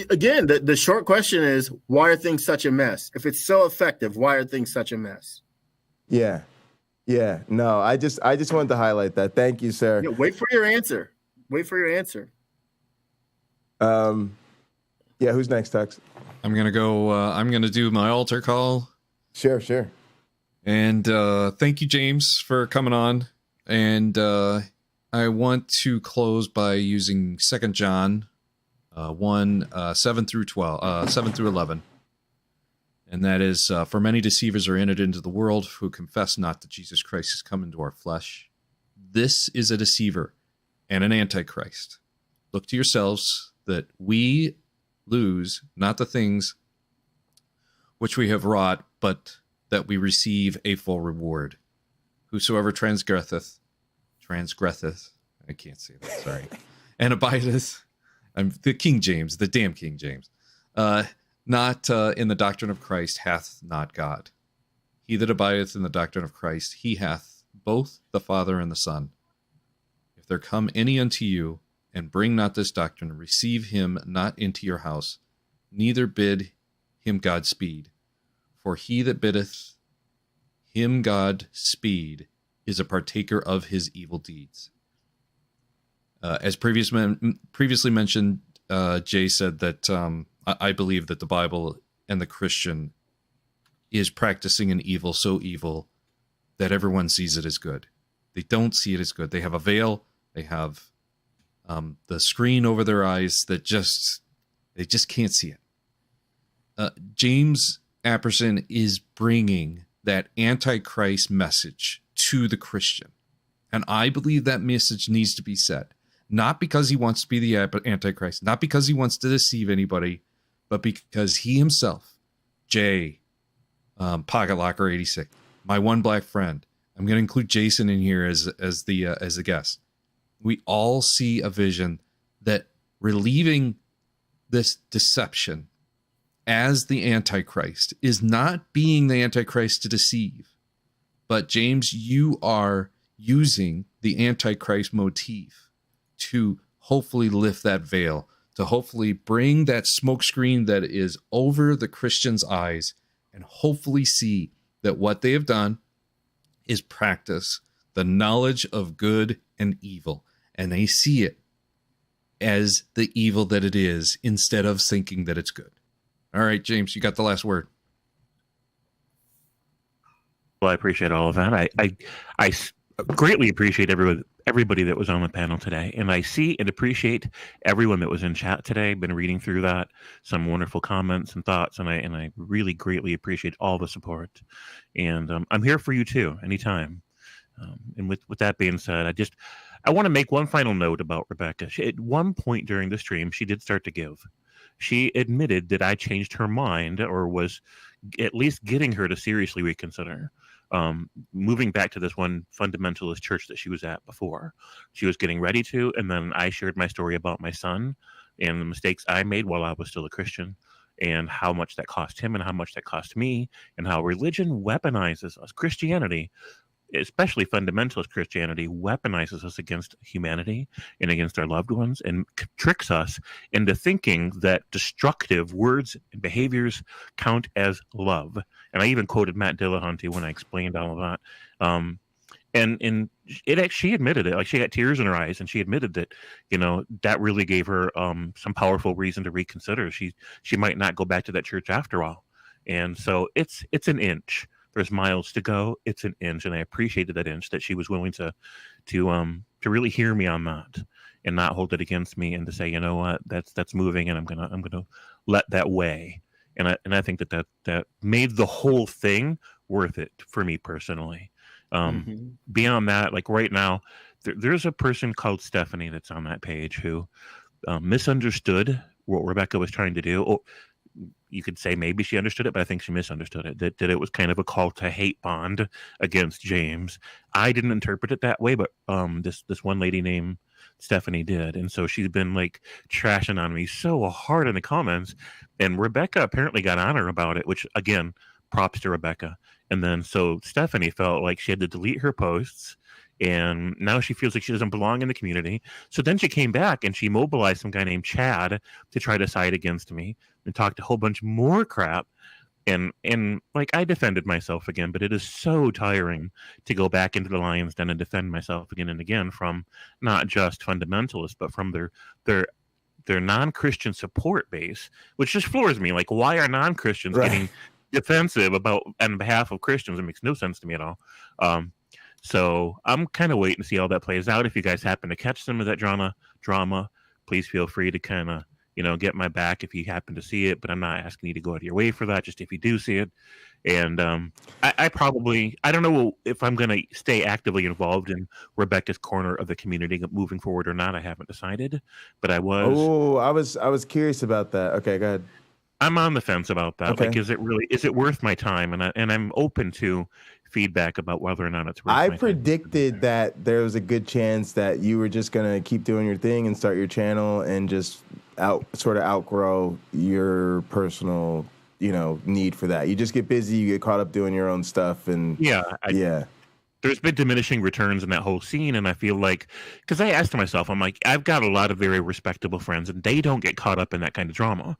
Again, the short question is, why are things such a mess? If it's so effective, why are things such a mess? Yeah. No, I just wanted to highlight that. Thank you, sir. Yeah, wait for your answer. Yeah, who's next, Tux? I'm gonna go. I'm gonna do my altar call. Sure. And thank you, James, for coming on. And I want to close by using 2 John 1, 7 through 11. And that is, for many deceivers are entered into the world who confess not that Jesus Christ has come into our flesh. This is a deceiver and an antichrist. Look to yourselves that we lose not the things which we have wrought, but that we receive a full reward. Whosoever transgresseth, I can't say that, sorry, and abideth, I'm the King James, the damn King James, not in the doctrine of Christ hath not God. He that abideth in the doctrine of Christ, he hath both the Father and the Son. If there come any unto you, and bring not this doctrine, receive him not into your house, neither bid him Godspeed. For he that biddeth him Godspeed is a partaker of his evil deeds. As previously mentioned, Jay said that I believe that the Bible and the Christian is practicing an evil so evil that everyone sees it as good. They don't see it as good. They have a veil. They have the screen over their eyes that they just can't see it. James Apperson is bringing that Antichrist message to the Christian. And I believe that message needs to be said. Not because he wants to be the Antichrist, not because he wants to deceive anybody, but because he himself, Jay, Pocket Locker 86, my one black friend, I'm going to include Jason in here as a guest. We all see a vision that relieving this deception as the Antichrist is not being the Antichrist to deceive. But James, you are using the Antichrist motif to hopefully lift that veil, to hopefully bring that smokescreen that is over the Christian's eyes and hopefully see that what they have done is practice the knowledge of good and evil. And they see it as the evil that it is instead of thinking that it's good. All right, James, you got the last word. Well, I appreciate all of that. I greatly appreciate everybody that was on the panel today, and I see and appreciate everyone that was in chat today. Been reading through that, some wonderful comments and thoughts, and I really greatly appreciate all the support. And I'm here for you too, anytime. And with that being said, I want to make one final note about Rebecca. At one point during the stream, she did start to give. She admitted that I changed her mind, or was at least getting her to seriously reconsider moving back to this one fundamentalist church that she was at before. She was getting ready to, and then I shared my story about my son and the mistakes I made while I was still a Christian, and how much that cost him and how much that cost me, and how religion weaponizes us. Christianity, especially fundamentalist Christianity, weaponizes us against humanity and against our loved ones, and tricks us into thinking that destructive words and behaviors count as love. And I even quoted Matt Dillahunty when I explained all of that. And she admitted it. Like, she got tears in her eyes, and she admitted that, that really gave her some powerful reason to reconsider. She might not go back to that church after all. And so it's an inch. There's miles to go. It's an inch, and I appreciated that inch, that she was willing to really hear me on that and not hold it against me, and to say, you know what, that's moving, and I'm gonna let that weigh. And I think that made the whole thing worth it for me personally. Beyond that, like right now, there's a person called Stephanie that's on that page who misunderstood what Rebecca was trying to do. Oh, you could say maybe she understood it, but I think she misunderstood it. That it was kind of a call to hate bond against James. I didn't interpret it that way, but this one lady named Stephanie did, and so she's been like trashing on me so hard in the comments. And Rebecca apparently got on her about it, which again, props to Rebecca. And then so Stephanie felt like she had to delete her posts, and now she feels like she doesn't belong in the community. So then she came back and she mobilized some guy named Chad to try to side against me and talked a whole bunch more crap. And like, I defended myself again, but it is so tiring to go back into the lion's den and defend myself again and again from not just fundamentalists, but from their their non-Christian support base, which just floors me. Like, why are non-Christians getting defensive about on behalf of Christians? It makes no sense to me at all. So I'm kind of waiting to see how that plays out. If you guys happen to catch some of that drama, please feel free to kind of, get my back if you happen to see it. But I'm not asking you to go out of your way for that, just if you do see it. And I don't know if I'm going to stay actively involved in Rebecca's corner of the community moving forward or not. I haven't decided, but I was. Oh, I was curious about that. Okay, go ahead. I'm on the fence about that. Okay. Like, is it worth my time? And I'm open to feedback about whether or not it's worth my time. I predicted that there was a good chance that you were just going to keep doing your thing and start your channel and just outgrow your personal, need for that. You just get busy, you get caught up doing your own stuff, and there's been diminishing returns in that whole scene, and I feel like, because I asked myself, I'm like, I've got a lot of very respectable friends, and they don't get caught up in that kind of drama.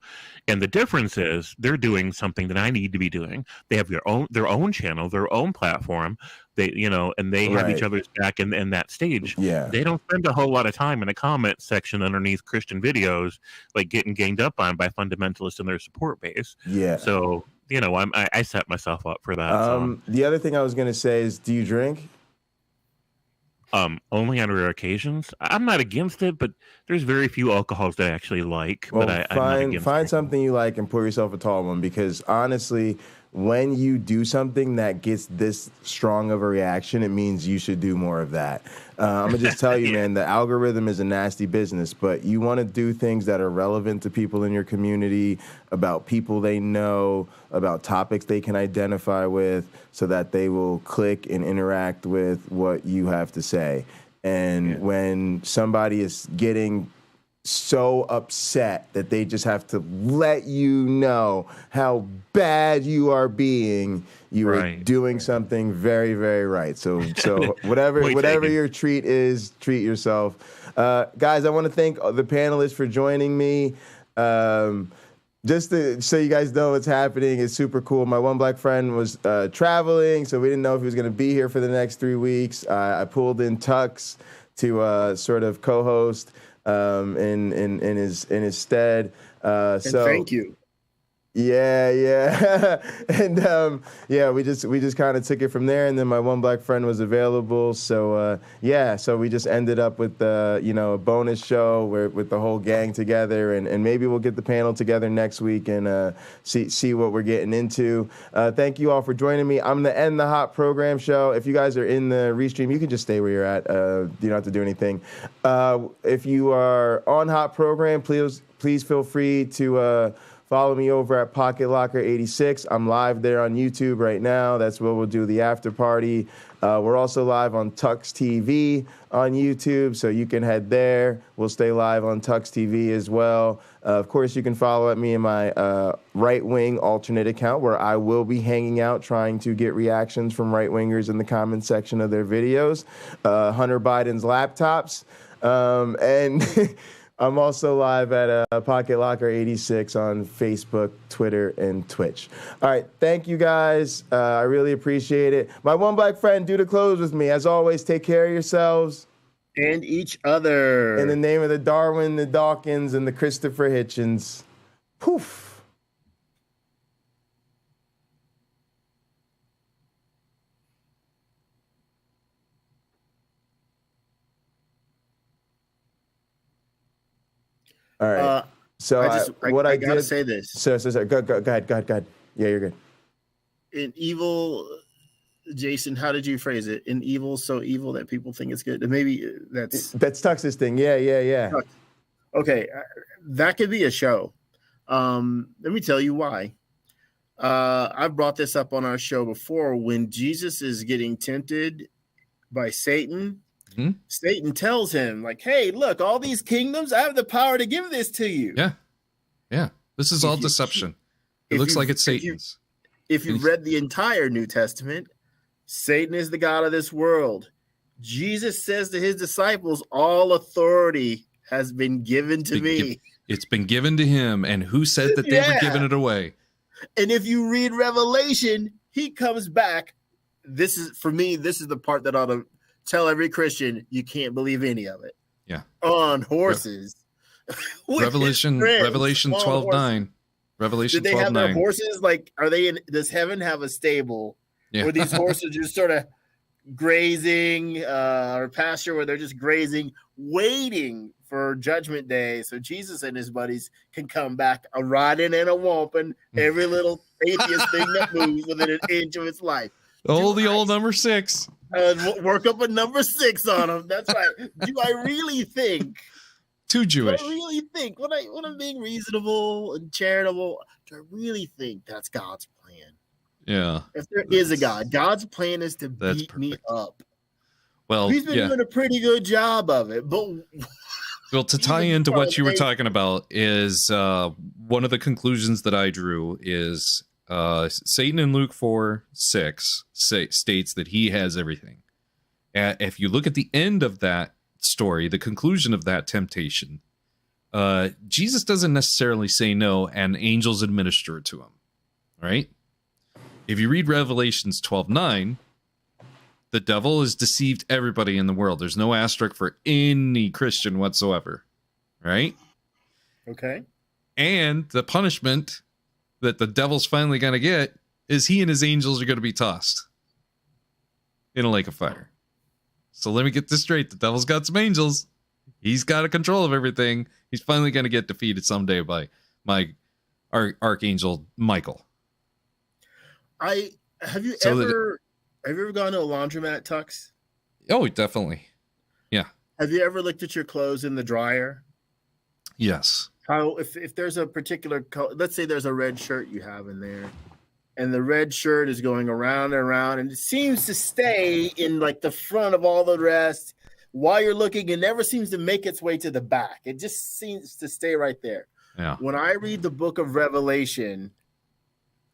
And the difference is they're doing something that I need to be doing. They have their own channel, their own platform. They, and they have each other's back in that stage. Yeah. They don't spend a whole lot of time in a comment section underneath Christian videos, like getting ganged up on by fundamentalists in their support base. Yeah. So, I set myself up for that. The other thing I was going to say is, do you drink? Only on rare occasions. I'm not against it, but there's very few alcohols that I actually like. Well, but I'm not find something you like and pour yourself a tall one, because honestly, when you do something that gets this strong of a reaction, it means you should do more of that. I'm going to just tell you, man, the algorithm is a nasty business, but you want to do things that are relevant to people in your community, about people they know, about topics they can identify with, so that they will click and interact with what you have to say. And when somebody is getting so upset that they just have to let you know how bad you are being, you are doing something very, very right. So whatever your treat is, treat yourself. Guys, I want to thank the panelists for joining me. Just so you guys know what's happening, it's super cool. My one black friend was traveling, so we didn't know if he was going to be here for the next 3 weeks. I pulled in Tux to sort of co-host in his stead. So thank you. Yeah. And we just kind of took it from there, and then my one black friend was available. So so we just ended up with a bonus show with the whole gang together, and maybe we'll get the panel together next week and see what we're getting into. Thank you all for joining me. I'm gonna end the Hot Program show. If you guys are in the restream, you can just stay where you're at. You don't have to do anything. If you are on Hot Program, please feel free to follow me over at Pocket Locker 86. I'm live there on YouTube right now. That's where we'll do the after party. We're also live on Tux TV on YouTube, so you can head there. We'll stay live on Tux TV as well. Of course, you can follow me in my right-wing alternate account, where I will be hanging out trying to get reactions from right-wingers in the comment section of their videos. Hunter Biden's laptops. And I'm also live at Pocket Locker 86 on Facebook, Twitter, and Twitch. All right, thank you guys. I really appreciate it. My one black friend, do the close with me. As always, take care of yourselves. And each other. In the name of the Darwin, the Dawkins, and the Christopher Hitchens. Poof. All right. So I gotta say this. So go ahead. Yeah, you're good. In evil, Jason, how did you phrase it? In evil, so evil that people think it's good. Maybe that's Tux's thing. Yeah. Okay, that could be a show. Let me tell you why. I've brought this up on our show before. When Jesus is getting tempted by Satan. Mm-hmm. Satan tells him, like, hey, look, all these kingdoms, I have the power to give this to you. Yeah. This is all deception. It looks like it's Satan's. If you've read the entire New Testament, Satan is the god of this world. Jesus says to his disciples, all authority has been given to me. It's been given to him. And who said that they were giving it away? And if you read Revelation, he comes back. This is the part that ought to tell every Christian you can't believe any of it. Yeah. On horses. Revelation 12:9. Revelation 12:9. Did they have their horses? Like, are they in? Does heaven have a stable where these horses just sort of grazing or pasture where they're just grazing, waiting for Judgment Day, so Jesus and his buddies can come back a riding and a whomping every little atheist thing that moves within an inch of its life. Old number 6. Work up a number 6 on them. That's right. Do I really think? Too Jewish. Do I really think when I'm being reasonable and charitable? Do I really think that's God's plan? Yeah. If there is a God, God's plan is to beat me up. Well, he's been doing a pretty good job of it, but. Well, to tie into what you were talking about is one of the conclusions that I drew is Satan in Luke 4:6 states that he has everything. If you look at the end of that story, the conclusion of that temptation, Jesus doesn't necessarily say no, and angels administer it to him, right? If you read Revelations 12:9, the devil has deceived everybody in the world. There's no asterisk for any Christian whatsoever, right? Okay. And the punishment that the devil's finally going to get is he and his angels are going to be tossed in a lake of fire. So let me get this straight. The devil's got some angels. He's got a control of everything. He's finally going to get defeated someday by my archangel Michael. Have you ever gone to a laundromat, Tux? Oh, definitely. Yeah. Have you ever looked at your clothes in the dryer? Yes. How if there's a particular color, let's say there's a red shirt you have in there, and the red shirt is going around and around, and it seems to stay in like the front of all the rest. While you're looking, it never seems to make its way to the back. It just seems to stay right there. Yeah. When I read the book of Revelation,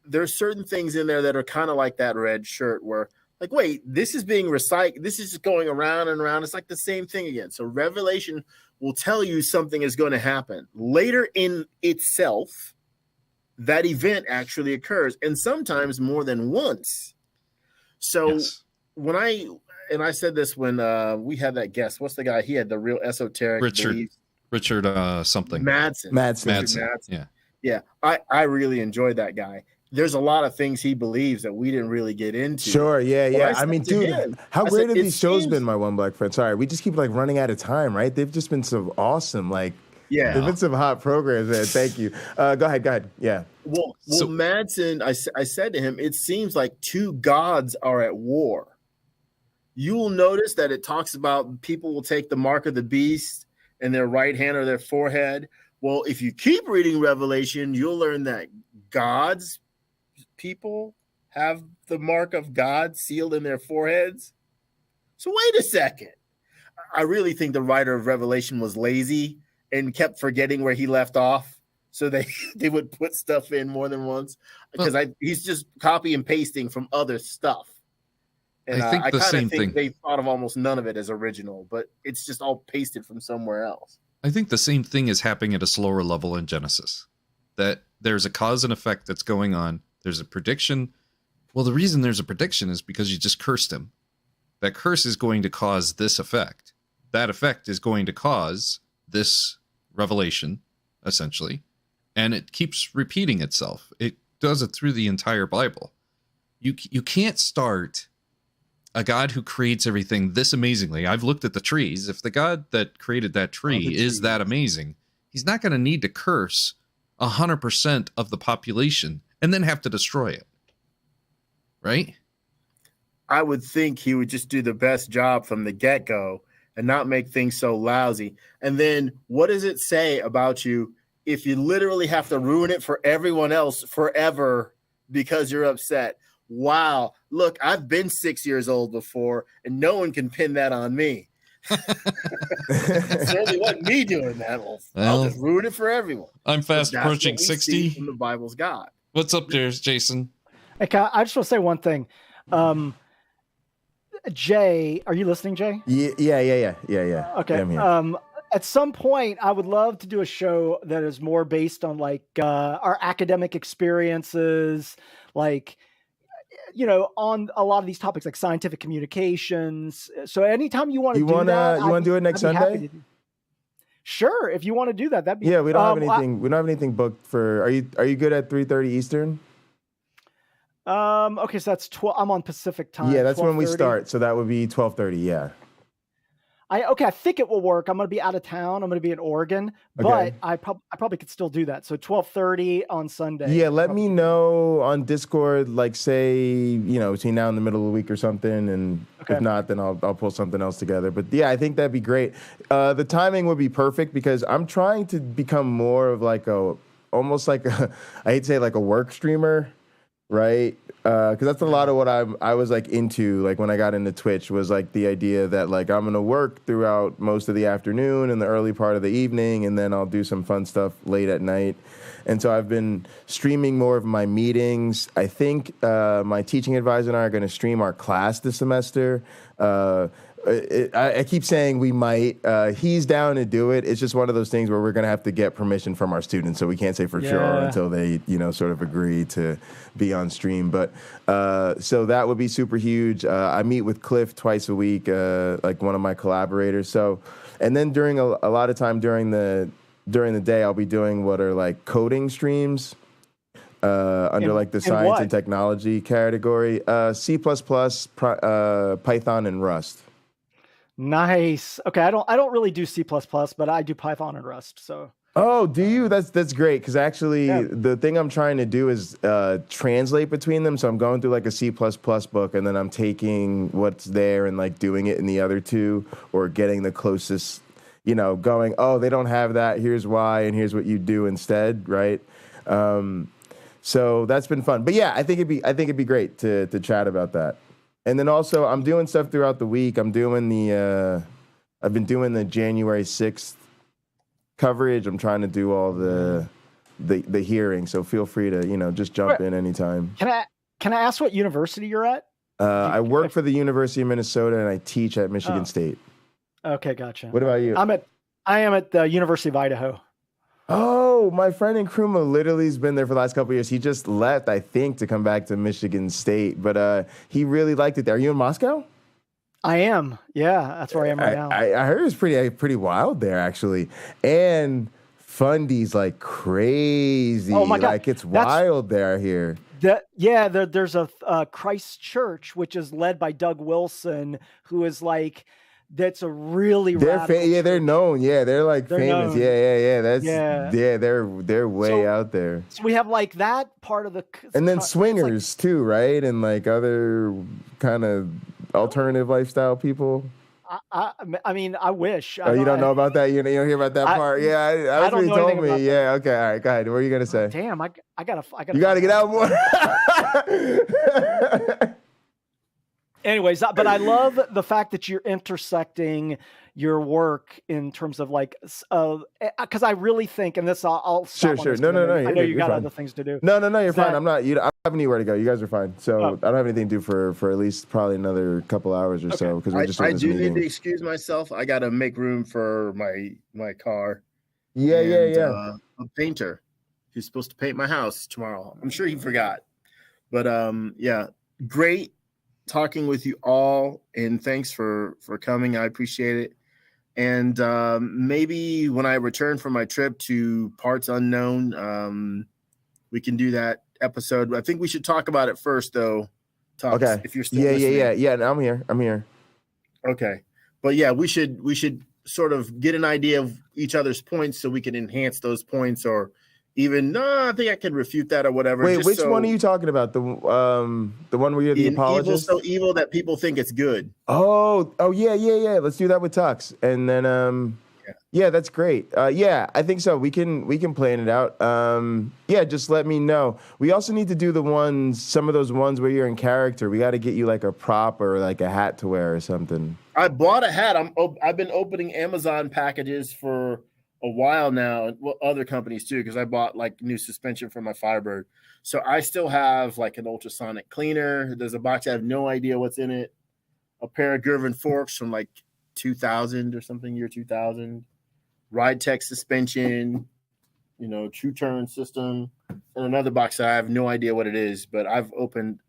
there's certain things in there that are kind of like that red shirt where, like, wait, this is being recycled. This is just going around and around. It's like the same thing again. So Revelation will tell you something is going to happen. Later in itself, that event actually occurs, and sometimes more than once. So when I said this when we had that guest, what's the guy? He had the real esoteric Richard something. Madsen. Yeah. I really enjoyed that guy. There's a lot of things he believes that we didn't really get into. Sure, yeah. I mean, dude, how great have these shows been, my one black friend? Sorry, we just keep like running out of time, right? They've just been so awesome. Like, yeah, they've been some hot programs, man. Thank you. Go ahead. Yeah. Well, Madsen, I said to him, it seems like two gods are at war. You will notice that it talks about people will take the mark of the beast in their right hand or their forehead. Well, if you keep reading Revelation, you'll learn that God's people have the mark of God sealed in their foreheads. So wait a second. I really think the writer of Revelation was lazy and kept forgetting where he left off. So they would put stuff in more than once because he's just copy and pasting from other stuff. And I think I the kind same of think thing. they thought of almost none of it as original, but it's just all pasted from somewhere else. I think the same thing is happening at a slower level in Genesis. That there's a cause and effect that's going on. There's a prediction. Well, the reason there's a prediction is because you just cursed him. That curse is going to cause this effect. That effect is going to cause this revelation, essentially. And it keeps repeating itself. It does it through the entire Bible. You can't start a God who creates everything this amazingly. I've looked at the trees. If the God that created that tree is that amazing, he's not going to need to curse 100% of the population and then have to destroy it. Right? I would think he would just do the best job from the get-go and not make things so lousy. And then what does it say about you if you literally have to ruin it for everyone else forever because you're upset? Wow, look, I've been 6 years old before, and no one can pin that on me. It certainly wasn't me doing that. Well, I'll just ruin it for everyone. I'm fast approaching 60. From the Bible's God. What's up there, Jason? Hey, I just want to say one thing. Jay, are you listening, Jay? Yeah. Okay. Yeah, at some point, I would love to do a show that is more based on like our academic experiences, like, you know, on a lot of these topics like scientific communications. So anytime you want to do that, you want to do it next Sunday? Sure, if you want to do that, that'd be. Yeah, we don't have anything. We don't have anything booked for. Are you good at 3:30 Eastern? Okay, so that's 12. I'm on Pacific time. Yeah, that's when we start. So that would be 12:30. Yeah. I think it will work. I'm going to be out of town. I'm going to be in Oregon, but I probably could still do that. So 12:30 on Sunday. Yeah, let me know on Discord, like say, between now and the middle of the week or something. And if not, then I'll pull something else together. But yeah, I think that'd be great. The timing would be perfect because I'm trying to become more of like almost like I hate to say like a work streamer. Right, because that's a lot of what I was like into, like when I got into Twitch, was like the idea that like I'm gonna work throughout most of the afternoon and the early part of the evening, and then I'll do some fun stuff late at night. And so I've been streaming more of my meetings. I think my teaching advisor and I are going to stream our class this semester. I keep saying we might. He's down to do it. It's just one of those things where we're going to have to get permission from our students, so we can't say for sure until they, sort of agree to be on stream. But so that would be super huge. I meet with Cliff twice a week, like one of my collaborators. So, and then during a lot of time during the day, I'll be doing what are like coding streams. Under like the science and technology category, C++, Python, and Rust. Nice. Okay, I don't really do C++, but I do Python and Rust. So. Oh, do you? That's great because actually the thing I'm trying to do is translate between them. So I'm going through like a C++ book, and then I'm taking what's there and like doing it in the other two, or getting the closest. Going, oh, they don't have that. Here's why, and here's what you do instead, right? So that's been fun. But yeah, I think it'd be great to chat about that. And then also, I'm doing stuff throughout the week. I've been doing the January 6th coverage. I'm trying to do all the hearings. So feel free to just jump in anytime. Can I ask what university you're at? I work for the University of Minnesota, and I teach at Michigan State. Okay, gotcha. What about you? I am at the University of Idaho. Oh, my friend Nkrumah literally has been there for the last couple of years. He just left, I think, to come back to Michigan State, but he really liked it there. Are you in Moscow? I am. Yeah, that's where I am right now. I heard it's pretty wild there, actually. And Fundy's like crazy. Oh my God. Like it's wild there here. There's a Christ Church, which is led by Doug Wilson, who is like... That's a really radical they're known. Yeah, they're like famous. Known. Yeah. They're way out there. So we have like that part of the and then swingers too, right? And like other kind of alternative lifestyle people. I mean, I wish. Oh, you don't know about that? You don't hear about that part? Yeah, I was what he told me. Yeah, okay, all right, go ahead. What are you gonna say? Damn, I gotta. You gotta get out more. Anyways, but I love the fact that you're intersecting your work in terms of like, because I really think, and this I'll stop sure. On this No. I know you got other things to do. No, you're fine. I'm not. I don't have anywhere to go. You guys are fine. So I don't have anything to do for at least probably another couple hours or so because we're just. I do need to excuse myself. I got to make room for my car. Yeah. A painter who's supposed to paint my house tomorrow. I'm sure he forgot, but great talking with you all, and thanks for coming. I appreciate it. And maybe when I return from my trip to Parts Unknown, we can do that episode. I think we should talk about it first, though. Okay. If you're still listening. Yeah. No, I'm here. Okay, but yeah, we should sort of get an idea of each other's points so we can enhance those points, or even I think I can refute that or whatever. Wait, which one are you talking about? The one where you're the apologist? Evil, so evil that people think it's good. Oh yeah. Let's do that with Tux, and then yeah, that's great. Yeah, I think so. We can plan it out. Yeah, just let me know. We also need to do some of those ones where you're in character. We got to get you like a prop or like a hat to wear or something. I bought a hat. I've been opening Amazon packages for a while now, and other companies too, because I bought like new suspension for my Firebird. So I still have like an ultrasonic cleaner. There's a box I have no idea what's in it. A pair of Gervin forks from like 2000 or something, year 2000. Ride Tech suspension, true turn system, and another box that I have no idea what it is, but I've opened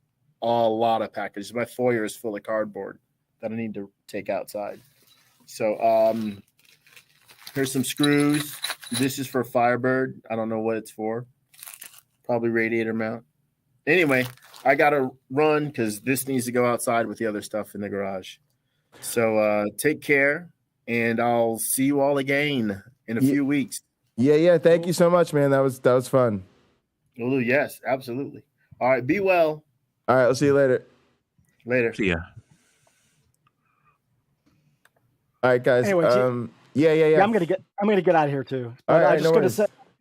a lot of packages. My foyer is full of cardboard that I need to take outside. So Here's some screws. This is for Firebird. I don't know what it's for. Probably radiator mount. Anyway, I got to run because this needs to go outside with the other stuff in the garage. So take care, and I'll see you all again in a few weeks. Yeah. Thank you so much, man. That was fun. Oh, yes, absolutely. All right, be well. All right, I'll see you later. Later. See ya. All right, guys. Anyway, yeah. I'm gonna get out of here too. All right, I'm just gonna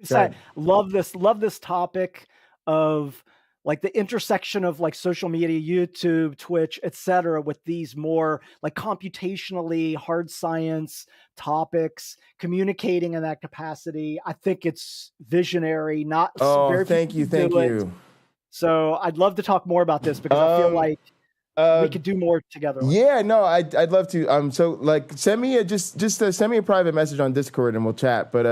say love this topic of like the intersection of like social media, YouTube, Twitch, etc., with these more like computationally hard science topics, communicating in that capacity. I think it's visionary. Thank you. So I'd love to talk more about this because I feel like we could do more together. Yeah, no, I'd love to. So like, send me send me a private message on Discord and we'll chat. But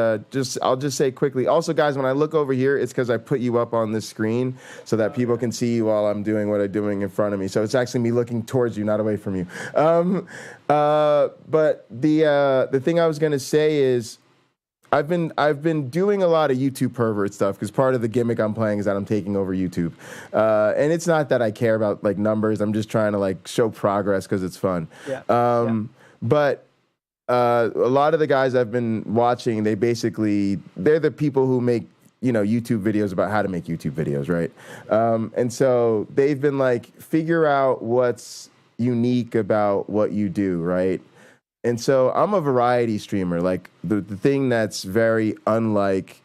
I'll just say quickly. Also, guys, when I look over here, it's because I put you up on this screen so that people can see you while I'm doing what I'm doing in front of me. So it's actually me looking towards you, not away from you. But the thing I was gonna say is, I've been doing a lot of YouTube pervert stuff because part of the gimmick I'm playing is that I'm taking over YouTube, and it's not that I care about like numbers. I'm just trying to like show progress because it's fun. But a lot of the guys I've been watching, they're the people who make YouTube videos about how to make YouTube videos, right? And so they've been like, figure out what's unique about what you do, right? And so I'm a variety streamer. Like the thing that's very unlike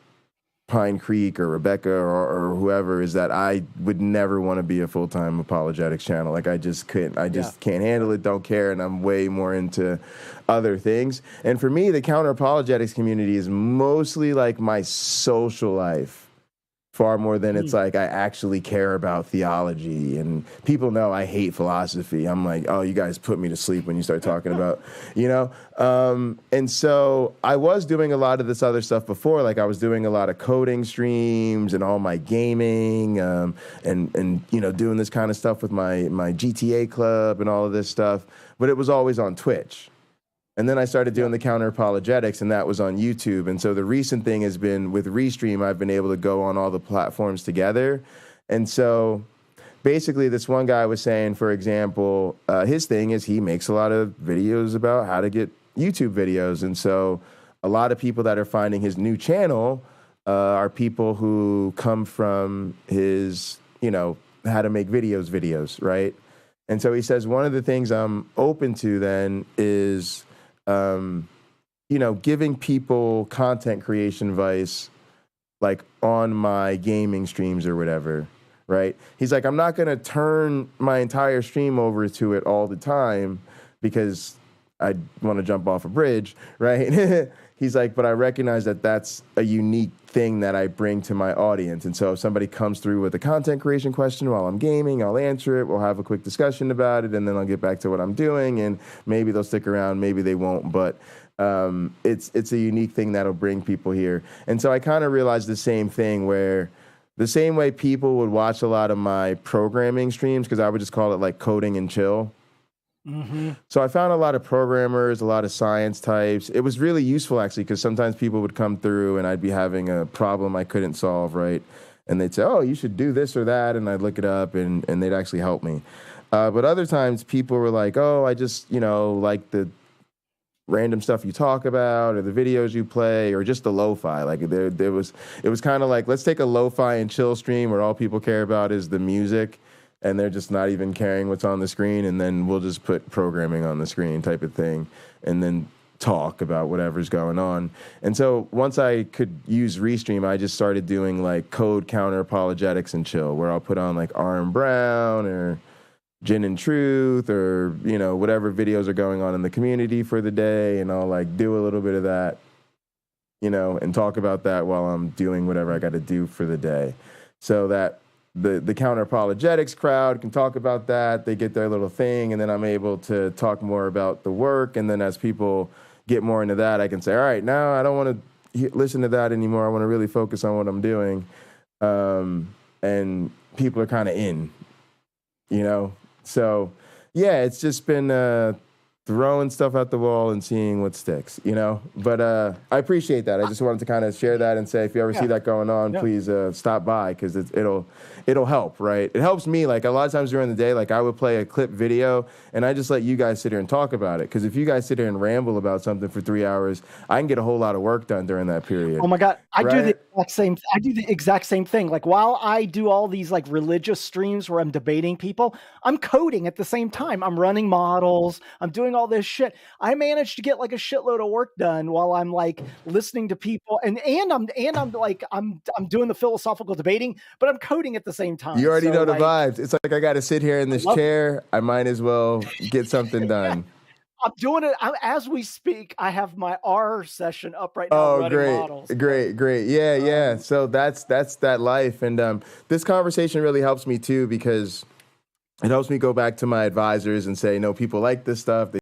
Pine Creek or Rebecca or whoever is that I would never want to be a full-time apologetics channel. Like I just couldn't. I just can't handle it, don't care, and I'm way more into other things. And for me, the Counter-Apologetics community is mostly like my social life, far more than it's like I actually care about theology. And people know I hate philosophy. I'm like, oh, you guys put me to sleep when you start talking about, and so I was doing a lot of this other stuff before. Like I was doing a lot of coding streams and all my gaming, and doing this kind of stuff with my GTA club and all of this stuff. But it was always on Twitch. And then I started doing the Counter-Apologetics, and that was on YouTube. And so the recent thing has been with Restream, I've been able to go on all the platforms together. And so basically this one guy was saying, for example, his thing is he makes a lot of videos about how to get YouTube videos. And so a lot of people that are finding his new channel are people who come from his, how to make videos, right? And so he says, one of the things I'm open to then is giving people content creation advice, like on my gaming streams or whatever, right? He's like, I'm not going to turn my entire stream over to it all the time because I want to jump off a bridge, right? He's like, but I recognize that that's a unique thing that I bring to my audience. And so if somebody comes through with a content creation question while I'm gaming, I'll answer it. We'll have a quick discussion about it, and then I'll get back to what I'm doing. And maybe they'll stick around, maybe they won't. But it's a unique thing that'll bring people here. And so I kind of realized the same thing where the same way people would watch a lot of my programming streams, because I would just call it like coding and chill. Mm-hmm. So I found a lot of programmers, a lot of science types. It was really useful, actually, because sometimes people would come through and I'd be having a problem I couldn't solve, right? And they'd say, oh, you should do this or that. And I'd look it up and they'd actually help me. But other times people were like, oh, I just, like the random stuff you talk about or the videos you play or just the lo-fi. Like it was kind of like, let's take a lo-fi and chill stream where all people care about is the music. And they're just not even caring what's on the screen, and then we'll just put programming on the screen type of thing, and then talk about whatever's going on. And so once I could use Restream, I just started doing like code Counter-Apologetics and chill, where I'll put on like R.M. Brown or Gin and Truth or, whatever videos are going on in the community for the day, and I'll like do a little bit of that, and talk about that while I'm doing whatever I got to do for the day. So that the Counter-Apologetics crowd can talk about that. They get their little thing, and then I'm able to talk more about the work. And then as people get more into that, I can say, all right, now I don't want to listen to that anymore. I want to really focus on what I'm doing. And people are kind of in, So, yeah, it's just been throwing stuff at the wall and seeing what sticks, you know? But I appreciate that. I just wanted to kind of share that and say, if you ever see that going on, please stop by, because it'll help, right? It helps me. Like, a lot of times during the day, like, I would play a clip video and I just let you guys sit here and talk about it. Because if you guys sit here and ramble about something for 3 hours, I can get a whole lot of work done during that period. Oh my God. I right? do the exact same thing. Like, while I do all these like religious streams where I'm debating people, I'm coding at the same time. I'm running models. I'm doing all this shit. I managed to get like a shitload of work done while I'm like listening to people, and I'm like I'm doing the philosophical debating, but I'm coding at the same time. You already know the vibes. It's like, I got to sit here in this chair. I might as well get something done. I'm doing it as we speak. I have my R session up right now. Oh, great. Yeah. So that's that life. And this conversation really helps me too, because it helps me go back to my advisors and say, no, people like this stuff.